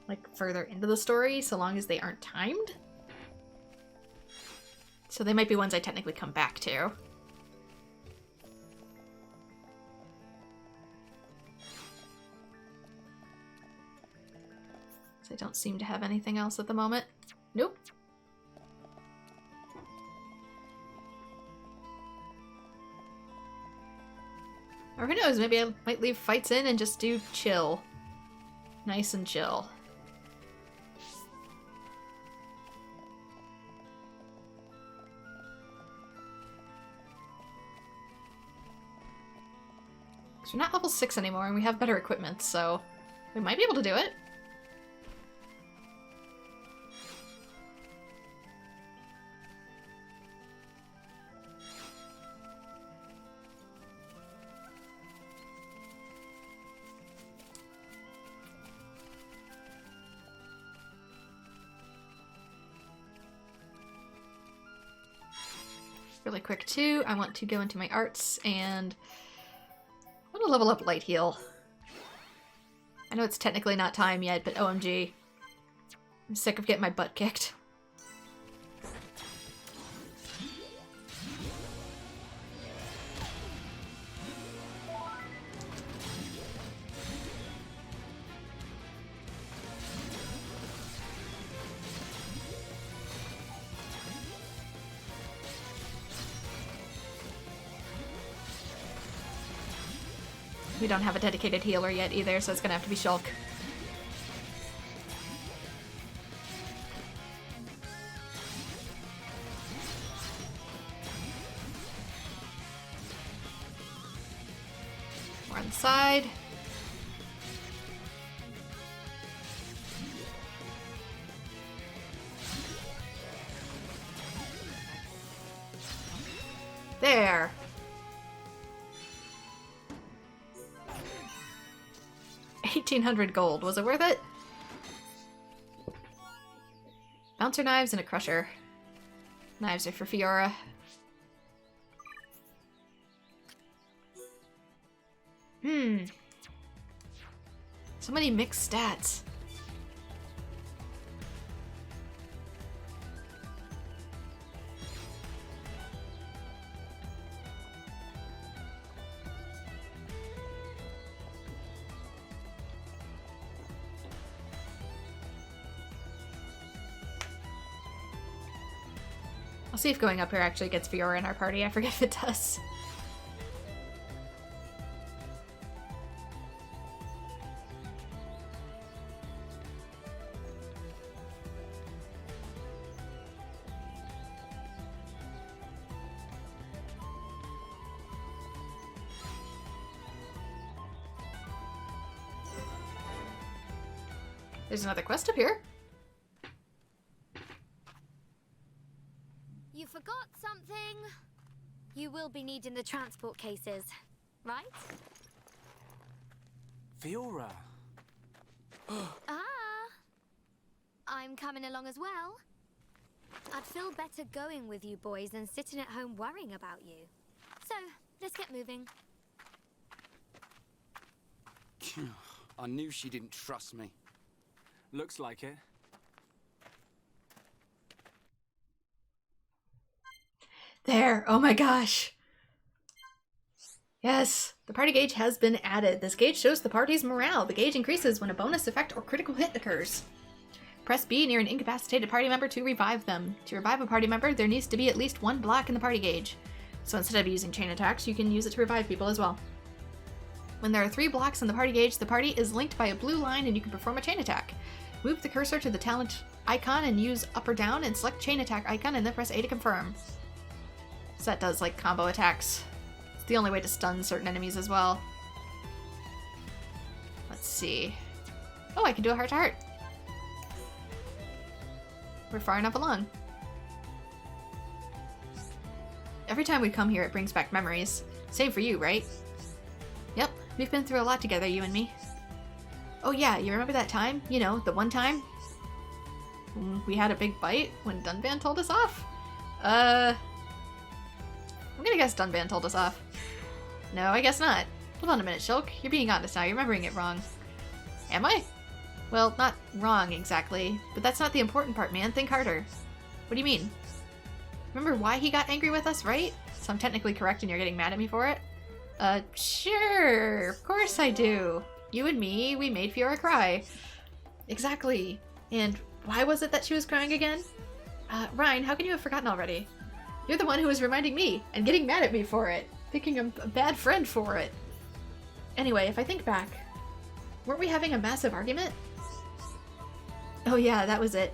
like, further into the story, so long as they aren't timed. So they might be ones I technically come back to. I don't seem to have anything else at the moment. Nope. Or who knows, maybe I might leave fights in and just do chill. Nice and chill. Because we're not level 6 anymore and we have better equipment, so we might be able to do it. Really quick too, I want to go into my arts and I want to level up Light Heal. I know it's technically not time yet, but OMG. I'm sick of getting my butt kicked. We don't have a dedicated healer yet either, so it's gonna have to be Shulk. side. There. $1,800 gold. Was it worth it? Bouncer knives and a crusher. Knives are for Fiora. So many mixed stats. I'll see if going up here actually gets Fiora in our party. I forget if it does. There's another quest up here. You forgot something. You will be needing the transport cases, right? Fiora. I'm coming along as well. I'd feel better going with you boys than sitting at home worrying about you. So, let's get moving. I knew she didn't trust me. Looks like it. There. Oh my gosh. Yes, the party gauge has been added. This gauge shows the party's morale. The gauge increases when a bonus effect or critical hit occurs. Press B near an incapacitated party member to revive them. To revive a party member, there needs to be at least one block in the party gauge. So instead of using chain attacks, you can use it to revive people as well. When there are 3 blocks in the party gauge, the party is linked by a blue line and you can perform a chain attack. Move the cursor to the talent icon and use up or down and select chain attack icon and then press A to confirm. So that does like combo attacks. It's the only way to stun certain enemies as well. Let's see. Oh, I can do a heart to heart. We're far enough along. Every time we come here, it brings back memories. Same for you, right? Yep, we've been through a lot together, you and me. Oh yeah, you remember that time? You know, the one time? We had a big bite when Dunban told us off? I'm gonna guess Dunban told us off. No, I guess not. Hold on a minute, Shulk. You're being honest now. You're remembering it wrong. Am I? Well, not wrong exactly, but that's not the important part, man. Think harder. What do you mean? Remember why he got angry with us, right? So I'm technically correct and you're getting mad at me for it? Sure. Of course I do. You and me, we made Fiora cry. Exactly. And why was it that she was crying again? Ryan, how can you have forgotten already? You're the one who was reminding me and getting mad at me for it. Thinking I'm a bad friend for it. Anyway, if I think back, weren't we having a massive argument? Oh yeah, that was it.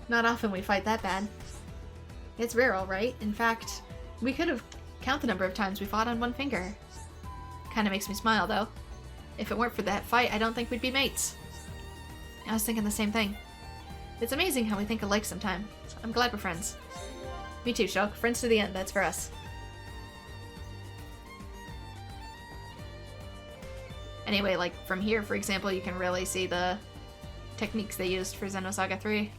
Not often we fight that bad. It's rare, alright. In fact, we could have counted the number of times we fought on one finger. Kinda makes me smile, though. If it weren't for that fight, I don't think we'd be mates. I was thinking the same thing. It's amazing how we think alike sometimes. I'm glad we're friends. Me too, Shulk. Friends to the end, that's for us. Anyway, like, from here, for example, you can really see the techniques they used for Xenosaga 3.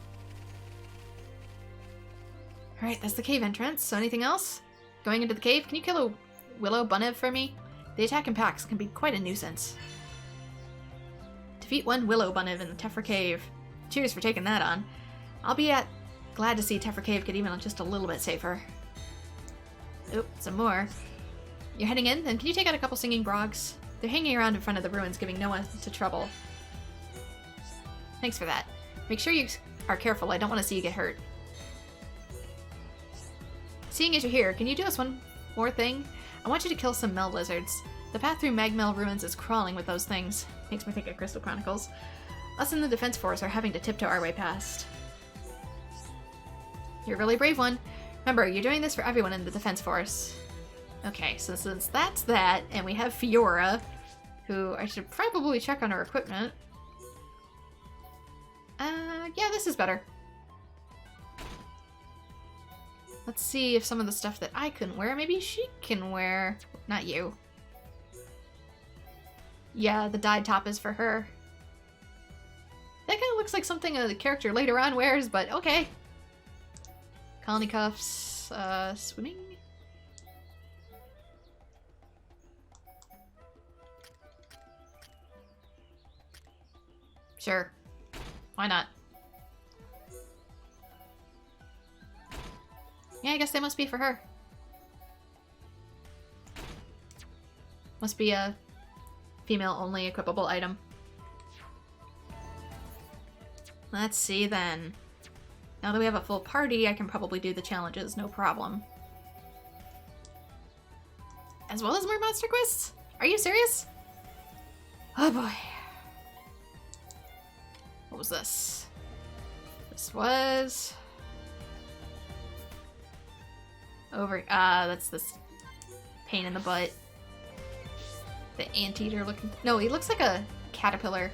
Alright, that's the cave entrance. So anything else? Going into the cave, can you kill a Willow Bunniv for me? They attack in packs, can be quite a nuisance. Defeat one Willow Bunniv in the Tephra Cave. Cheers for taking that on. I'll be glad to see Tephra Cave get even just a little bit safer. Oop, some more. You're heading in? Then can you take out a couple singing brogs? They're hanging around in front of the ruins, giving no one to trouble. Thanks for that. Make sure you are careful, I don't want to see you get hurt. Seeing as you're here, can you do us one more thing? I want you to kill some Mel Lizards. The path through Magmel ruins is crawling with those things. Makes me think of Crystal Chronicles. Us in the defense force are having to tiptoe our way past. You're a really brave one. Remember, you're doing this for everyone in the defense force. Okay, so since that's that, and we have Fiora, who I should probably check on her equipment. Yeah, this is better. Let's see if some of the stuff that I couldn't wear, maybe she can wear. Not you. Yeah, the dyed top is for her. That kind of looks like something a character later on wears, but okay. Colony cuffs, swimming? Sure. Why not? Yeah, I guess they must be for her. Must be a female-only equipable item. Let's see then. Now that we have a full party, I can probably do the challenges, no problem. As well as more monster quests? Are you serious? Oh boy. What was this? This was... that's this pain in the butt. The anteater looking... No, he looks like a caterpillar.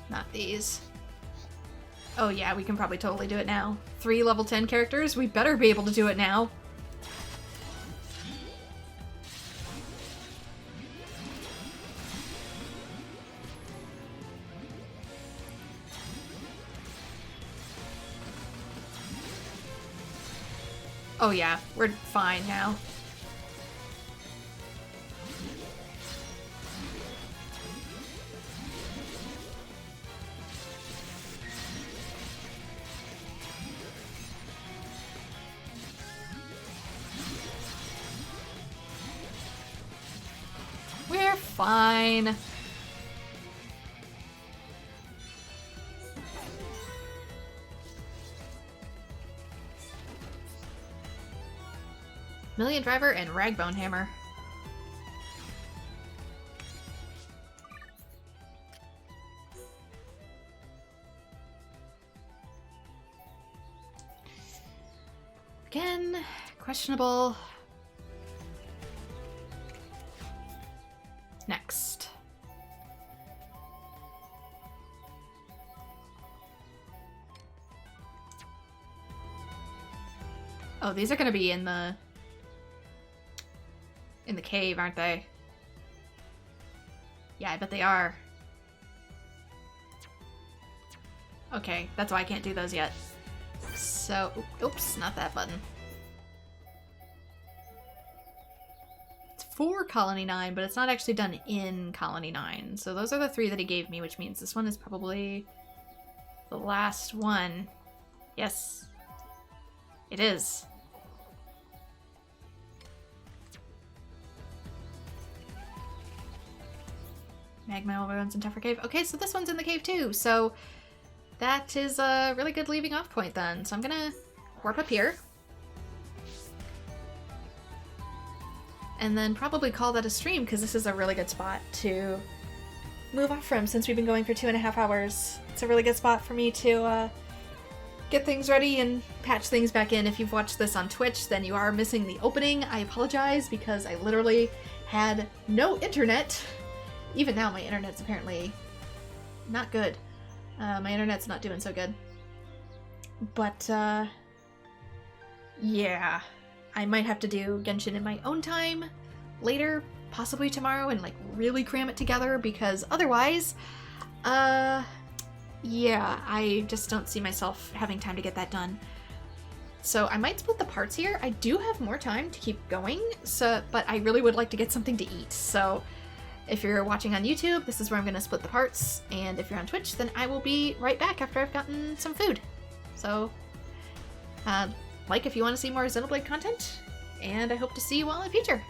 Not these. Oh yeah, we can probably totally do it now. 3 level 10 characters? We better be able to do it now. Oh yeah, we're fine now. We're fine. Million Driver and Ragbone Hammer. Again, questionable. Next. Oh, these are gonna be in the cave, aren't they? Yeah, I bet they are. Okay, that's why I can't do those yet. So, oops, not that button. It's for Colony 9, but it's not actually done in Colony 9. So those are the 3 that he gave me, which means this one is probably the last one. Yes, it is. Magma ruins in Tougher Cave. Okay, so this one's in the cave too. So that is a really good leaving off point then. So I'm gonna warp up here. And then probably call that a stream because this is a really good spot to move off from since we've been going for 2.5 hours. It's a really good spot for me to get things ready and patch things back in. If you've watched this on Twitch, then you are missing the opening. I apologize because I literally had no internet. Even now, my internet's apparently not good. My internet's not doing so good. But, yeah. I might have to do Genshin in my own time later, possibly tomorrow, and, like, really cram it together, because otherwise, yeah, I just don't see myself having time to get that done. So I might split the parts here. I do have more time to keep going, but I really would like to get something to eat, so... If you're watching on YouTube, this is where I'm going to split the parts, and if you're on Twitch, then I will be right back after I've gotten some food. So, like if you want to see more Xenoblade content, and I hope to see you all in the future.